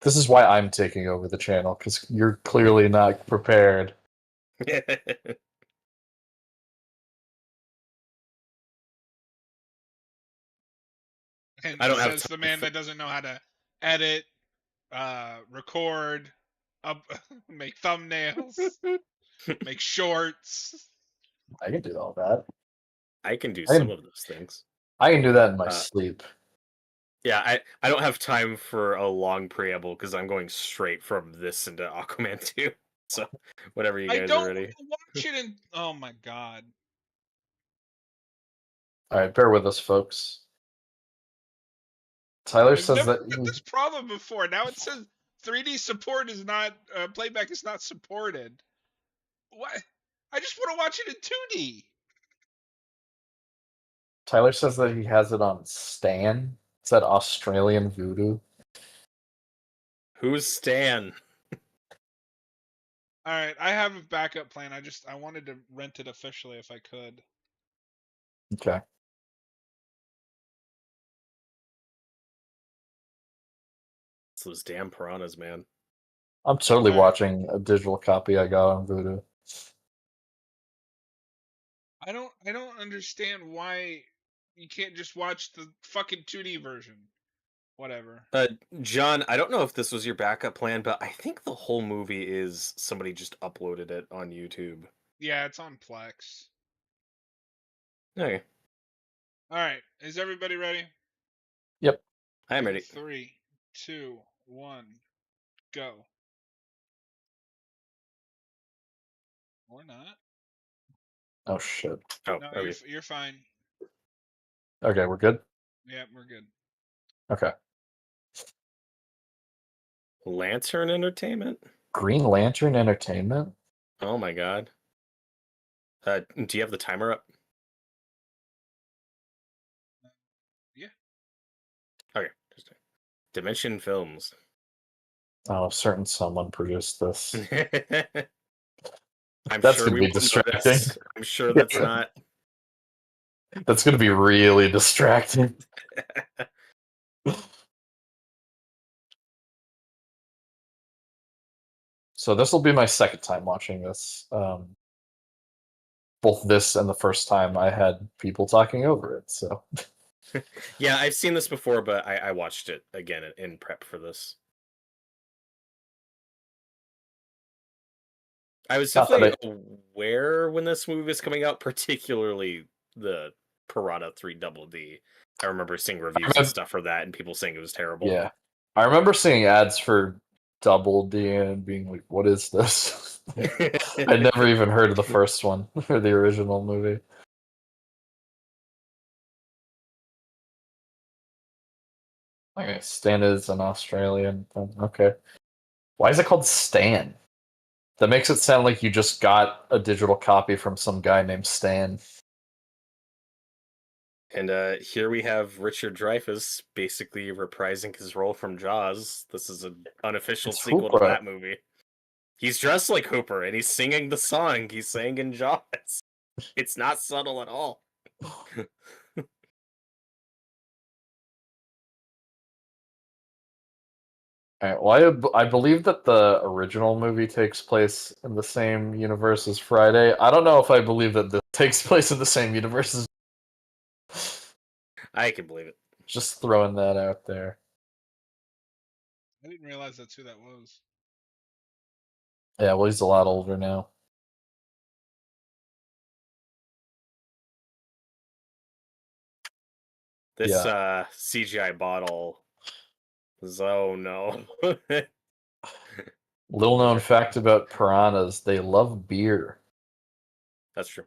This is why I'm taking over the channel, because you're clearly not prepared. And I don't have says the time man for. that doesn't know how to edit, record, up, make thumbnails, make shorts. I can do all that. I can do I some can, of those things. I can do that in my Uh, sleep. yeah, I don't have time for a long preamble because I'm going straight from this into Aquaman 2. So whenever you I guys are don't ready. want to watch it in. Oh my god. Alright, bear with us, folks. Tyler I've says never that had he, this problem before. Now it says 3D support is not playback is not supported. What? I just want to watch it in 2D. Tyler says that he has it on Stan. It's that Australian voodoo. Who's Stan? All right, I have a backup plan. I wanted to rent it officially if I could. Okay. It's those damn piranhas, man. I'm totally All right. watching a digital copy I got on Voodoo. I don't understand why you can't just watch the fucking 2D version. Whatever. John, I don't know if this was your backup plan, but I think the whole movie is somebody just uploaded it on YouTube. Yeah, it's on Plex. Okay. All right, is everybody ready? I'm In ready. 3, 2, 1, go. Or not. Oh shit. Oh, No, okay. you're fine. Okay, we're good. Yeah, we're good. Okay. Lantern Entertainment? Green Lantern Entertainment? Oh my god. Do you have the timer up? Yeah. Okay. Dimension Films. Oh, certain someone produced this. I'm That's sure gonna we be won't distracting. notice. I'm sure that's not. That's gonna be really distracting. So this will be my second time watching this. Both this and the first time I had people talking over it. So Yeah, I've seen this before, but I watched it again in prep for this. I was not that definitely I. aware when this movie was coming out, particularly the Piranha 3 Double D. I remember seeing reviews and stuff for that and people saying it was terrible. Yeah, I remember seeing ads for Double D and being like, "What is this?" I'd never even heard of the first one or the original movie. Okay, Stan is an Australian thing. Okay. Why is it called Stan? That makes it sound like you just got a digital copy from some guy named Stan. And here we have Richard Dreyfuss basically reprising his role from Jaws. This is an unofficial It's sequel to Hooper. that movie. He's dressed like Hooper and he's singing the song he sang in Jaws. It's not subtle at all. Alright, well, I believe that the original movie takes place in the same universe as Friday. I don't know if I believe that this takes place in the same universe as. I can believe it. Just throwing that out there. I didn't realize that's who that was. Yeah, well, he's a lot older now. This Yeah. CGI bottle is, oh no. Little known fact about piranhas, they love beer. That's true.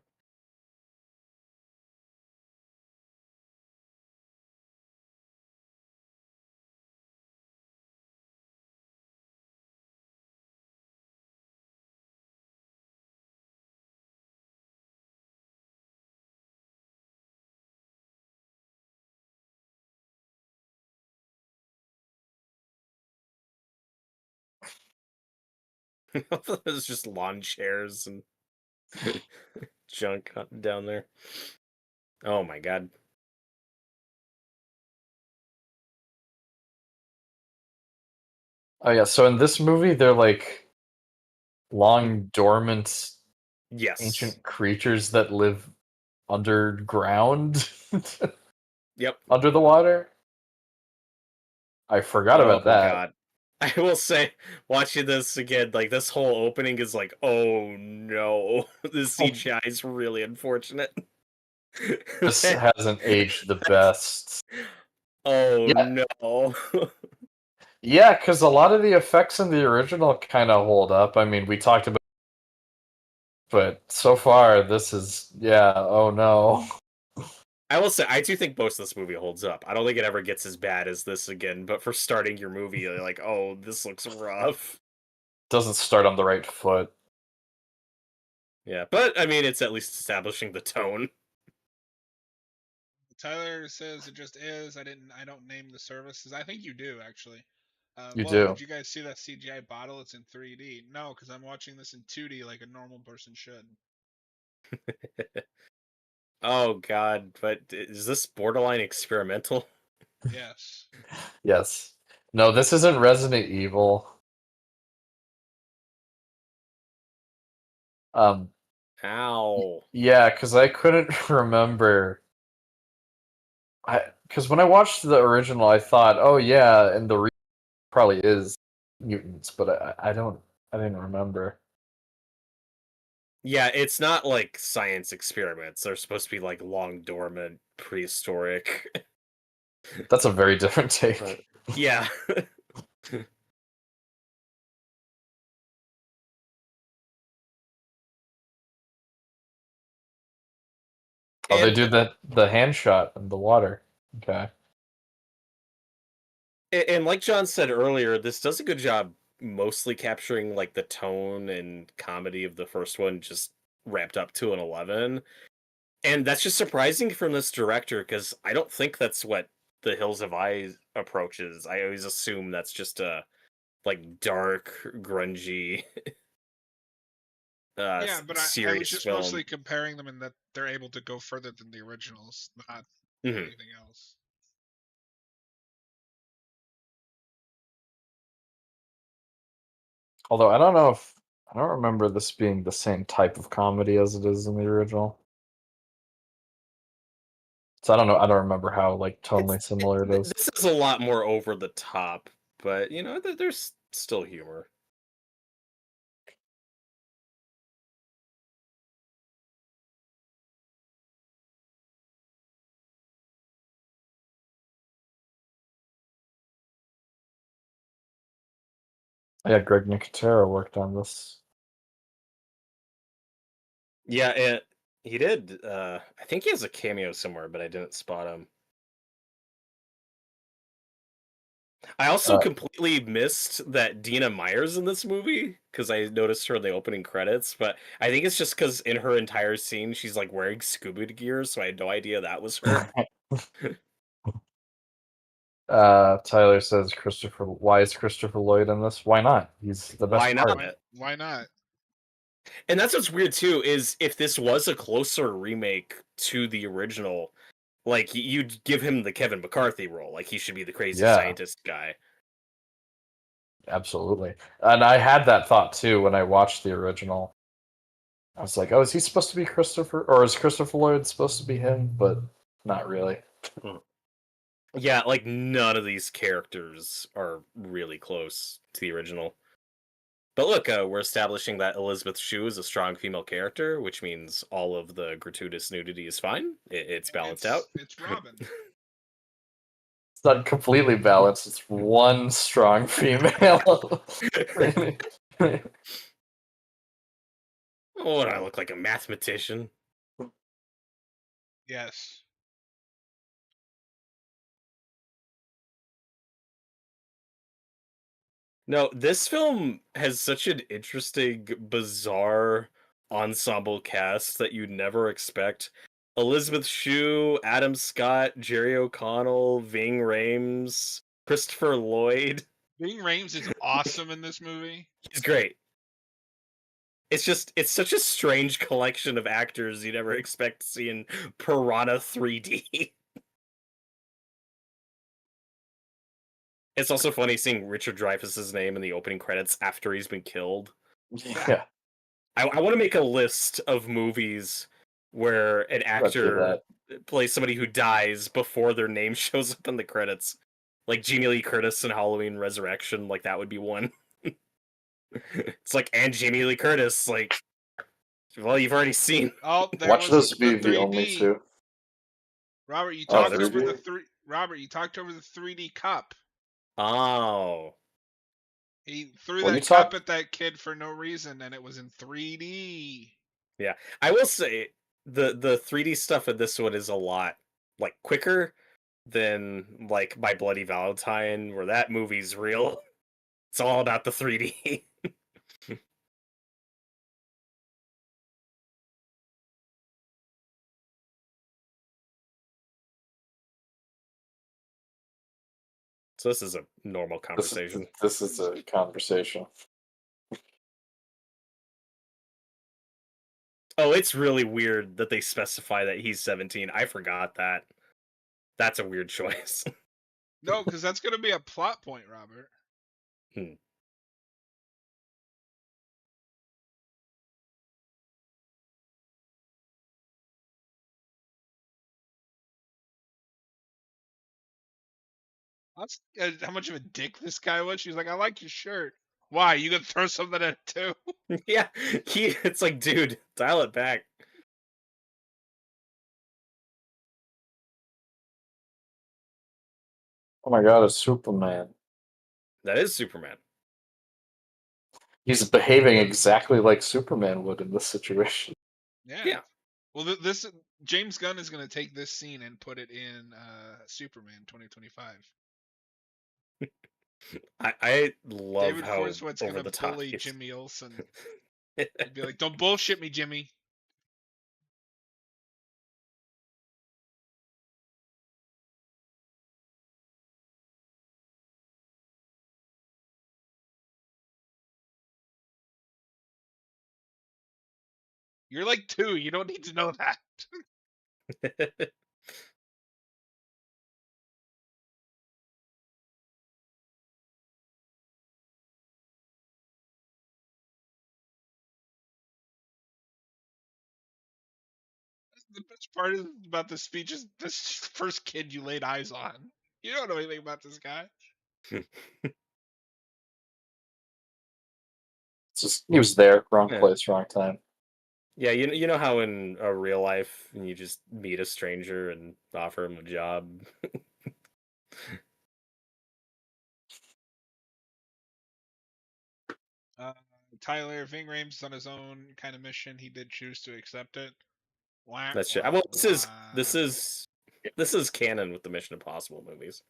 There's just lawn chairs and junk down there. Oh my god. Oh yeah, so in this movie they're like long dormant Yes. ancient creatures that live underground Yep. under the water. I forgot Oh about that. god. I will say, watching this again, like this whole opening is like, oh no, the CGI is really unfortunate. This hasn't aged the best. Oh Yeah, no. yeah, because a lot of the effects in the original kind of hold up. I mean, we talked about, but so far this is, yeah. Oh no, I will say, I do think most of this movie holds up. I don't think it ever gets as bad as this again, but for starting your movie, you're like, oh, this looks rough. doesn't start on the right foot. Yeah, but I mean, it's at least establishing the tone. Tyler says it just is. I don't name the services. I think you do actually. You Well, do. did you guys see that CGI bottle? It's in 3D. No, because I'm watching this in 2D like a normal person should. Oh god, but is this borderline experimental? Yes. Yes. No, this isn't Resident Evil. Um, Ow. yeah, because I couldn't remember. Because when I watched the original, I thought, oh yeah, and the probably is mutants, but I didn't remember. Yeah, it's not like science experiments. They're supposed to be like long dormant, prehistoric. That's a very different take. But, yeah. Oh, they And do the hand shot in the water. Okay. and like John said earlier, this does a good job mostly capturing like the tone and comedy of the first one, just ramped up to an 11. And that's just surprising from this director because I don't think that's what The Hills Have Eyes approaches. I always assume that's just a like dark, grungy, Yeah, but I was serious just film. mostly comparing them in that they're able to go further than the originals, not Mhm. anything else. Although I don't remember this being the same type of comedy as it is in the original. So I don't remember how like tonally similar it is. This is a lot more over the top, but you know, there's still humor. Yeah, Greg Nicotero worked on this. Yeah, he did. I think he has a cameo somewhere, but I didn't spot him. I also Uh, completely missed that Dina Meyer's in this movie because I noticed her in the opening credits, but I think it's just because in her entire scene she's like wearing scuba gear, so I had no idea that was her. Tyler says why is Christopher Lloyd in this? Why not? He's the Why best part. not? Why not? And that's what's weird too, is if this was a closer remake to the original, like you'd give him the Kevin McCarthy role, like he should be the crazy Yeah, scientist guy. absolutely. And I had that thought too when I watched the original. I was like, oh, is he supposed to be Christopher, or is Christopher Lloyd supposed to be him? But not really. Hmm. Yeah, like none of these characters are really close to the original. But look, we're establishing that Elizabeth Shue is a strong female character, which means all of the gratuitous nudity is fine. It's balanced out. It's Robin. It's not completely balanced. It's one strong female. Oh, I look like a mathematician. Yes. No, this film has such an interesting, bizarre ensemble cast that you'd never expect. Elizabeth Shue, Adam Scott, Jerry O'Connell, Ving Rhames, Christopher Lloyd. Ving Rhames is awesome in this movie. He's great. It's such a strange collection of actors you never expect to see in Piranha 3D. It's also funny seeing Richard Dreyfuss's name in the opening credits after he's been killed. Yeah, I want to make a list of movies where an let's do actor that. plays somebody who dies before their name shows up in the credits. Like Jamie Lee Curtis in Halloween Resurrection, like that would be one. It's like, and Jamie Lee Curtis, like, well, you've already seen. Oh, there Watch was this the be the only 3D. two. Robert, you Oh, talked over 3D? the three. Robert, you talked over the 3D cup. Oh. He threw Well, you that cup talked. at that kid for no reason, and it was in 3D. Yeah. I will say the 3D stuff in this one is a lot like quicker than like My Bloody Valentine, where that movie's real. It's all about the 3D. So this is a normal conversation. This is a conversation. Oh, it's really weird that they specify that he's 17. I forgot that. That's a weird choice. No, because that's going to be a plot point, Robert. Hmm. That's how much of a dick this guy was. She's like, I like your shirt. Why? You gonna throw something at it too? Yeah, it's like, dude, dial it back. Oh my god, it's Superman. That is Superman. He's behaving exactly like Superman would in this situation. Yeah. Yeah. Well, this James Gunn is going to take this scene and put it in Superman 2025. I love David how Forsweat's going over to the top bully he is. Jimmy Olsen. He'd be like, "Don't bullshit me, Jimmy." You're like 2. You don't need to know that. The best part is about this speech is this first kid you laid eyes on. You don't know anything about this guy. It's just he was there, wrong Yeah. place, wrong time. Yeah, you know how in a real life you just meet a stranger and offer him a job. Uh, Tyler Ving Rhames on his own kind of mission. He did choose to accept it. Wah, That's true. wah, Well, this wah. is canon with the Mission Impossible movies.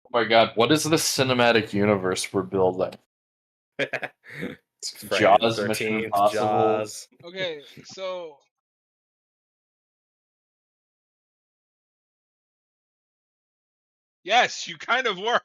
Oh my god, what is this cinematic universe we're building? Friday the Jaws, Mission 13th, Impossible. Jaws. Okay, so yes, you kind of were.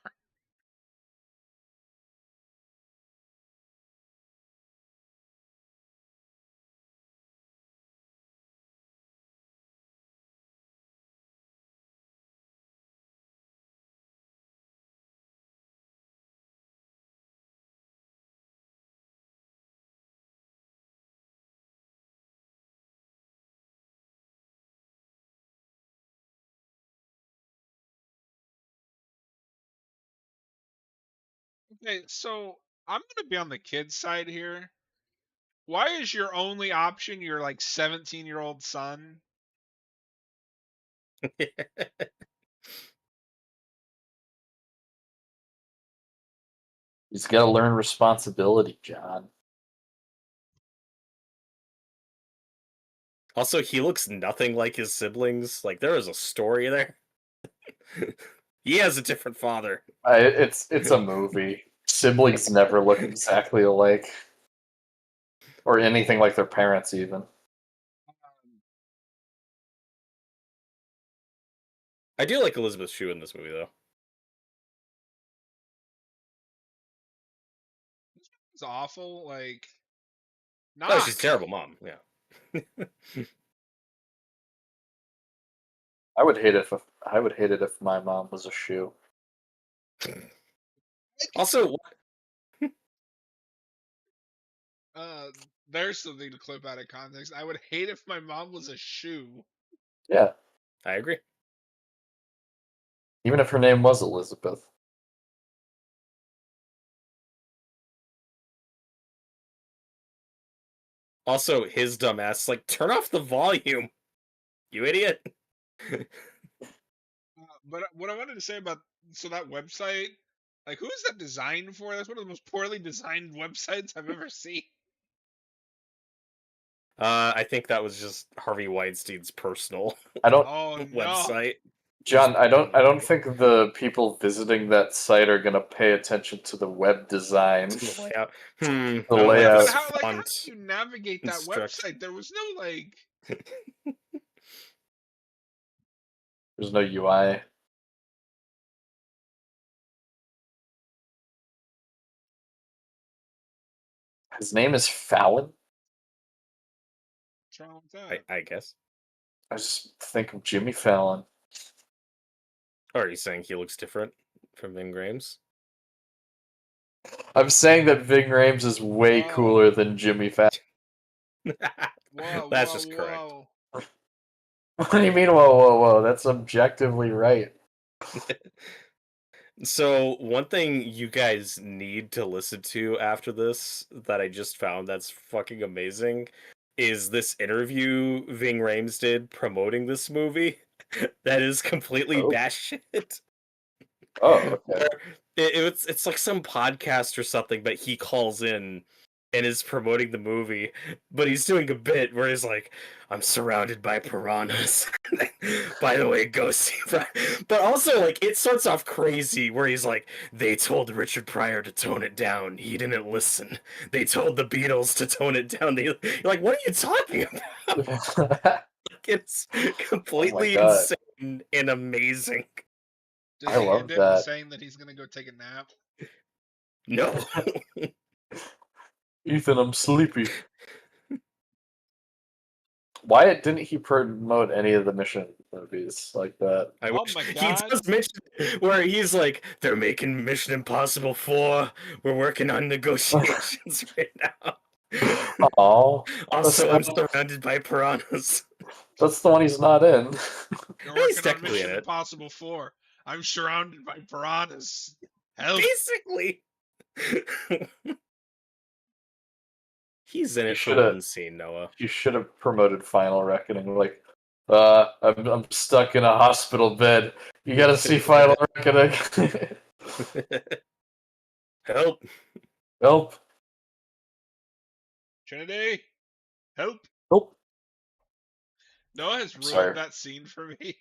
Okay, so I'm gonna be on the kid's side here. Why is your only option your like 17-year-old son? He's got to learn responsibility, John. Also, he looks nothing like his siblings. Like there is a story there. He has a different father. It's a movie. Siblings never look exactly alike, or anything like their parents, even. I do like Elizabeth Shue in this movie, though. It's awful. Like, No, she's a knock. terrible mom. Yeah. I would hate it if my mom was a shoe. Also, Uh, there's something to clip out of context. I would hate if my mom was a shoe. Yeah, I agree. even if her name was Elizabeth. Also, his dumbass, like, turn off the volume, you idiot. But what I wanted to say about that website, like, who is that designed for? That's one of the most poorly designed websites I've ever seen. I think that was just Harvey Weinstein's personal I don't, Oh no! website. John. I don't think the people visiting that site are gonna pay attention to the web design, To the layout. the I don't Yeah, like but layout. this how font do you navigate that instruction. website? There was no like. There's no UI. His name is Fallon. What's wrong with that? I guess. I just think of Jimmy Fallon. Or are you saying he looks different from Ving Rhames? I'm saying that Ving Rhames is way cooler Whoa! than Jimmy Fallon. Whoa! That's Whoa! just correct. Whoa! What do you mean? Whoa, whoa, whoa! That's objectively right. So, one thing you guys need to listen to after this that I just found that's fucking amazing is this interview Ving Rhames did promoting this movie. that is completely Oh. batshit. Oh, okay. Where it's like some podcast or something, but he calls in and is promoting the movie, but he's doing a bit where he's like, "I'm surrounded by piranhas." By the way, go see. But also, like, it starts off crazy where he's like, "They told Richard Pryor to tone it down. He didn't listen. They told the Beatles to tone it down. You're like, what are you talking about?" It's Oh my completely god, insane and amazing. Does I he end love it with that. saying that he's gonna go take a nap? No. Ethan, I'm sleepy. Why didn't he promote any of the Mission movies like that? I Oh wish my he god! does mention where he's like, they're making Mission Impossible 4. We're working on negotiations right now. Oh, Also, I'm surrounded by piranhas. that's the one he's not in. You're He's working on technically in Mission it. Impossible 4. I'm surrounded by piranhas. Help! Basically. He's in You it for should have. one scene, Noah. You should have promoted Final Reckoning. Like, I'm stuck in a hospital bed. You got to see Final Reckoning. Help. Help! Trinity, help! Help! Noah has I'm ruined sorry. that scene for me.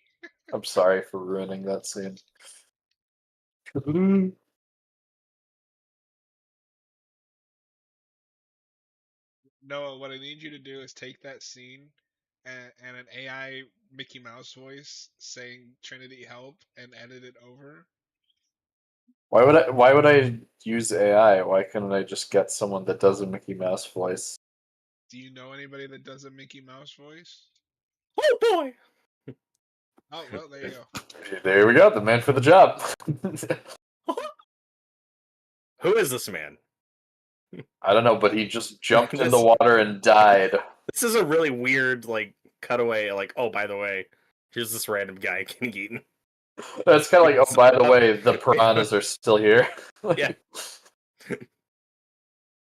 I'm sorry for ruining that scene. Noah, what I need you to do is take that scene and an AI Mickey Mouse voice saying Trinity help and edit it over. Why would I use AI? Why couldn't I just get someone that does a Mickey Mouse voice? Do you know anybody that does a Mickey Mouse voice? Oh boy. Oh, well, there you go. There we go, the man for the job. Who is this man? I don't know, but he just jumped in the This water and died. this is a really weird like cutaway. Like, oh, by the way, here's this random guy getting eaten. It's kind of like, oh, by the way, the piranhas are still here. Yeah.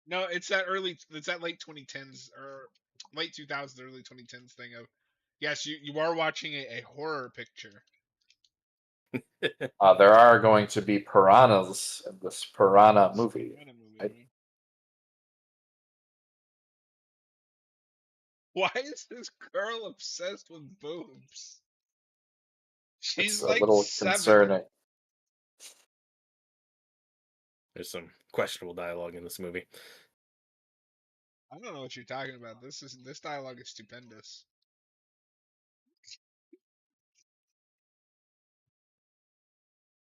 No, it's that late 2010s or late 2000s, early 2010s thing of, yes, you are watching a horror picture. There are going to be piranhas in this piranha movie. What a movie, I- man. Why is this girl obsessed with boobs? It's She's a like little 7. concerning. There's some questionable dialogue in this movie. I don't know what you're talking about. This dialogue is stupendous.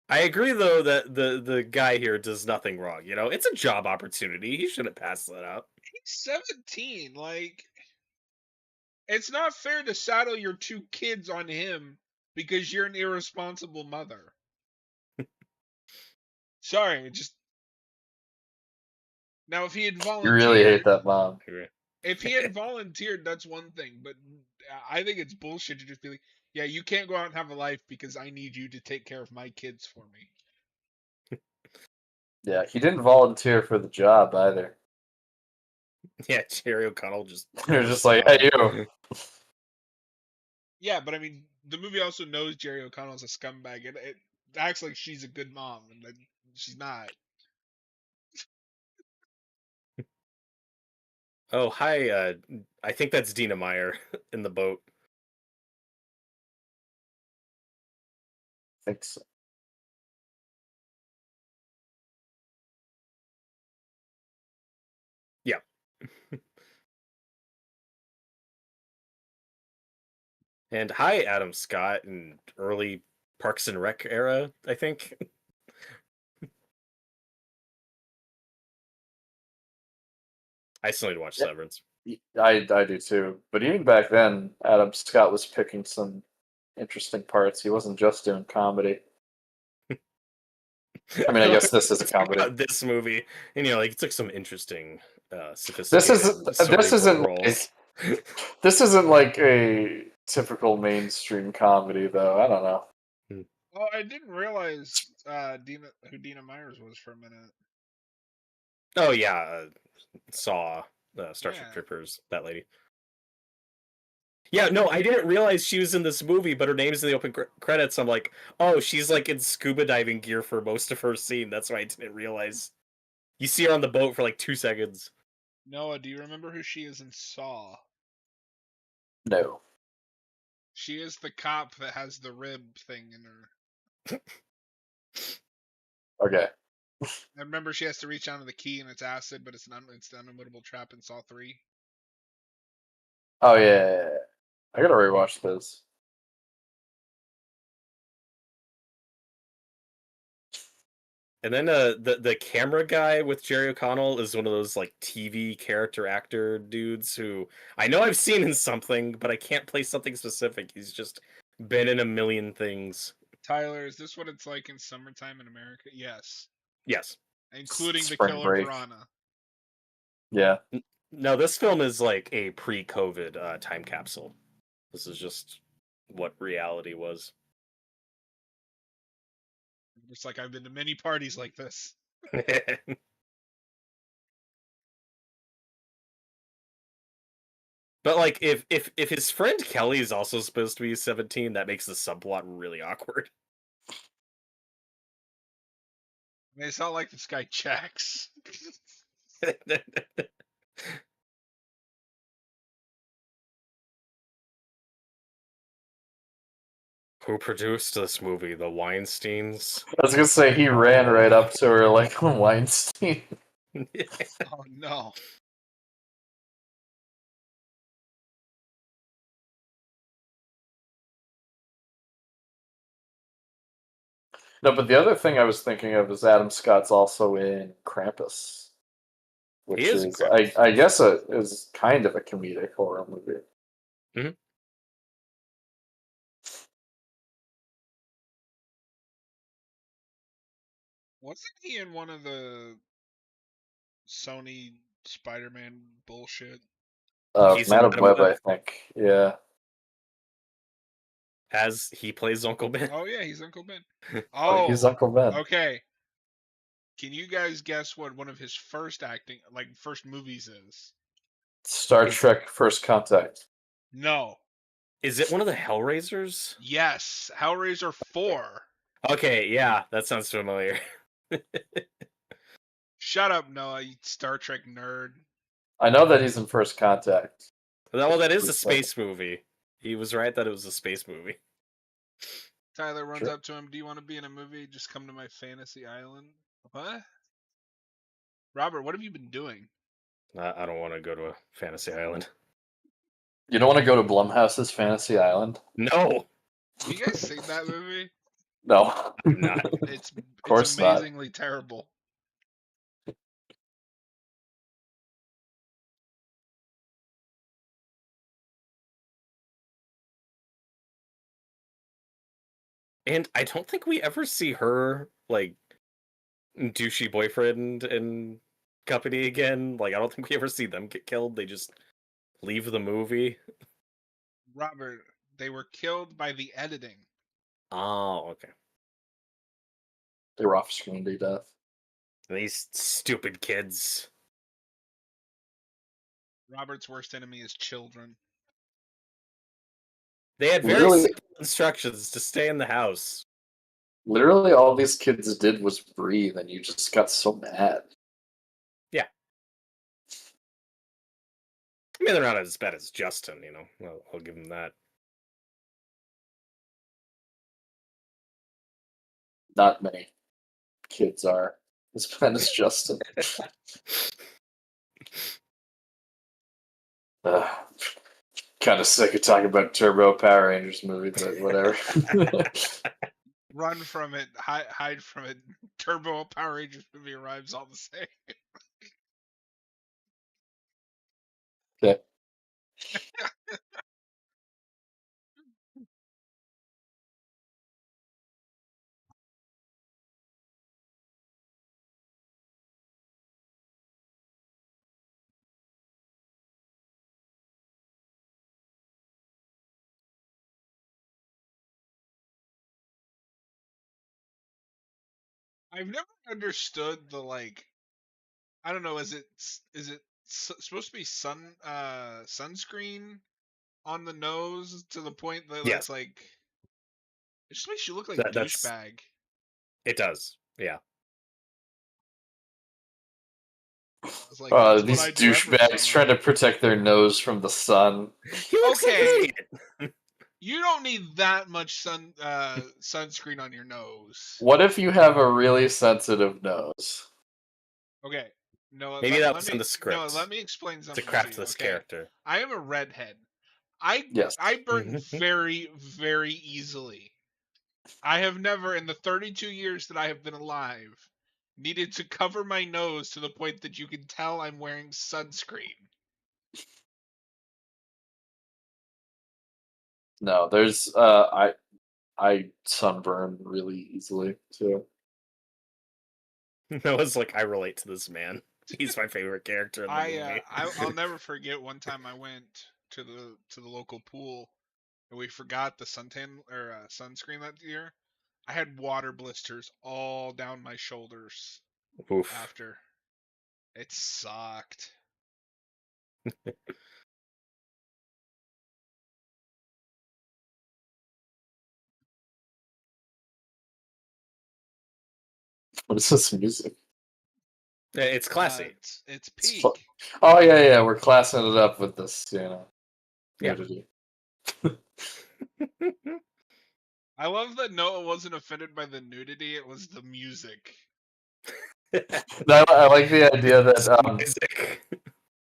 I agree though that the guy here does nothing wrong. You know, it's a job opportunity. He shouldn't pass that up. He's 17. Like, it's not fair to saddle your 2 kids on him because you're an irresponsible mother. Sorry, just now if he had You really hate volunteered, that mom. I agree. if he had volunteered, that's one thing. But I think it's bullshit to just be like, yeah, you can't go out and have a life because I need you to take care of my kids for me. Yeah, he didn't volunteer for the job either. Yeah, Jerry O'Connell just They're never just like, hey, stopped. you. Yeah, but I mean, the movie also knows Jerry O'Connell's a scumbag. It acts like she's a good mom, and like, she's not. Oh, hi. I think that's Dina Meyer in the boat. I think so. Yeah. And hi, Adam Scott in early Parks and Rec era, I think. I still need to watch Yeah. Severance. I do too. But even back then, Adam Scott was picking some interesting parts. He wasn't just doing comedy. I mean, I guess this is a Let's talk comedy. about this movie, and like it took some interesting, This sophisticated isn't. This storyboard isn't roles. like. This isn't like a typical mainstream comedy, though. I don't know. Oh, I didn't realize who Dina Myers was for a minute. Oh yeah, Saw, Starship Yeah. Troopers, that lady. Yeah, no, I didn't realize she was in this movie, but her name's in the open credits. I'm like, oh, she's like in scuba diving gear for most of her scene. That's why I didn't realize. You see her on the boat for like 2 seconds. Noah, do you remember who she is in Saw? No. She is the cop that has the rib thing in her. Okay. I remember she has to reach down to the key and it's acid, but it's it's the unavoidable trap in Saw 3. Oh yeah. I gotta rewatch this. And then the camera guy with Jerry O'Connell is one of those like TV character actor dudes who I know I've seen in something, but I can't place something specific. He's just been in a million things. Tyler, is this what it's like in summertime in America? Yes. Yes. Including the Spring killer break. piranha. Yeah. No, this film is like a pre-COVID time capsule. This is just what reality was. It's like I've been to many parties like this. But like if his friend Kelly is also supposed to be 17, that makes the subplot really awkward. I mean, it's not like this guy checks. Who produced this movie? The Weinsteins? I was gonna say he ran right up to her like Weinstein. Oh no. No, but the other thing I was thinking of is Adam Scott's also in Krampus, He which is in is Krampus. I guess is kind of a comedic horror movie. Mhm. Wasn't he in one of the Sony Spider-Man bullshit? He's in Madam Madam Web, Web I think. Yeah. as he plays Uncle Ben. Oh yeah, he's Uncle Ben. Oh, he's Oh, Uncle Ben. okay. Can you guys guess what one of his first first movies is? Star Is Trek First Contact. No. is it one of the Hellraisers? Yes, Hellraiser 4. Okay, yeah, that sounds familiar. Shut up, Noah, you Star Trek nerd. I know that he's in First Contact. Well, that is a space movie. He was right that it was a space movie. Tyler runs Sure. up to him. Do you want to be in a movie? Just come to my fantasy island. What? Robert, what have you been doing? I don't want to go to a fantasy island. You don't want to go to Blumhouse's Fantasy Island? No, Have you guys seen that movie? No. I'm not. It's course not. amazingly terrible. And I don't think we ever see her like douchey boyfriend and company again. Like I don't think we ever see them get killed. They just leave the movie. Robert, they were killed by the editing. Oh, okay. They were off screen to death. These stupid kids. Robert's worst enemy is children. They had very Literally, simple instructions to stay in the house. literally all these kids did was breathe, and you just got so mad. Yeah. I mean, they're not as bad as Justin, you know. I'll give him that. Not many kids are as bad as Justin. Kind of sick of talking about Turbo Power Rangers movie, but whatever. Run from it, hide from it. Turbo Power Rangers movie arrives all the same. Okay. I've never understood the like. I don't know. Is it supposed to be sunscreen on the nose to the point that Yes. it's like it just makes you look like a That's douchebag. it does. Yeah. It's like that's what These I do every douchebags summer. trying to protect their nose from the sun. He looks like an Okay. idiot. You don't need that much sunscreen on your nose. What if you have a really sensitive nose? Okay. No, Maybe that let was in me the script let me explain to something to craft you, this okay? character. I am a redhead. I Yes. burn very, very easily. I have never, in the 32 years that I have been alive, needed to cover my nose to the point that you can tell I'm wearing sunscreen. No, there's I sunburn really easily too. Noah's like, I relate to this man. He's my favorite character in the movie. I'll never forget one time I went to the local pool and we forgot the suntan or sunscreen that year. I had water blisters all down my shoulders Oof. after. It sucked. What is this music? It's classy. It's It's peak. Oh yeah, we're classing it up with this, Yeah. nudity. I love that Noah wasn't offended by the nudity, it was the music. I like the idea that Music.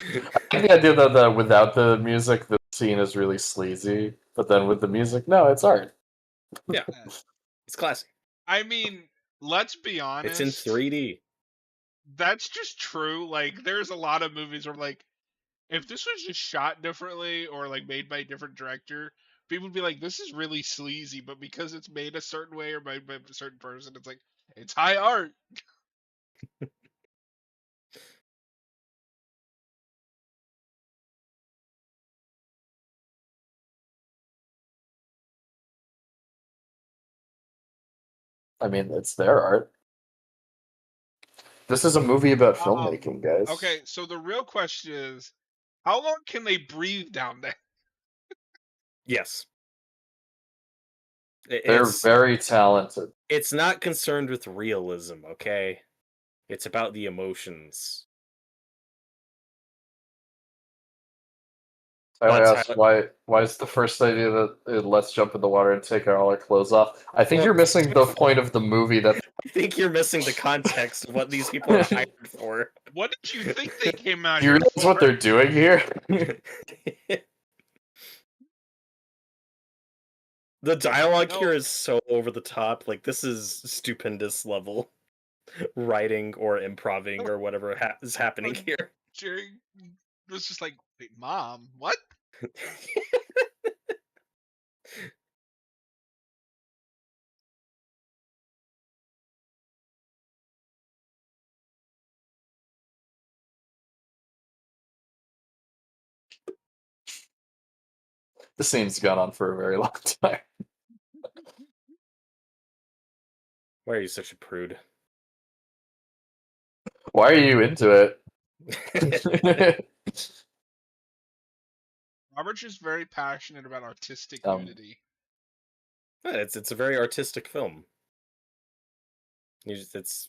I like the idea that without the music, the scene is really sleazy, but then with the music, no, it's art. Yeah. It's classy. I mean, let's be It's in honest. 3D. That's just true. Like, there's a lot of movies where, like, if this was just shot differently or like made by a different director, people would be like, "This is really sleazy." But because it's made a certain way or by a certain person, it's like it's high art. I mean, it's their art. This is a movie about filmmaking, guys. Okay, so the real question is, how long can they breathe down there? Yes. They're It's very talented. it's not concerned with realism, okay? It's about the emotions. I asked Tyler- why is the first idea that let's jump in the water and take all our clothes off? I think Well, you're missing the point of the movie that I think you're missing the context of what these people are hired for. What did you think they came out do you here realize for? what they're doing here? The dialogue No. here is so over the top. Like, this is stupendous level writing or improving or whatever is happening here. Jerry was just like, "Wait, Mom, what?" The scene's gone on for a very long time. Why are you such a prude? Why are you into it? Robert's just very passionate about artistic Um, nudity. It's a very artistic film. It's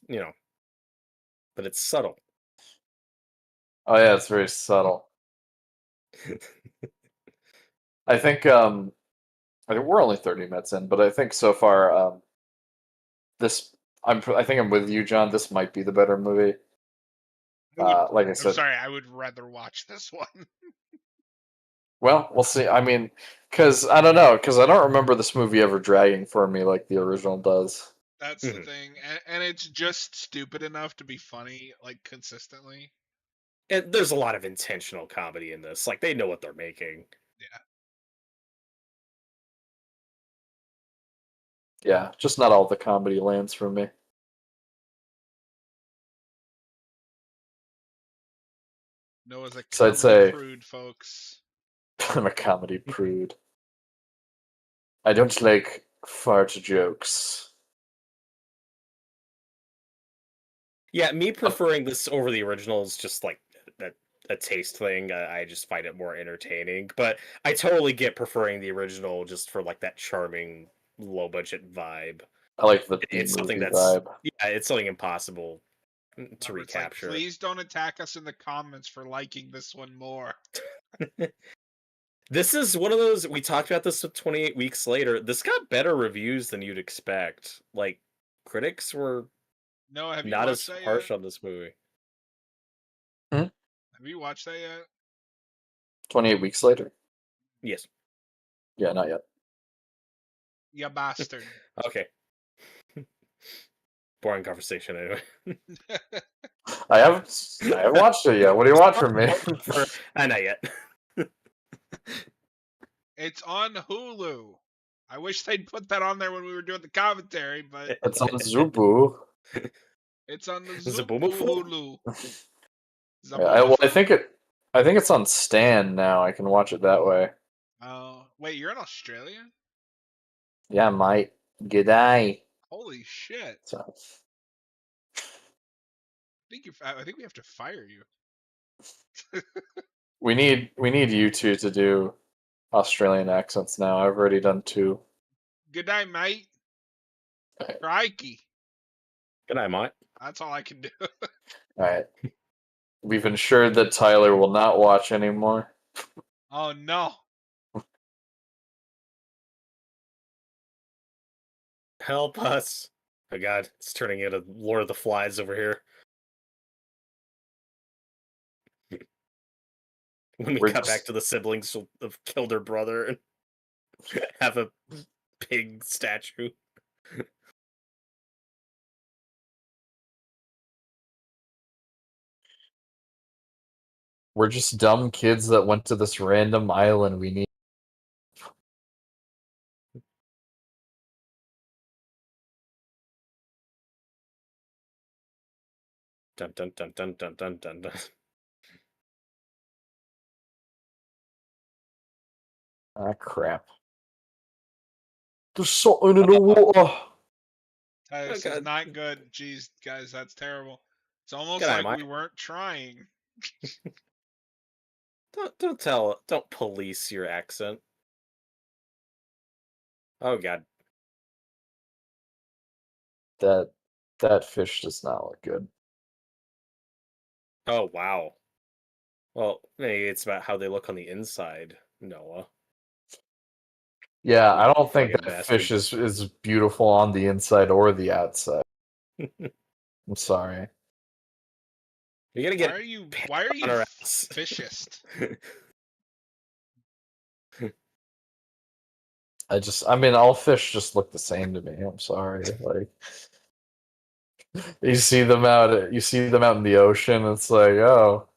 but it's subtle. Oh yeah, it's very subtle. I think we're only 30 minutes in, but I think so far this I think I'm with you, John. This might be the better movie. Like I I'm said, sorry, I would rather watch this one. well, we'll see. I mean, because I don't know, because I don't remember this movie ever dragging for me like the original does. That's the thing, and it's just stupid enough to be funny, like consistently. And there's a lot of intentional comedy in this. Like, they know what they're making. Yeah, just not all the comedy lands for me. Noah's a So I'd comedy say- prude, folks. I'm a comedy prude. I don't like fart jokes. Yeah, me preferring this over the original is just like that. a taste thing. I just find it more entertaining. But I totally get preferring the original just for like that charming low budget vibe. I like the B It's something movie that's vibe. it's something impossible to Robert's like, recapture. please don't attack us in the comments for liking this one more. This is one of those we talked about this with 28 Weeks Later. This got better reviews than you'd expect. Like critics were No, have you not watched as that yet? harsh on this movie. Have you watched that yet? 28 Weeks Later? Yes. Yeah, not yet. You bastard. Okay. Boring conversation anyway. I haven't watched it yet. What do you want from me? Not yet. It's on Hulu. I wish they'd put that on there when we were doing the commentary, but It's on Zubu. it's on the Zaboomafoo? Hulu. Yeah, I think it's on Stan now. I can watch it that way. Oh, wait, you're in Australia? Yeah, mate. G'day. Holy shit! So, I think we have to fire you. we need you two to do Australian accents now. I've already done 2. Good night, mate. Okay. Crikey. Good night, mate. That's all I can do. All right. We've ensured that Tyler will not watch anymore. Oh no. Help us. Oh god, it's turning into Lord of the Flies over here. When we cut back to the siblings who have killed their brother and have a pig statue. We're just dumb kids that went to this random island. We need. Dun dun dun dun dun dun dun dun. Ah, crap. There's something in the water. Tyler, Oh, this is God. not good. Jeez, guys, that's terrible. It's almost Good night, like Mike. we weren't trying. Don't police your accent. Oh god. That fish does not look good. Oh wow. Well, maybe it's about how they look on the inside, Noah. Yeah, I don't think Fucking that bastard. fish is beautiful on the inside or the outside. I'm sorry. You're gonna get Why are you on our ass. fishist? I mean, all fish just look the same to me. I'm sorry. Like, you see them out in the ocean. It's like, oh,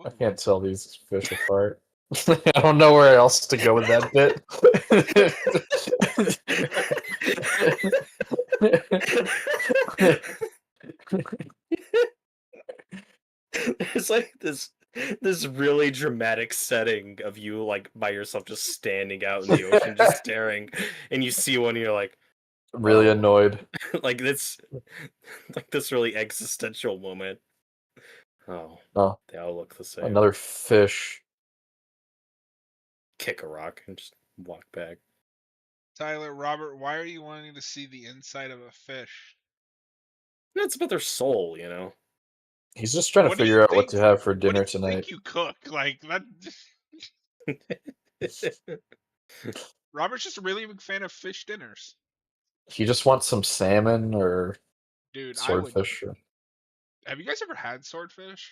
I can't tell these fish apart. I don't know where else to go with that bit. There's like this really dramatic setting of you like by yourself just standing out in the ocean just staring, and you see one and you're like Really oh. annoyed. Like this like this really existential moment. Oh, they all look the same. Another fish. Kick a rock and just walk back. Tyler, Robert, why are you wanting to see the inside of a fish? It's about their soul, you know. He's just trying to What do you figure out what think- to have for What do dinner you tonight. think you cook? Like that. Robert's just a really big fan of fish dinners. He just wants some salmon or Dude, swordfish. Have you guys ever had swordfish?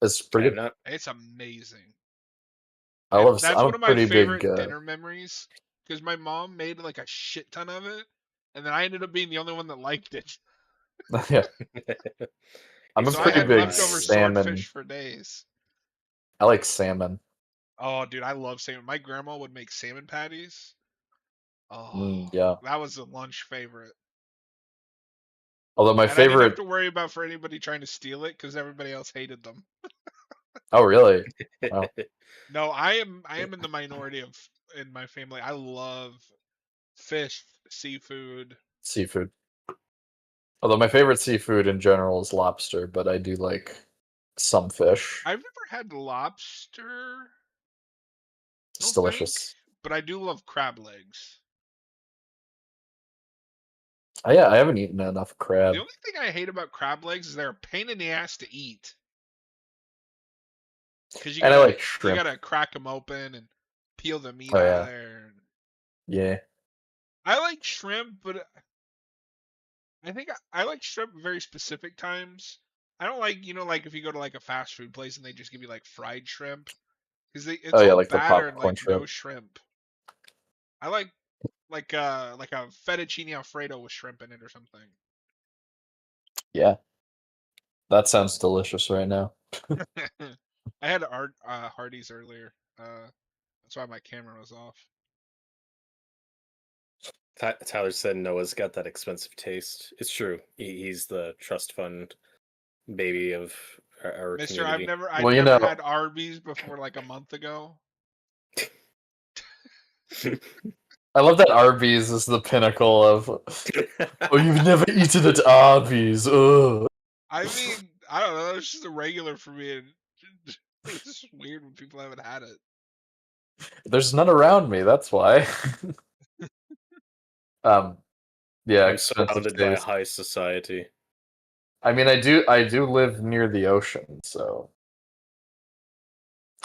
It's I pretty have not. It's amazing. That's That's I'm one a of my pretty favorite big. dinner memories because my mom made like a shit ton of it, and then I ended up being the only one that liked it. Yeah, I'm a So I pretty had big leftover salmon. swordfish for days. I like salmon. Oh, dude, I love salmon. My grandma would make salmon patties. Oh, Yeah. that was a lunch favorite. Although my And I didn't have favorite. to worry about for anybody trying to steal it because everybody else hated them. Oh, really? Wow. No, I am in the minority in my family. I love fish, seafood. Seafood. Although my favorite seafood in general is lobster, but I do like some fish. I've never had lobster. I It's don't think, delicious. but I do love crab legs. Oh, yeah, I haven't eaten enough The crab. only thing I hate about crab legs is they're a pain in the ass to eat because And I like you shrimp. gotta crack them open and peel the meat Oh out of yeah, there. yeah. I like shrimp, but I think I like shrimp very specific times. I don't like, like if you go to like a fast food place and they just give you like fried shrimp because Oh it's yeah, all like the batter and popcorn like no shrimp. shrimp. I like a fettuccine alfredo with shrimp in it or something. Yeah, that sounds delicious right now. I had Hardee's earlier. That's why my camera was off. Tyler said Noah's got that expensive taste. It's true. He's the trust fund baby of our Mister, community. I've Well, never had Arby's before like a month ago. I love that Arby's is the pinnacle of. Oh, you've never eaten at Arby's. Ugh. I mean, I don't know. It's just a regular for me, and it's just weird when people haven't had it. There's none around me. That's why. um, yeah, I'm expensive surrounded by a taste. high society. I mean, I do live near the ocean, so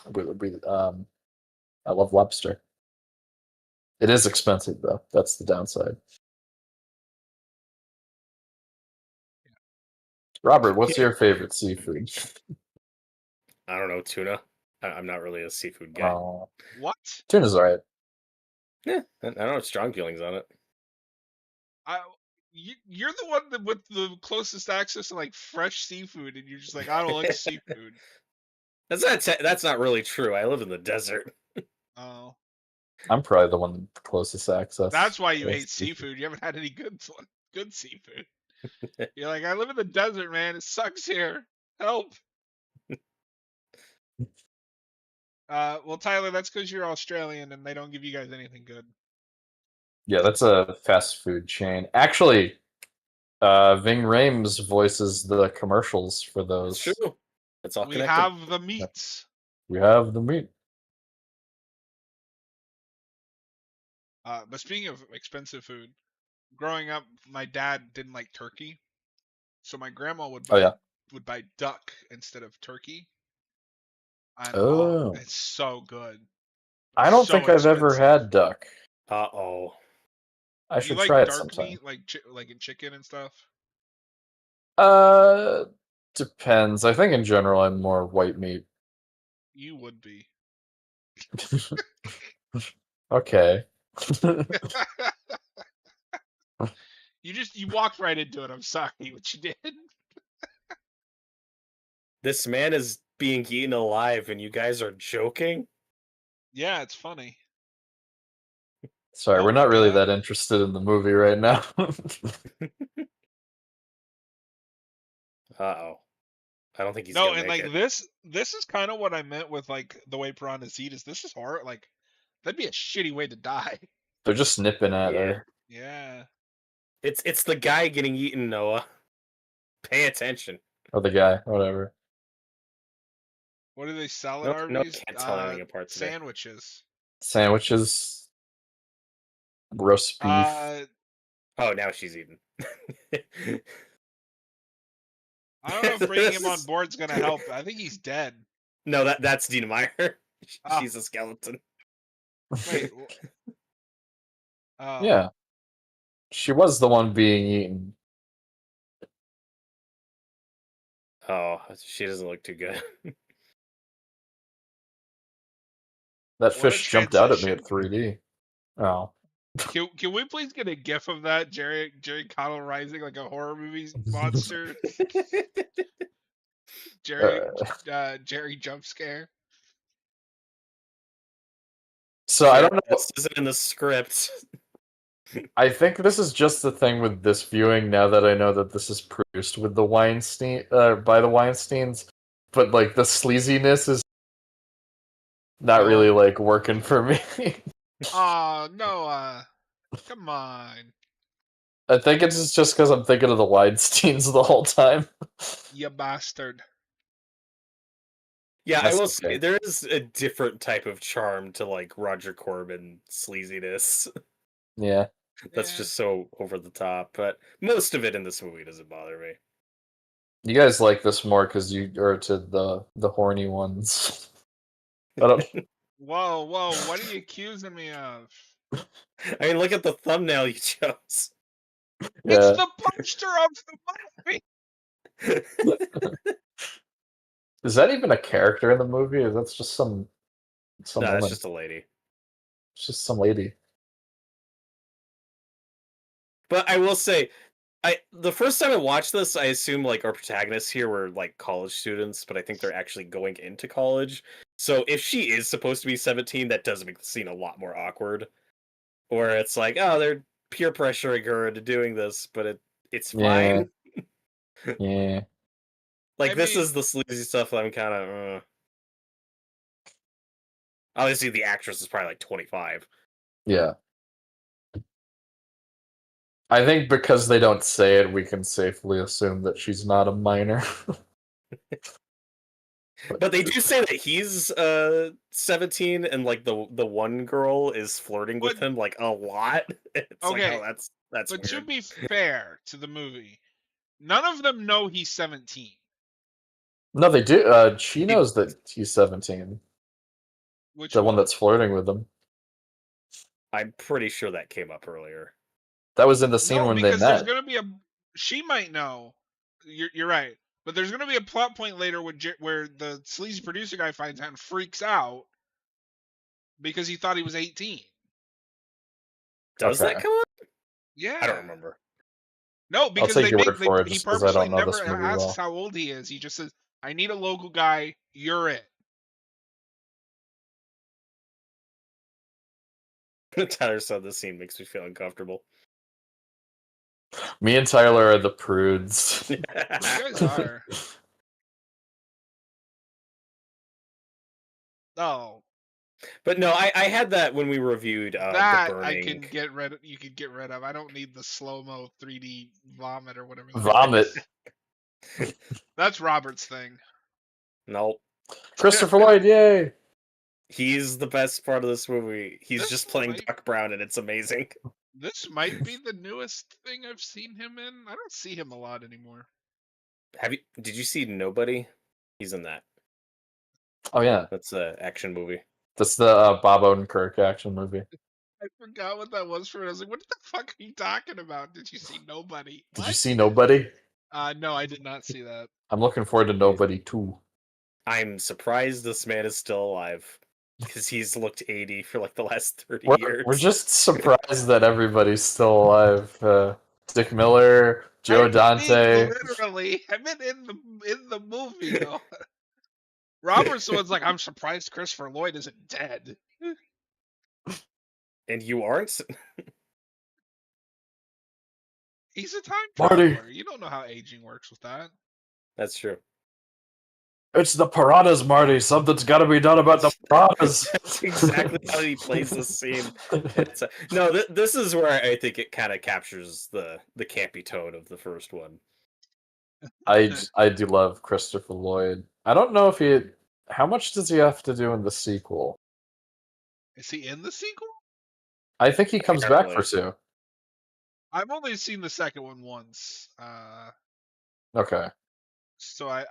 I love lobster. It is expensive though. That's the downside. Robert, what's your favorite seafood? I don't know, tuna. I'm not really a seafood guy. What? Tuna's alright. Yeah, I don't have strong feelings on it. I you're the one that with the closest access to like fresh seafood, and you're just like, I don't like seafood. That's not really true. I live in the desert. Oh, I'm probably the one with the closest access. that's why you to hate seafood. You haven't had any good seafood. You're like, I live in the desert, man. It sucks here. Help. Well, Tyler, that's because you're Australian and they don't give you guys anything good. Yeah, that's a fast food chain. Actually, Ving Rhames voices the commercials for It's those. true. It's all We connected. have the meats. We have the meat. But speaking of expensive food, growing up, my dad didn't like turkey, so my grandma Oh yeah. would buy duck instead of turkey, and Oh. it's so good. I don't So think I've ever expensive. had duck. Uh-oh. I You should like try it dark sometime. meat, like in chicken and stuff? Uh, Depends. I think in general I'm more white meat. You would be. Okay. You walked right into it. I'm sorry, what you did. This man is being eaten alive and you guys are joking? Yeah, it's funny. Sorry, Oh we're my not really god. that interested in the movie right now. Uh-oh. I don't think he's No, gonna and make like it. this is kind of what I meant with like the way piranhas eat is this is hard. Like that'd be a shitty way to die. They're just nipping at Yeah. her. Yeah. It's the guy getting eaten, Noah. Pay attention. Or the guy, whatever. What do they sell at No, Arby's? can't tell anything apart today. Sandwiches. Sandwiches, roast beef. Oh, now she's eating. I don't know if bringing him on board is gonna help. I think he's dead. No, that's Dina Meyer. Oh. She's a skeleton. Wait. Oh. Yeah. She was the one being eaten. Oh, she doesn't look too good. That What a fish jumped out at me transition. at 3D. Oh. Can we please get a gif of that Jerry Connell rising like a horror movie monster? Jerry jump scare. So I don't know. This isn't in the script. I think this is just the thing with this viewing now that I know that this is produced with the Weinstein by the Weinsteins, but like the sleaziness is not really like working for me. Oh no! Come on. I think it's just because I'm thinking of the Weinsteins the whole time. You bastard. Yeah, I That's will say okay. there is a different type of charm to like Roger Corman sleaziness. Yeah. That's Yeah. just so over the top, but most of it in this movie doesn't bother me. You guys like this more because you are to the horny ones. I don't. Whoa, whoa, what are you accusing me of? I mean, look at the thumbnail you chose. It's Yeah. the poster of the movie! Is that even a character in the movie? Or that's just some No, that's woman? just a lady. It's just some lady. But I will say, the first time I watched this, I assumed like our protagonists here were like college students, but I think they're actually going into college. So if she is supposed to be 17, that does make the scene a lot more awkward. Where it's like, oh, they're peer pressuring her into doing this, but it's Yeah. fine. Yeah. I Like this mean, is the sleazy stuff that I'm kind of. Obviously, the actress is probably like 25. Yeah. I think because they don't say it, we can safely assume that she's not a minor. But they do say that he's 17 and like the one girl is flirting but with him like a lot. It's like, oh, okay, that's but to weird. be fair to the movie, none of them know he's 17. No, they do. She He- knows that he's 17. Which The one one? that's flirting with him. I'm pretty sure that came up earlier. That was in the scene No, when they because there's met. gonna be a. She might know. You're right, but there's gonna be a plot point later where the sleazy producer guy finds out and freaks out because he thought he was 18. Does that Okay. come up? I don't Yeah. remember. No, I'll because take they your make word for it he just because I purposely don't know never this movie asks well. how old he is. He just says, "I need a local guy. You're it." Tyler said this scene makes me feel uncomfortable. Me and Tyler are the prudes. You guys are. Oh, But no, I had that when we reviewed The that I Burning. can get rid of. You can get rid of. I don't need the slow mo 3D vomit or whatever that Vomit. is. That's Robert's thing. Nope. Christopher Lloyd, yay! He's the best part of this movie. He's This just playing might Doc Brown and it's amazing. this might be the newest thing I've seen him in. I don't see him a lot anymore. Did you see Nobody? He's in that. Oh yeah, That's an action movie. that's the Bob Odenkirk action movie. I forgot what that was for. I was like, "What the fuck are you talking about? Did you see Nobody?" Did you What? see Nobody? No, I did not see that. I'm looking forward to Nobody too. I'm surprised this man is still alive because he's looked 80 for like the last 30 We're years. just surprised that everybody's still alive. Dick Miller, I Joe didn't mean Dante. literally. I meant in the movie though. Robert's the one's like, "I'm surprised Christopher Lloyd isn't dead." And you aren't? He's a time Marty, traveler. You don't know how aging works with that. That's true. it's the piranhas, Marty. Something's got to be done about the piranhas. That's exactly how he plays this scene. No, this is where I think it kind of captures the campy tone of the first one. I do love Christopher Lloyd. I don't know if he. How much does he have to do in the sequel? Is he in the sequel? I think he comes back for Apparently. 2. I've only seen the second one once, Okay. so I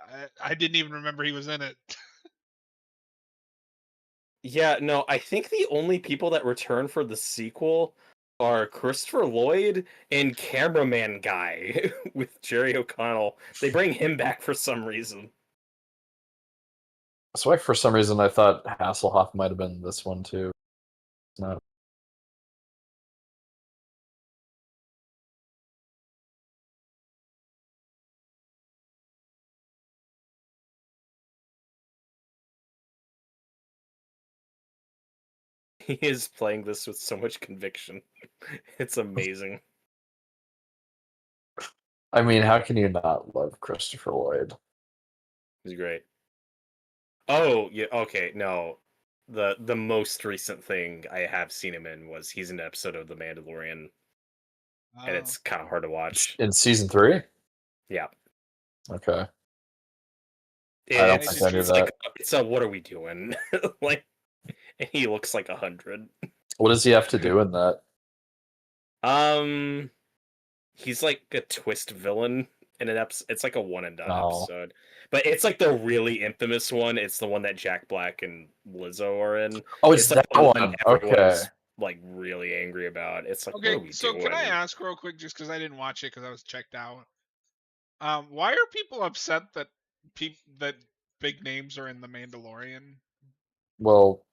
didn't even remember he was in it. Yeah, no, I think the only people that return for the sequel are Christopher Lloyd and cameraman guy with Jerry O'Connell. They bring him back for some reason. That's why for some reason I thought Hasselhoff might have been this one too. No. He is playing this with so much conviction. It's amazing. I mean, how can you not love Christopher Lloyd? He's great. Oh, yeah, okay, no. The most recent thing I have seen him in was he's in an episode of The Mandalorian. and Oh. it's kind of hard to watch. In season 3? Yeah, Okay. I don't I think did I you knew it's like that. it's a what are we doing? Like, and he looks like 100. What does he have to do in that? Um, he's like a twist villain in an episode. It's like a one and done Oh. episode, but it's like the really infamous one. It's the one that Jack Black and Lizzo are in. Oh, it's It's like that the one one. Okay. everyone's like really angry about. It's like, what Okay, are we so can I doing? ask real quick, just because I didn't watch it because I was checked out? Why are people upset that that big names are in The Mandalorian? Well,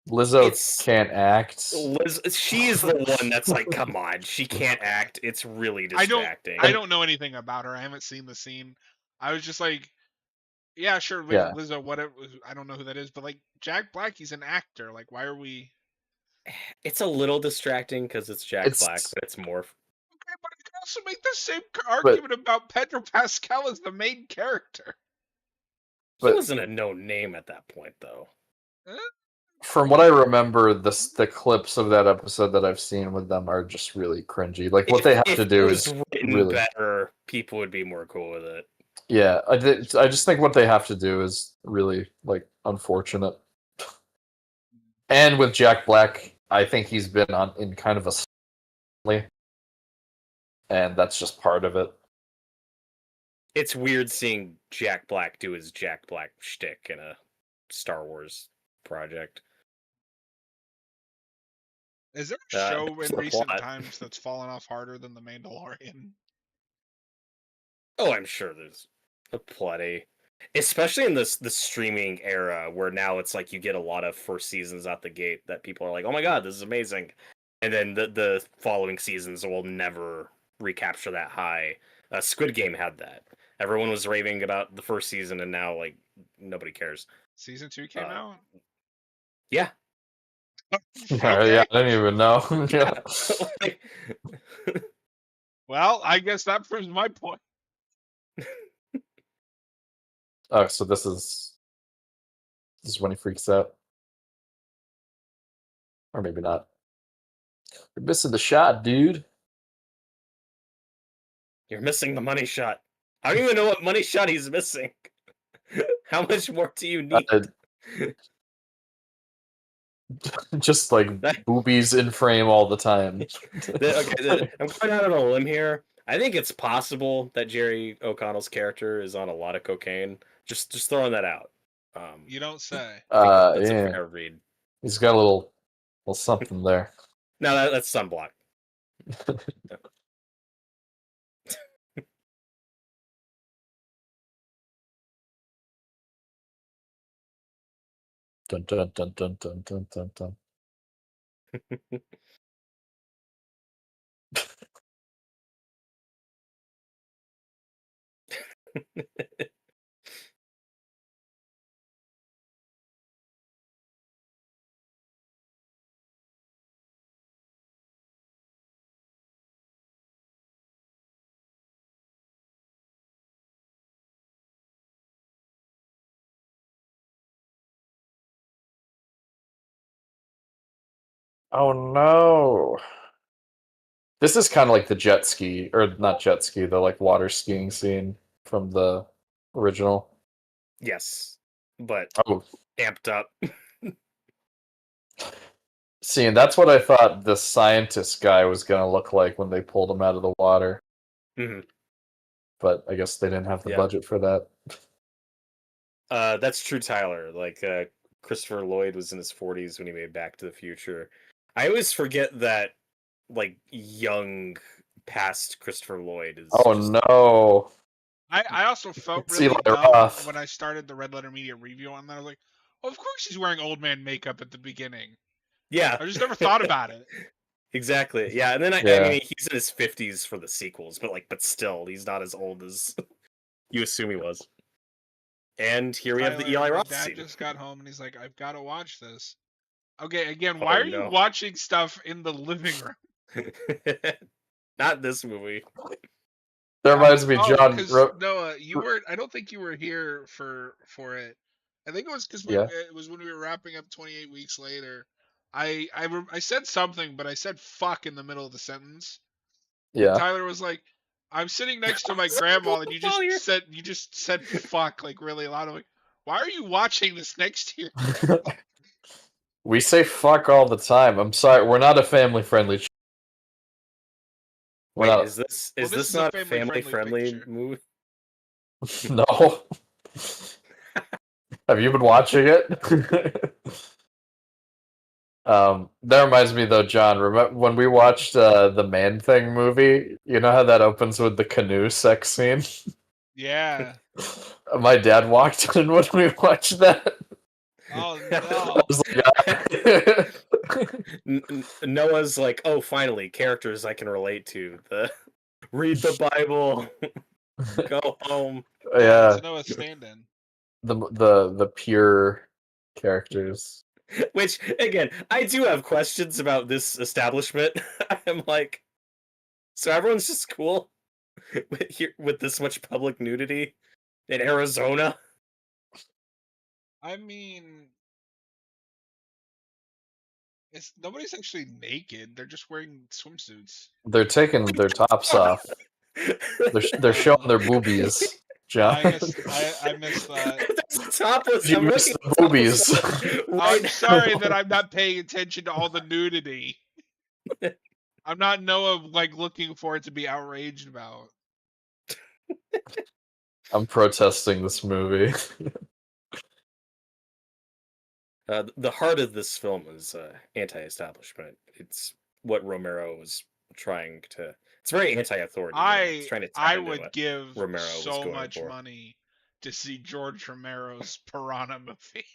Lizzo It's can't act. Liz. She's the one that's like, come on, she can't act. It's really I don't distracting. I don't know anything about her. I haven't seen the scene. I was just like, yeah, sure, Yeah. Lizzo, whatever. I don't know who that is, but like Jack Black, he's an actor. Like, why are we? It's a little distracting because it's Jack Black, It's but it's more. Okay, but I can also make the same but argument about Pedro Pascal as the main character. He but wasn't a known name at that point, though. Eh? from what I remember, the clips of that episode that I've seen with them are just really cringy. Like what they have If to it do was is written really, better, people would be more cool with it. yeah. I just think what they have to do is really like unfortunate. And with Jack Black, I think he's been on in kind of a and that's just part of it. It's weird seeing Jack Black do his Jack Black shtick in a Star Wars project. Is there a show That's in the recent plot. times that's fallen off harder than The Mandalorian? Oh, I'm sure there's a plenty. Especially in the streaming era where now it's like you get a lot of first seasons out the gate that people are like, oh my god, this is amazing. And then the following seasons will never recapture that high. Squid Game had that. Everyone was raving about the first season, and now like nobody cares. Season 2 came Uh, out? yeah, Yeah, Okay. I didn't even know. Yeah. Like, Well, I guess that proves my point. Oh, so this is when he freaks out, or maybe not. You're missing the shot, dude. you're missing the money shot. I don't even know what money shot he's missing. How much more do you need? Just like boobies in frame all the time. I'm going out on a limb here. I think it's possible that Jerry O'Connell's character is on a lot of cocaine. Just throwing that out. You don't say. I think that's a Yeah, fair read. he's got a little something there. No, that's sunblock. Dun dun dun dun dun dun dun dun. Oh no! This is kind of like the jet ski, or not jet ski, the like water skiing scene from the original. Yes, but Oh, amped up. see, and that's what I thought the scientist guy was gonna look like when they pulled him out of the water. Hmm. But I guess they didn't have the Yeah. budget for that. That's true, Tyler. Like Christopher Lloyd was in his 40s when he made Back to the Future. I always forget that like young past Christopher Lloyd is Oh just no! I also felt It's really Eli dumb Roth. when I started the Red Letter Media review on that. I was like, oh, of course he's wearing old man makeup at the beginning. yeah. I just never thought about it. Exactly. Yeah, and then I Yeah. mean he's in his 50s for the sequels, but still he's not as old as you assume he was. And here we have the Eli My Roth dad scene. just got home and he's like, I've got to watch this. Okay, again, Oh, why are you no. watching stuff in the living room? Not this movie. That reminds me, John. Because Noah, you were. I don't think you were here for it. I think it was because Yeah. it was when we were wrapping up 28 weeks later. I said something, but I said fuck in the middle of the sentence. Yeah. Tyler was like, "I'm sitting next to my grandma, and you just said fuck like really loud." I'm like, "Why are you watching this next to your?" We say fuck all the time. I'm sorry, we're not a family friendly. We're Wait, not. is this Well, is this this is a not a family family friendly friendly picture. movie? No. Have you been watching it? That reminds me though, John. Remember when we watched the Man Thing movie? You know how that opens with the canoe sex scene? Yeah. My dad walked in when we watched that. Oh I no. was like, Noah's like, oh, finally, characters I can relate to. The read the Bible, go home. Yeah, it's yeah, Noah's stand-in. the pure characters. Which again, I do have questions about this establishment. I'm like, so everyone's just cool with this much public nudity in Arizona. I mean, it's nobody's actually naked. They're just wearing swimsuits. They're taking their tops off. They're showing Oh, their boobies, John. I missed that. Topless. You I'm missed looking the at topless boobies. right I'm now. sorry that I'm not paying attention to all the nudity. I'm not Noah like looking for it to be outraged about. I'm protesting this movie. The heart of this film is anti-establishment. It's what Romero was trying to. It's very anti-authority. It's trying to tap I into would what give Romero was so going much for. money to see George Romero's Piranha movie.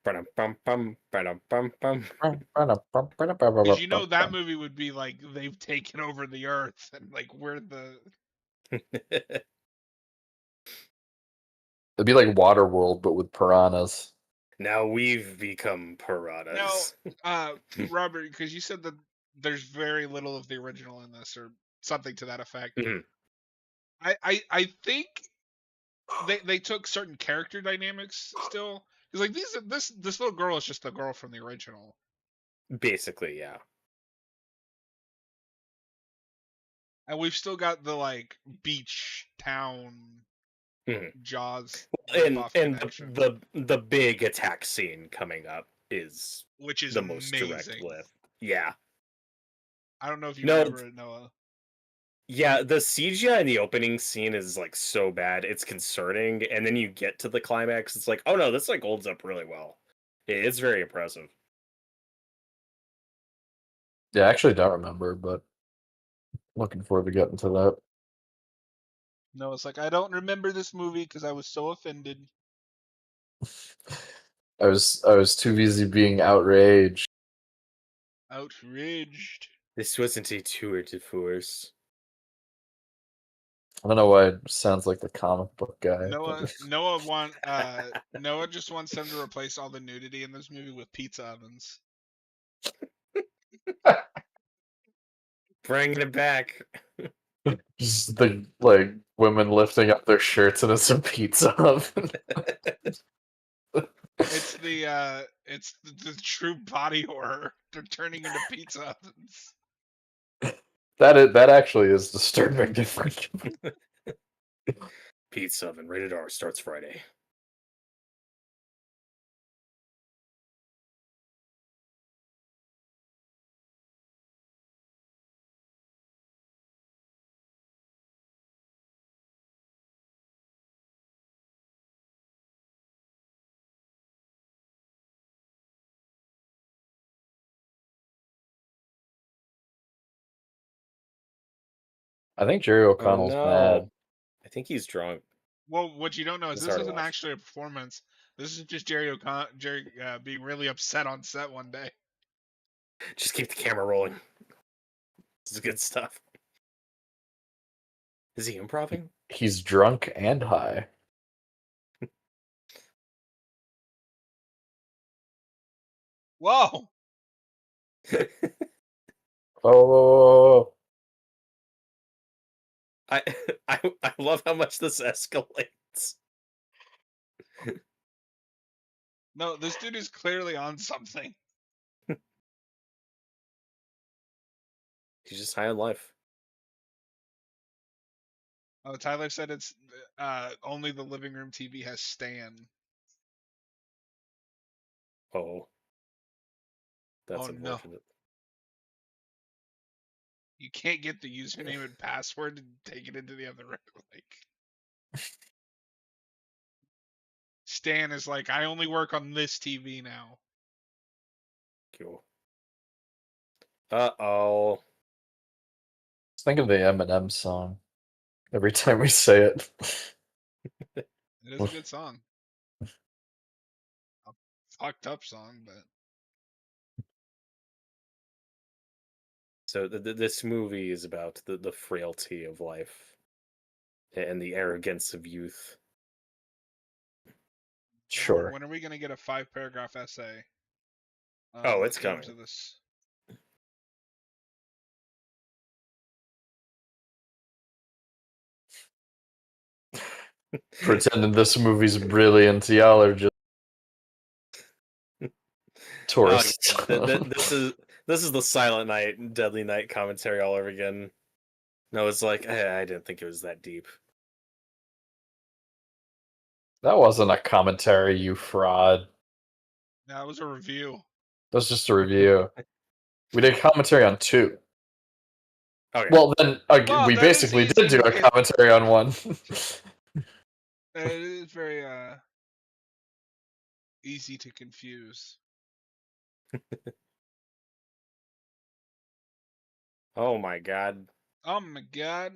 Ba-dum-bum-bum, ba-dum-bum-bum. Because you know that movie would be like they've taken over the earth and like we're the It'd be like Waterworld, but with piranhas. Now we've become now piranhas. Robert, because you said that there's very little of the original in this or something to that effect. Mhm. I think they took certain character dynamics still because like this little girl is just the girl from the original, Basically, yeah. and we've still got the like beach town Mhm. Jaws And ripoff and connection, the big attack scene coming up is which is the most direct amazing. lift. Yeah. I don't know if you No, remember it, Noah. yeah, the CGI in the opening scene is like so bad, it's concerning, and then you get to the climax, it's like, oh no, this like holds up really well. It's very impressive. Yeah, I actually don't remember, but looking forward to getting to that. No, it's like I don't remember this movie because I was so offended. I was too busy being outraged. Outraged. This wasn't a tour de force. I don't know why it sounds like the comic book guy. Noah But Noah just wants them to replace all the nudity in this movie with pizza ovens. Bringing it back. just the like women lifting up their shirts and it's a pizza oven. It's the true body horror. They're turning into pizza ovens. That actually is disturbing to think about. Pizza Oven, rated R, starts Friday. I think Jerry Oh O'Connell's mad. no. I think he's drunk. Well, what you don't know is It's this hard to isn't watch. actually a performance. This is just Jerry being really upset on set one day. Just keep the camera rolling. This is good stuff. Is he improving? He's drunk and high. Whoa! Oh, I, I love how much this escalates. No, this dude is clearly on something. He's just high on life. Oh, Tyler said it's only the living room TV has Stan. Oh, that's Oh no. unfortunate. You can't get the username and password and take it into the other room. Like Stan is like, I only work on this TV now. Cool. Uh-oh. Just think of the Eminem song every time we say it. It is a good song. A fucked up song, but So this movie is about the frailty of life and the arrogance of youth. Sure. when are we gonna get a 5-paragraph essay? Oh, on it's the themes coming. of this. Pretending this movie's brilliant. Y'all are just tourists. Oh, yeah. This is the Silent Night, Deadly Night commentary all over again. No, it's like I didn't think it was that deep. That wasn't a commentary, you fraud. That was a review. That was just a review. We did commentary on 2. Okay. Well, then Well, we that is basically easy did do to a get. commentary on 1. It is very easy to confuse. Oh my god. Oh my god.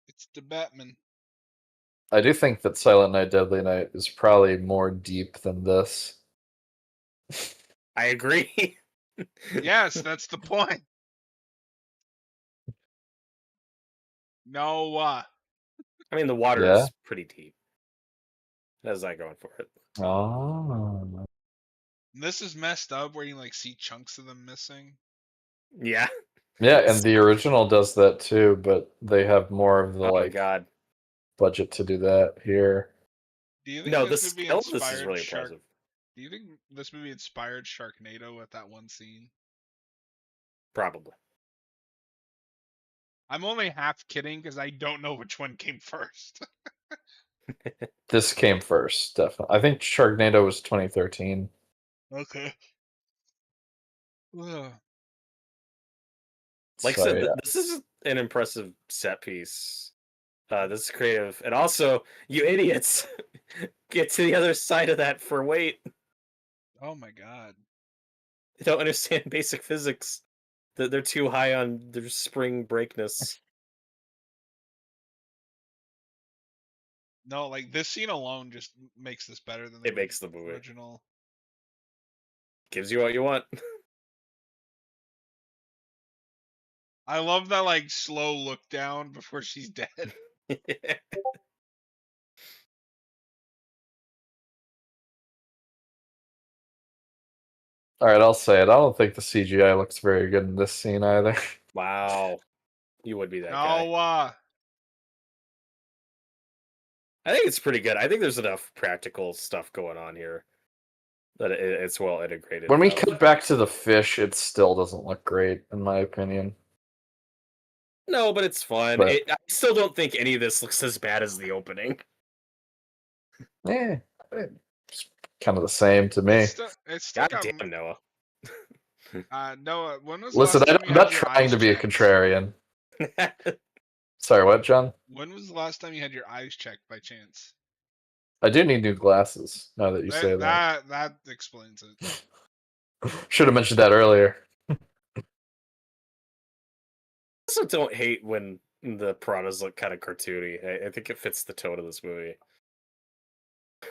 It's the Batman. I do think that Silent Night, Deadly Night is probably more deep than this. I agree. Yes, that's the point. No, I mean, the water Yeah. is pretty deep. How's that going for it? Oh. this is messed up where you like see chunks of them missing. Yeah. Yeah, and the original does that too, but they have more of the Oh like god. budget to do that here. Do you think No, the this movie scale of this is inspired really impressive. Do you think this movie inspired Sharknado with that one scene? Probably. I'm only half kidding because I don't know which one came first. This came first, definitely. I think Sharknado was 2013. Okay. Ugh. Like I So said, yeah. this is an impressive set piece. This is creative. And also, you idiots, get to the other side of that for weight. Oh my god. They don't understand basic physics. They're too high on their spring breakness. No, like this scene alone just makes this better than It makes the movie. original. Gives you what you want. I love that like slow look down before she's dead. All right, I'll say it. I don't think the CGI looks very good in this scene either. Wow. You would be that guy. No, I think it's pretty good. I think there's enough practical stuff going on here that it's well integrated. When we enough. cut back to the fish, it still doesn't look great, in my opinion. No, but it's fun. But- I still don't think any of this looks as bad as the opening. Yeah, it's kind of the same to me. it's still God got damn, Noah. Noah, when was the Listen, last time you I'm not had your trying eyes to be a checked? contrarian. Sorry, what, John? When was the last time you had your eyes checked by chance? I do need new glasses, now that you say that. That explains it. Should have mentioned that earlier. I also don't hate when the piranhas look kind of cartoony. I think it fits the tone of this movie.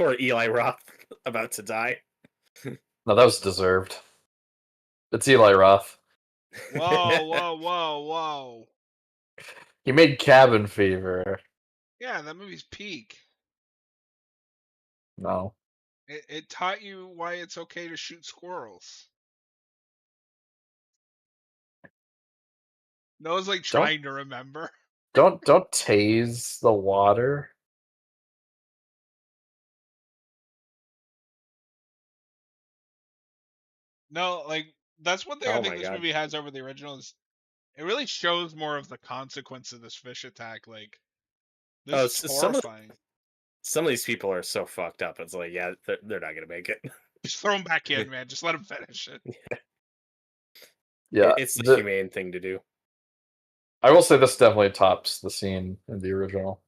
Or Eli Roth about to die. No, that was deserved. It's Eli Roth. Whoa, whoa, whoa, whoa. He made Cabin Fever. Yeah, that movie's peak. No. It taught you why it's okay to shoot squirrels. Noah's like trying to remember. Don't tase the water. No, like That's one thing I Oh think my this god. movie has over the original is it really shows more of the consequence of this fish attack. Like this Oh, is horrifying. some of these people are so fucked up. It's like, yeah, they're not gonna make it. Just throw him back in, man. Just let him finish it. Yeah, It's the humane thing to do. I will say this definitely tops the scene in the original.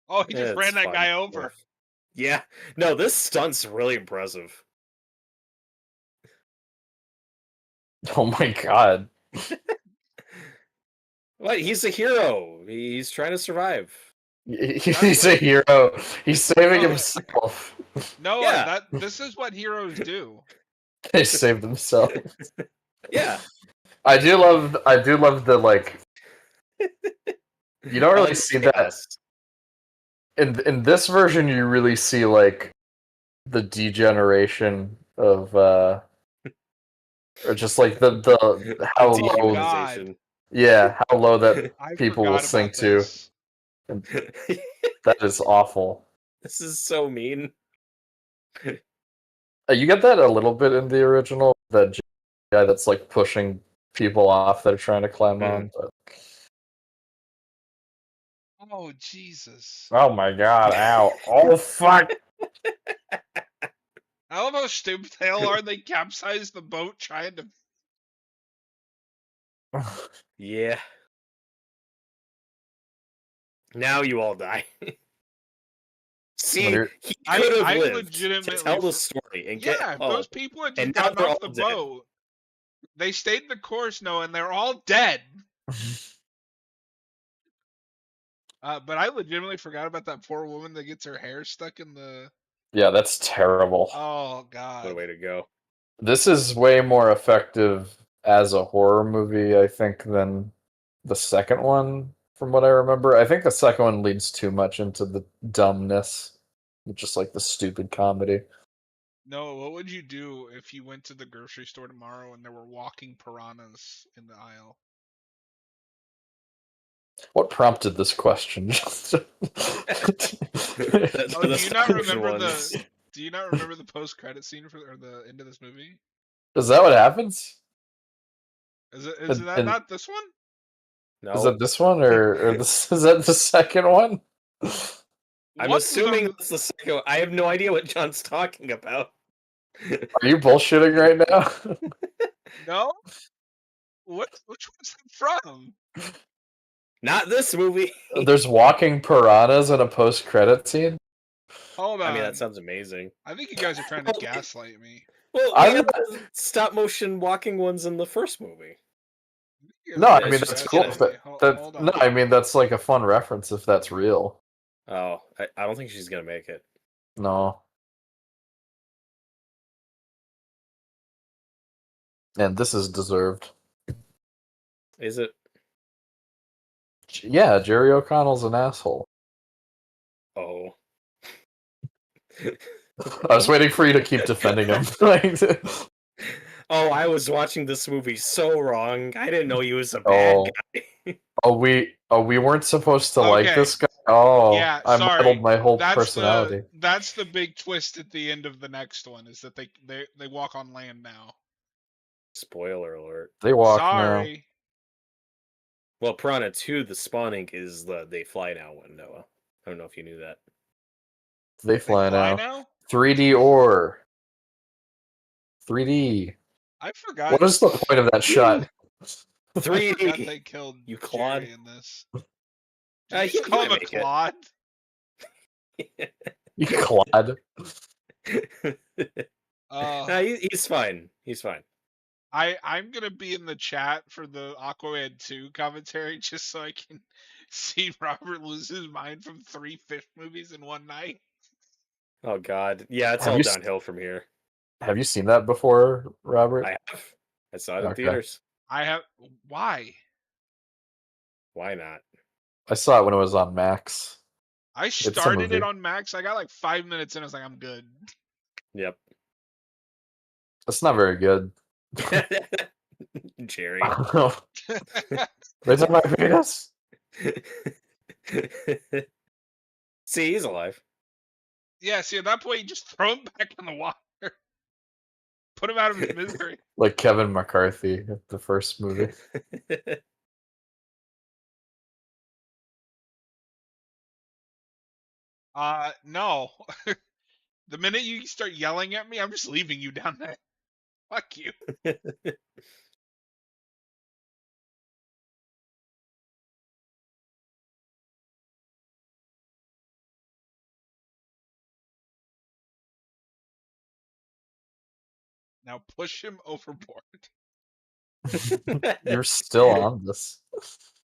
Oh, he just ran It's that fun guy over. stuff. Yeah. No, this stunt's really impressive. Oh my god. What? He's a hero. He's trying to survive. He's a hero. He's saving No. himself. No, Yeah. this is what heroes do. They saved themselves. Yeah. I do love the like you don't really see that in this version. You really see like the degeneration of or just like the how low Dehumanization. how low that I people will forgot sink about to. this. And that is awful. This is so mean. You get that a little bit in the original. That guy that's like pushing people off that are trying to climb on. But... Oh Jesus! Oh my god! Ow! Oh fuck! I love how stupid they all are. They capsize the boat trying to. Yeah. Now you all die. See, he could have I lived to legitimately tell the story and get yeah, if home. those people had just And now gotten they're off all the dead. boat, they stayed the course, no, and they're all dead. But I legitimately forgot about that poor woman that gets her hair stuck in the. Yeah, that's terrible. Oh What a God! way to go. This is way more effective as a horror movie, I think, than the second one, from what I remember. I think the second one leads too much into the dumbness, just like the stupid comedy. No, what would you do if you went to the grocery store tomorrow and there were walking piranhas in the aisle? What prompted this question? Oh, The stop motion ones. Do you not remember the post-credit scene or the end of this movie? Is that what happens? Is that not this one? No. Is that this one or this? Is that the second one? I'm assuming it's the second one. I have no idea what John's talking about. Are you bullshitting right now? No. Which one's that from? Not this movie. There's walking piranhas in a post-credit scene. Hold on. I mean, that sounds amazing. I think you guys are trying to gaslight me. Well, we had the stop motion walking ones in the first movie. No, I mean it's that's just cool. kidding. No, I mean that's like a fun reference if that's real. Oh, I don't think she's gonna make it. No. And this is deserved. Is it? Yeah, Jerry O'Connell's an asshole. Oh. I was waiting for you to keep defending him. Oh, I was watching this movie so wrong. I didn't know he was a bad guy. we weren't supposed to like this guy. Oh, yeah, I sorry. muddled my whole personality. That's the big twist at the end of the next one is that they walk on land now. Spoiler alert. They walk Sorry. now. Well, Piranha 2, the spawning is the they fly now one, Noah. I don't know if you knew that. They fly now. 3D or 3D. I forgot. What is the point of that shot? 3D. I forgot they killed you Claude Jerry in this. Did you call him a Claude? You Claude. He's fine. He's fine. I'm gonna be in the chat for the Aquaman 2 commentary just so I can see Robert lose his mind from 3 fish movies in one night. Oh God, yeah, it's all downhill from here. Have you seen that before, Robert? I have. I saw it in theaters. I have. Why? Why not? I saw it when it was on Max. I started it on Max. I got like 5 minutes in. I was like, I'm good. Yep. That's not very good. Jerry. They took my penis. See, he's alive. Yeah, see, at that point, you just throw him back in the water. Put him out of his misery. Like Kevin McCarthy, the first movie. No. The minute you start yelling at me, I'm just leaving you down there. Fuck you. Now push him overboard. You're still on this.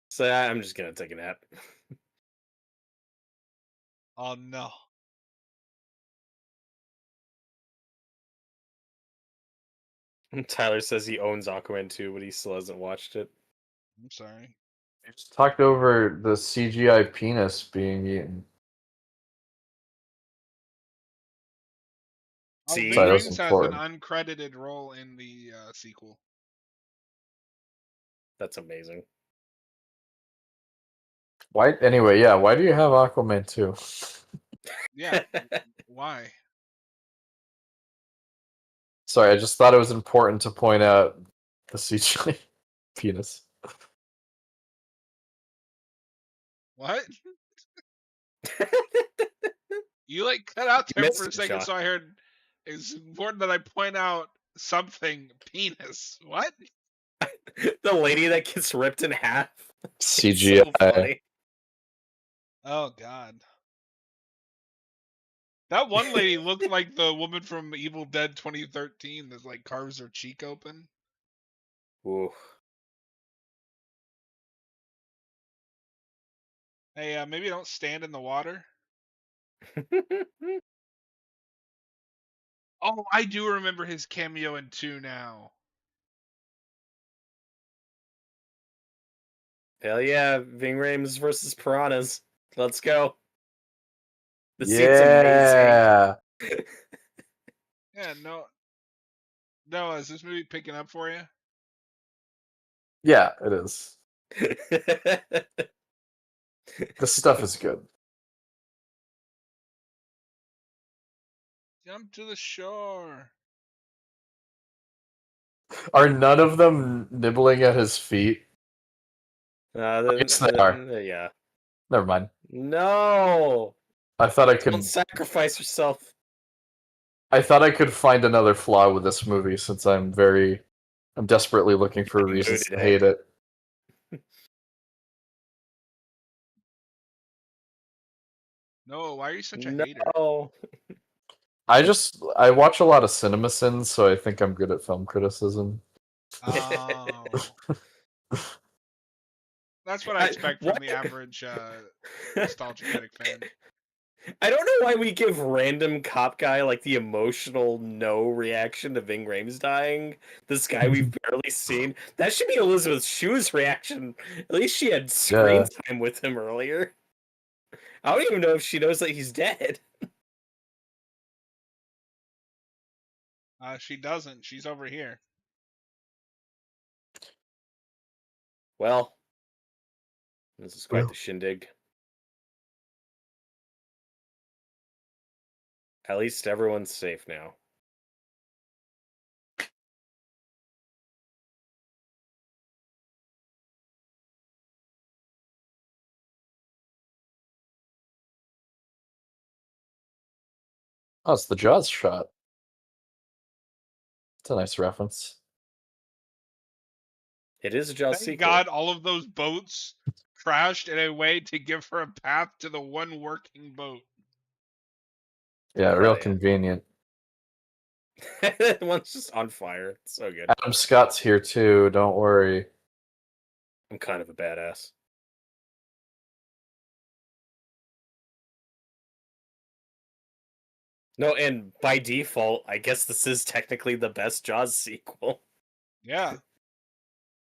So I'm just gonna take a nap. Oh no. Tyler says he owns Aquaman 2, but he still hasn't watched it. I'm sorry. You just talked over the CGI penis being eaten. Oh, See? Ving Sorry, that was Rhames has an important. uncredited role in the sequel. That's amazing. Why? Anyway, yeah. Why do you have Aquaman 2? Yeah. Why? Sorry, I just thought it was important to point out the CGI penis. What? You like cut out there Missed for a it, second, Josh. so I heard it's important that I point out something penis. What? The lady that gets ripped in half. It's CGI. so funny. Oh god. That one lady looked like the woman from Evil Dead 2013 that like carves her cheek open. Ooh. Hey, maybe don't stand in the water. Oh, I do remember his cameo in 2 now. Hell yeah, Ving Rhames versus Piranhas. Let's go. The scene's Yeah. Yeah, no. No, is this movie picking up for you? Yeah, it is. amazing. This stuff is good. Jump to the shore. Are none of them nibbling at his feet? Yes, they are. Yeah. Never mind. No! I thought I Don't could. sacrifice yourself. I thought I could find another flaw with this movie since I'm desperately looking for Mood reasons to today. hate it. No, why are you such a hater? No. I watch a lot of CinemaSins, so I think I'm good at film criticism. Oh. That's what I expect from the average nostalgia critic fan. I don't know why we give random cop guy like the emotional no reaction to Ving Rhames dying. This guy we've barely seen. That should be Elizabeth Shue's reaction. At least she had screen time with him earlier. I don't even know if she knows that he's dead. She doesn't. She's over here. Well, this is quite the shindig. At least everyone's safe now. Oh, it's the Jaws shot. It's a nice reference. It is a Jaws Thank sequel. God all of those boats crashed in a way to give her a path to the one working boat. Yeah, real convenient. One's just on fire. It's so good. Adam Scott's here too, don't worry. I'm kind of a badass. No, and by default, I guess this is technically the best Jaws sequel. Yeah.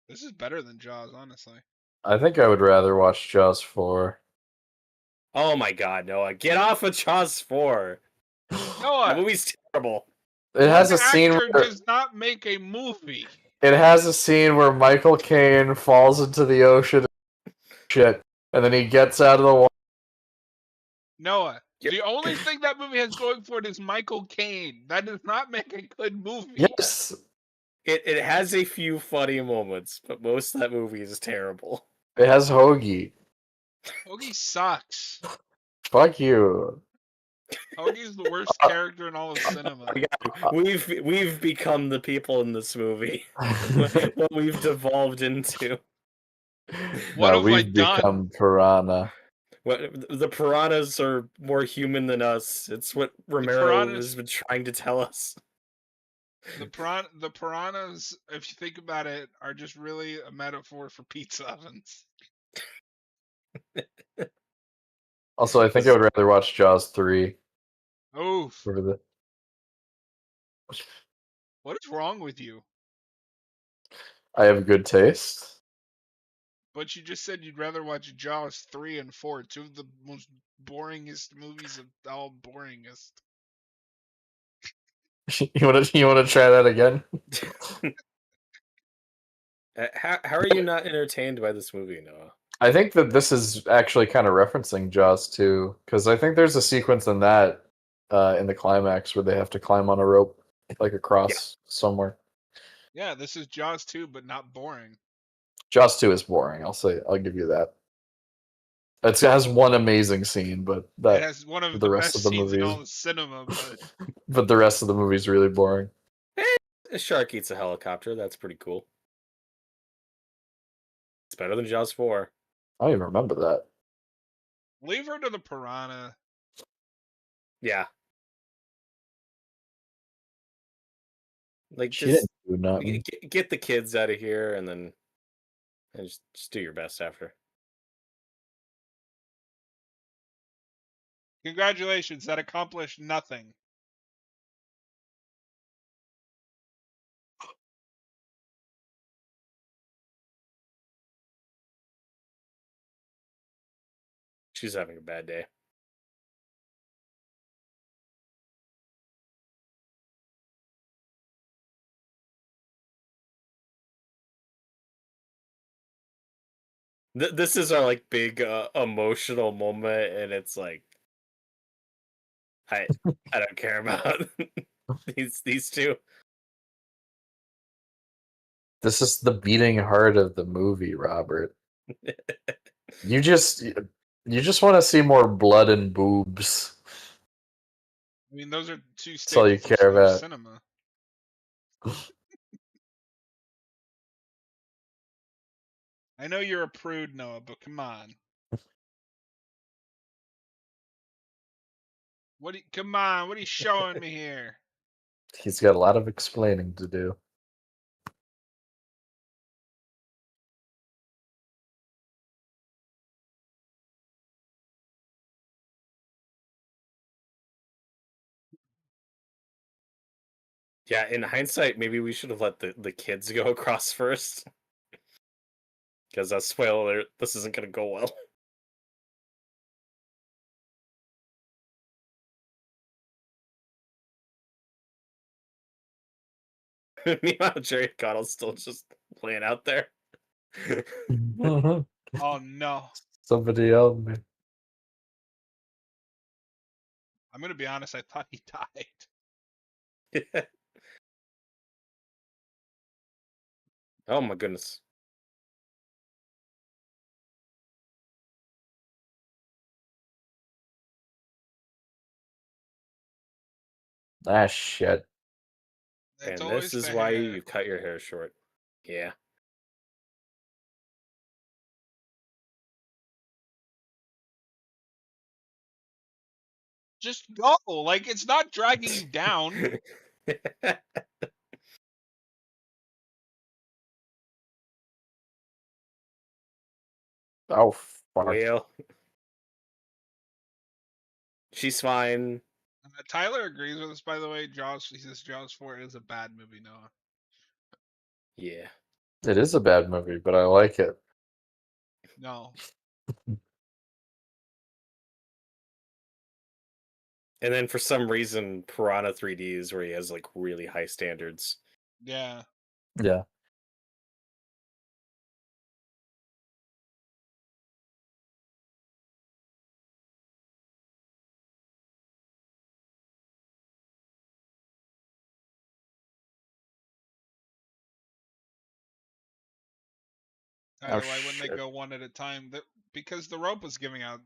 This is better than Jaws, honestly. I think I would rather watch Jaws 4. Oh my god, Noah. Get off of Jaws 4. Noah! That movie's terrible. It has a One scene actor where does not make a movie. it has a scene where Michael Caine falls into the ocean and shit, and then he gets out of the water Noah, Yep. the only thing that movie has going for it is Michael Caine. That does not make a good movie. Yes, It has a few funny moments, but most of that movie is terrible. it has Hoagie. Hoagie sucks. Fuck you. Hoagie's the worst character in all of cinema. We've become the people in this movie. What we've devolved into. What No, have I we've done? become Piranha. What the piranhas are more human than us. It's what Romero has been trying to tell us. The piranhas, if you think about it, are just really a metaphor for pizza ovens. Also, I think I would rather watch Jaws 3 Oof. over the. What is wrong with you? I have good taste. But you just said you'd rather watch Jaws 3 and 4, two of the most boringest movies of all boringest. You wanna try that again? How are you not entertained by this movie, Noah? I think that this is actually kind of referencing Jaws too, because I think there's a sequence in that in the climax where they have to climb on a rope like across somewhere. Yeah, this is Jaws 2, but not boring. Jaws 2 is boring. I'll give you that. It has one amazing scene, but It has one of the the rest best of the scenes in movie is all of cinema, but but the rest of the movie is really boring. A shark eats a helicopter. That's pretty cool. It's better than Jaws 4. I don't even remember that. leave her to the piranha. Yeah. Like, She just didn't do nothing. get the kids out of here and then just do your best after. Congratulations, that accomplished nothing. She's having a bad day. This is our like big emotional moment, and it's like I don't care about these two. This is the beating heart of the movie, Robert. You just want to see more blood and boobs. I mean, those are two That's all you staples care of about. cinema. I know you're a prude, Noah, but come on. Come on, what are you showing me here? He's got a lot of explaining to do. Yeah, in hindsight, maybe we should have let the kids go across first. Because spoiler alert, this isn't gonna go well. Meanwhile, Jerry Connell's still just laying out there. Oh no. Somebody help me. I'm gonna be honest, I thought he died. Oh my goodness. Ah, shit. It's And always this is the why hair. you cut your hair short. Yeah. Just go. Like, it's not dragging you down. Oh, fuck. Well, she's fine. Tyler agrees with us, by the way. He says Jaws 4 is a bad movie, Noah. Yeah. It is a bad movie, but I like it. No. And then for some reason, Piranha 3D is where he has like really high standards. Yeah. Yeah. Tyler, why wouldn't they go one at a time? Because the rope was giving out.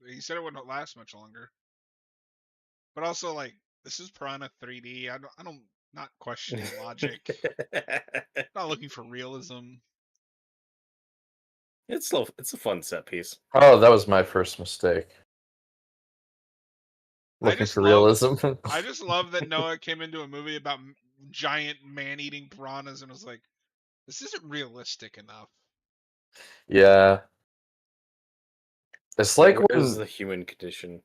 He said it wouldn't last much longer. But also, like, this is Piranha 3D. I don't not questioning logic. Not looking for realism. It's a fun set piece. Oh, that was my first mistake. Looking for realism. I just love that Noah came into a movie about giant man-eating piranhas and was like, "This isn't realistic enough." Yeah. It's like Where's when the human condition?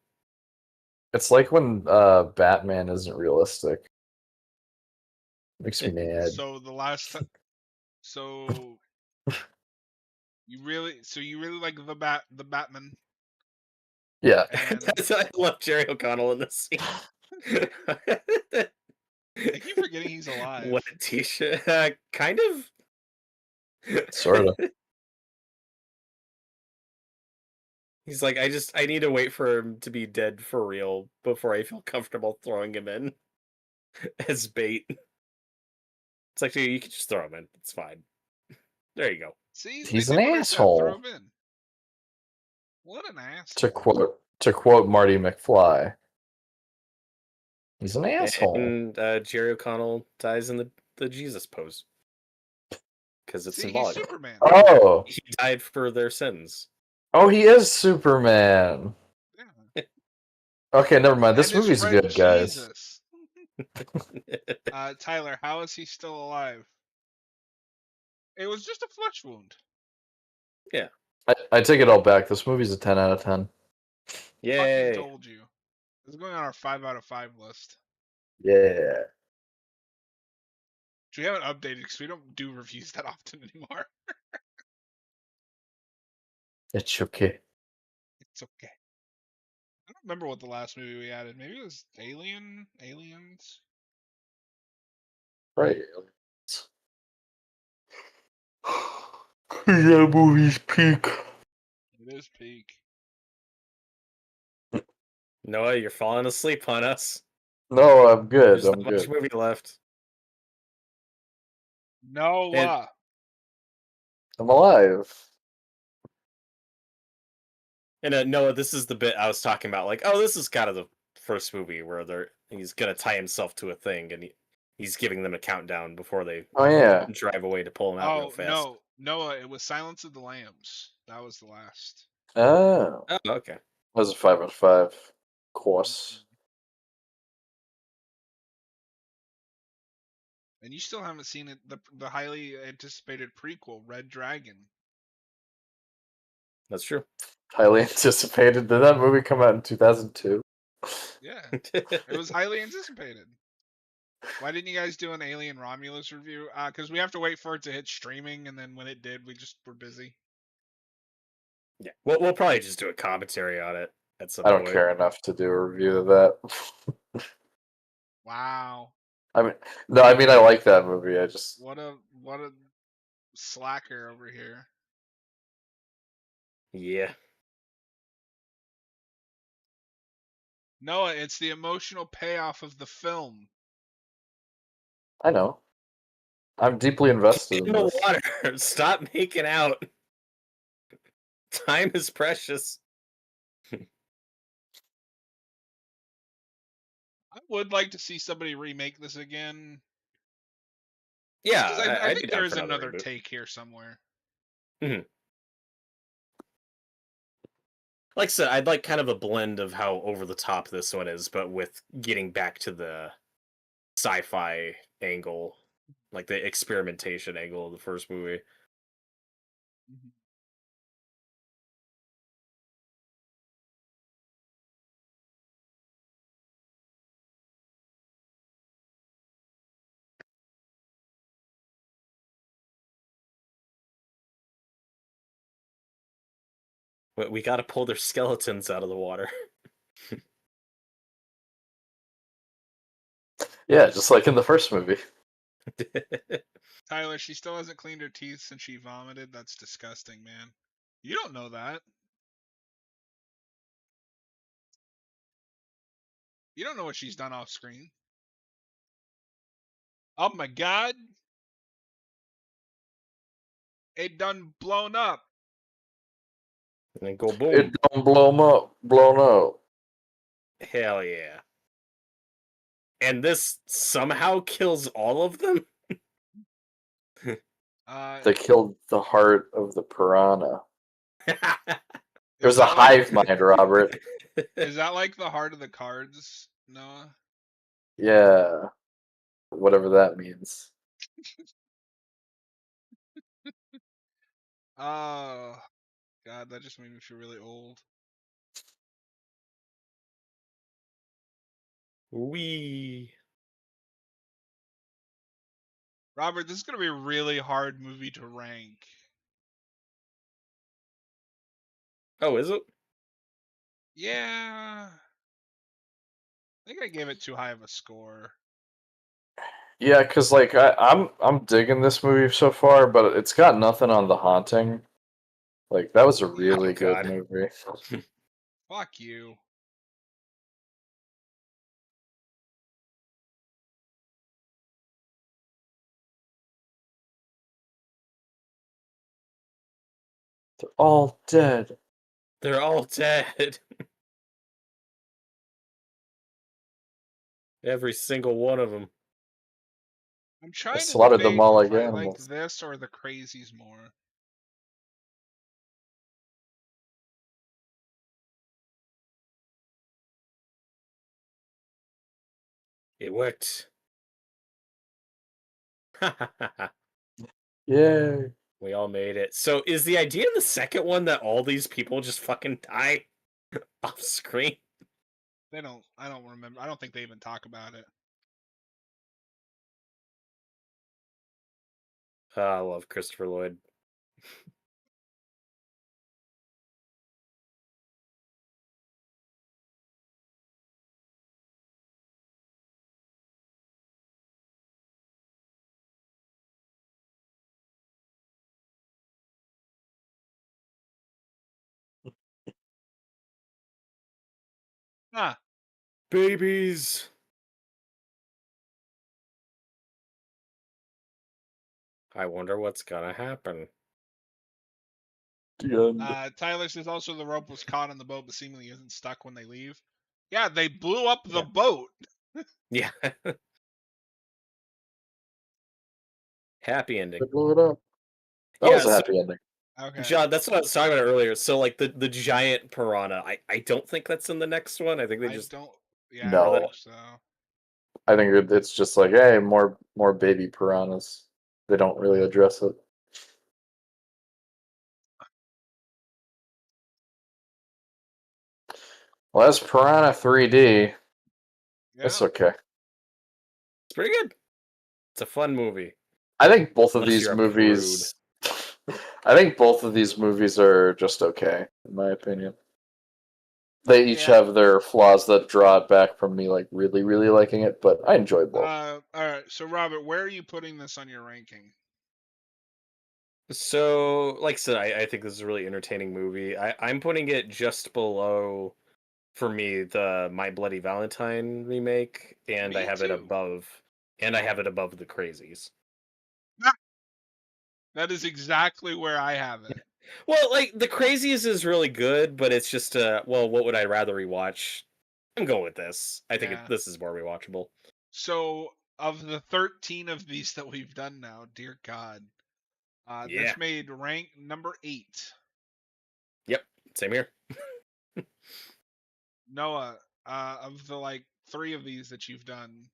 it's like when Batman isn't realistic. Makes me mad. So the last time, so you really like the Batman. Yeah. And I love Jerry O'Connell in this scene. I keep forgetting he's alive. What a t-shirt. Kind of. Sort of. He's like, I need to wait for him to be dead for real before I feel comfortable throwing him in as bait. It's like, dude, you can just throw him in. It's fine. There you go. See, He's they an did what I said, throw asshole. him in. What an asshole. To quote Marty McFly. He's an asshole. And Jerry O'Connell dies in the Jesus pose. Because it's symbolic. He's Superman. Oh. He died for their sins. Oh, he is Superman. Yeah. Okay, never mind. This And his movie's friend good, guys. Jesus. Tyler, how is he still alive? It was just a flesh wound. Yeah. I take it all back. This movie's a 10 out of 10. Yay. Fucking told you. This is going on our 5 out of 5 list. Yeah. Which we haven't updated because we don't do reviews that often anymore. It's okay. It's okay. I don't remember what the last movie we added. Maybe it was Aliens. Right. That movie's peak. It is peak. Noah, you're falling asleep on us. No, I'm good. There's I'm not much good. movie left. Noah. I'm alive. And Noah, this is the bit I was talking about. Like, oh, this is kind of the first movie where he's gonna tie himself to a thing, and he's giving them a countdown before they drive away to pull him out real fast. No, Noah, it was Silence of the Lambs. That was the last. Oh. Oh, okay. That was a 5 out of 5. Of course. And you still haven't seen it, the highly anticipated prequel, Red Dragon. That's true. Highly anticipated. Did that movie come out in 2002? Yeah, it was highly anticipated. Why didn't you guys do an Alien Romulus review? Because we have to wait for it to hit streaming, and then when it did, we just were busy. Yeah, we'll probably just do a commentary on it at some I point. don't care enough to do a review of that. Wow. I mean, I like that movie. I just What a slacker over here. Yeah. Noah, it's the emotional payoff of the film. I know. I'm deeply invested In in the this. water. Stop making out. Time is precious. I would like to see somebody remake this again. Yeah, I I'd think be down there is for another reboot. take here somewhere. Mm-hmm. Like I said, I'd like kind of a blend of how over the top this one is, but with getting back to the sci-fi angle, like the experimentation angle of the first movie. Mm-hmm. But we got to pull their skeletons out of the water. Yeah, just like in the first movie. Tyler, she still hasn't cleaned her teeth since she vomited. That's disgusting, man. You don't know that. You don't know what she's done off screen. Oh my god. It done blown up. And then go boom. It don't blown up. Hell yeah. And this somehow kills all of them? They killed the heart of the piranha. It Is was a that like hive mind, Robert. is that like the heart of the cards, Noah? Yeah, whatever that means. Oh God, that just made me feel really old. Wee. Robert, this is gonna be a really hard movie to rank. Oh, is it? Yeah. I think I gave it too high of a score. Yeah, because like I'm digging this movie so far, but it's got nothing on The Haunting. Like that was a really Oh, good God. movie. Fuck you. They're all dead. They're all dead. Every single one of them. I'm I trying to slaughtered them debate all if like I like animals. this or the Crazies more. It worked. Yay. We all made it. So is the idea in the second one that all these people just fucking die off screen? They don't. I don't remember. I don't think they even talk about it. I love Christopher Lloyd. Ah, Babies. I wonder what's gonna happen. The end. Tyler says also the rope was caught on the boat, but seemingly isn't stuck when they leave. Yeah, they blew up the Yeah. boat. Yeah. Happy ending. They blew it up. That Yeah, was a so happy ending. Okay. John, that's what I was talking about earlier. So like the giant piranha, I don't think that's in the next one. I think they I just don't. Yeah, I or don't No, that think so. I think it's just like, hey, more baby piranhas. They don't really address it. Well, that's Piranha 3D. It's Yeah. okay. it's pretty good. It's a fun movie. I think both of Unless these you're a prude. movies. I think both of these movies are just okay, in my opinion. They each Yeah. have their flaws that draw it back from me, like really, really liking it. But I enjoy both. All right. So Robert, where are you putting this on your ranking? So, like I said, I think this is a really entertaining movie. I'm putting it just below, for me, the My Bloody Valentine remake, and I Me have it too. above, the Crazies. That is exactly where I have it. Well, like the Crazies is really good, but it's just well, what would I rather rewatch? I'm going with this. I think Yeah. this is more rewatchable. So of the 13 of these that we've done now, dear God, Yeah. this made rank number 8. Yep. Same here. Noah, of the like 3 of these that you've done,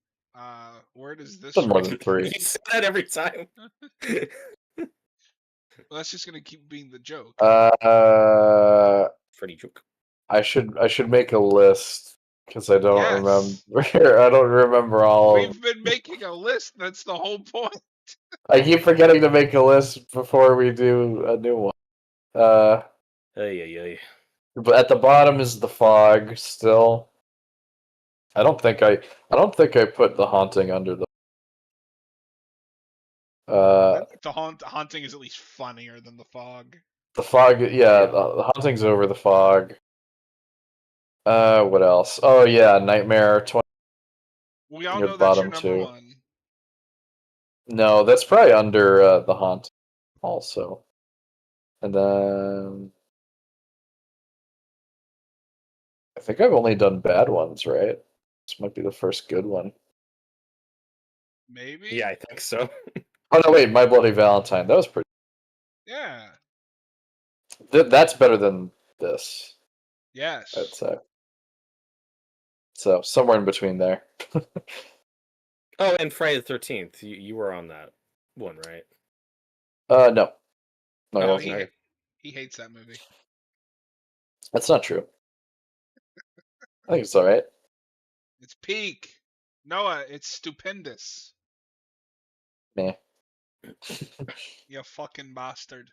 where does It's this been more rank? than 3. You say that every time. Well, that's just gonna keep being the joke. Pretty joke. I should make a list because I don't remember. Yes, I don't remember all of. we've been making a list. That's the whole point. I keep forgetting to make a list before we do a new one. Uh, Ay. but at the bottom is the fog still. I don't think I put the haunting under the. Uh, The haunting is at least funnier than the fog. the fog. Yeah, Yeah. the haunting's over the fog. What else? Oh yeah, Nightmare 20 We all near the know that's your bottom number too. one. No, that's probably under the haunt also. And then I think I've only done bad ones, right? This might be the first good one. Maybe. Yeah, I think so. Oh no, wait, My Bloody Valentine. That was pretty. Yeah. That's better than this, Yes. I'd say. So somewhere in between there. Oh, and Friday the 13th. You were on that one, right? No, I No, wasn't. he hates that movie. That's not true. I think it's all right. It's peak. Noah, it's stupendous. Meh. You fucking bastard.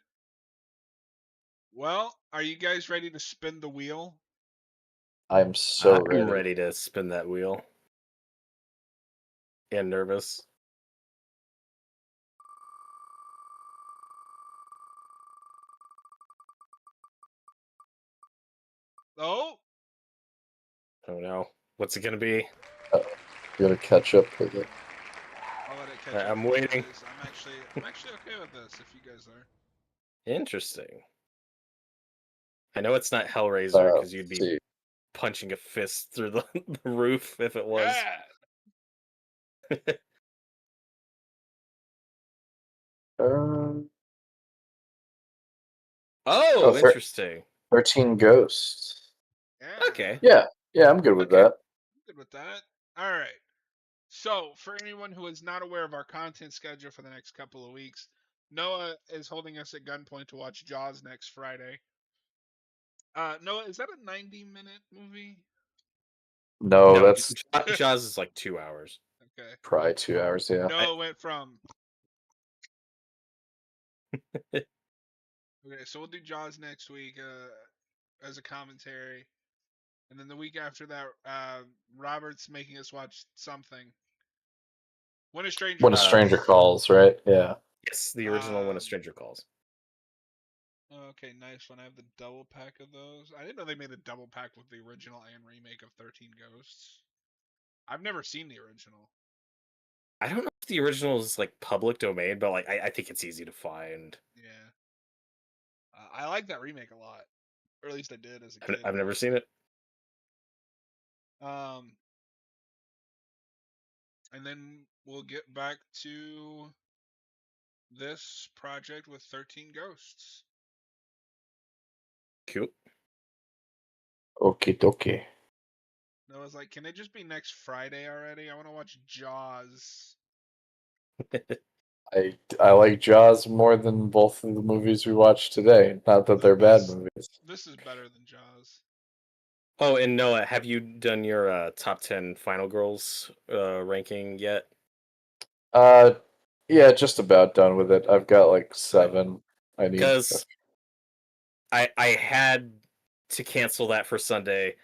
Well, are you guys ready to spin the wheel? I'm so I'm ready. ready to spin that wheel. And nervous. Oh, Oh no. What's it gonna be? You gotta catch up with it. I'll let it catch up. I'm with you waiting. guys. I'm actually okay with this. If you guys are. Interesting. I know it's not Hellraiser because you'd be See. punching a fist through the, the roof if it was. Yeah. Um, Oh, thir- interesting. 13 Ghosts. Yeah. Okay. Yeah, I'm good with Okay. that. Good with that. All right. So, for anyone who is not aware of our content schedule for the next couple of weeks, Noah is holding us at gunpoint to watch Jaws next Friday. Noah, is that a 90-minute movie? No, No, that's Jaws is like 2 hours. Okay. probably 2 hours, yeah. Noah went from. Okay, so we'll do Jaws next week as a commentary. And then the week after that, Robert's making us watch something. When a Stranger When a Calls. Stranger Calls, right? Yeah. Yes, the original When a Stranger Calls. Okay, nice one. I have the double pack of those. I didn't know they made a double pack with the original and remake of 13 Ghosts. I've never seen the original. I don't know if the original is like public domain, but like I think it's easy to find. Yeah. I like that remake a lot. Or at least I did as a kid. I've never seen it. And then we'll get back to this project with 13 Ghosts. Cool. Okie dokie. Noah's like, can it just be next Friday already? I want to watch Jaws. I like Jaws more than both of the movies we watched today. Not that they're bad movies. This is better than Jaws. Oh, and Noah, have you done your top 10 Final Girls ranking yet? Yeah, just about done with it. I've got like 7. I need. Because I had to cancel that for Sunday,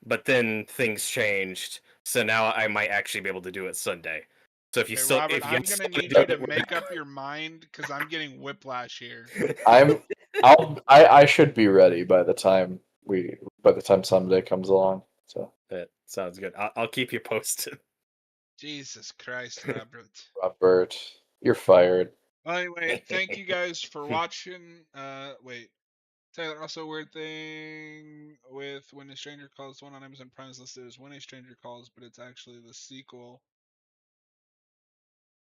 but then things changed, so now I might actually be able to do it Sunday. So if you Okay, still, Robert, if you I'm still gonna need do you to it, make up your mind because I'm getting whiplash here. I should be ready by the time Sunday comes along. So that sounds good. I'll keep you posted. Jesus Christ, Robert. Robert, you're fired. Well, anyway, thank you guys for watching. Wait. Taylor, also a weird thing with When a Stranger Calls, the one on Amazon Prime is listed as When a Stranger Calls, but it's actually the sequel.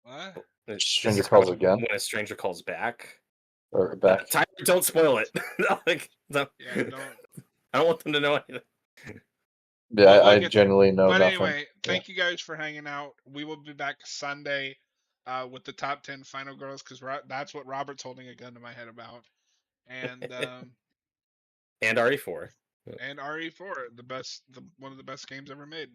What? Is Stranger this Calls when again a stranger calls back? or back? Tyler, don't spoil it. Like, no, Yeah, don't. I don't want them to know anything. Yeah, We'll I get there. genuinely know But nothing. anyway, thank you guys for hanging out. We will be back Sunday with the top 10 Final Girls because that's what Robert's holding a gun to my head about. And And RE4. and RE4, one of the best games ever made.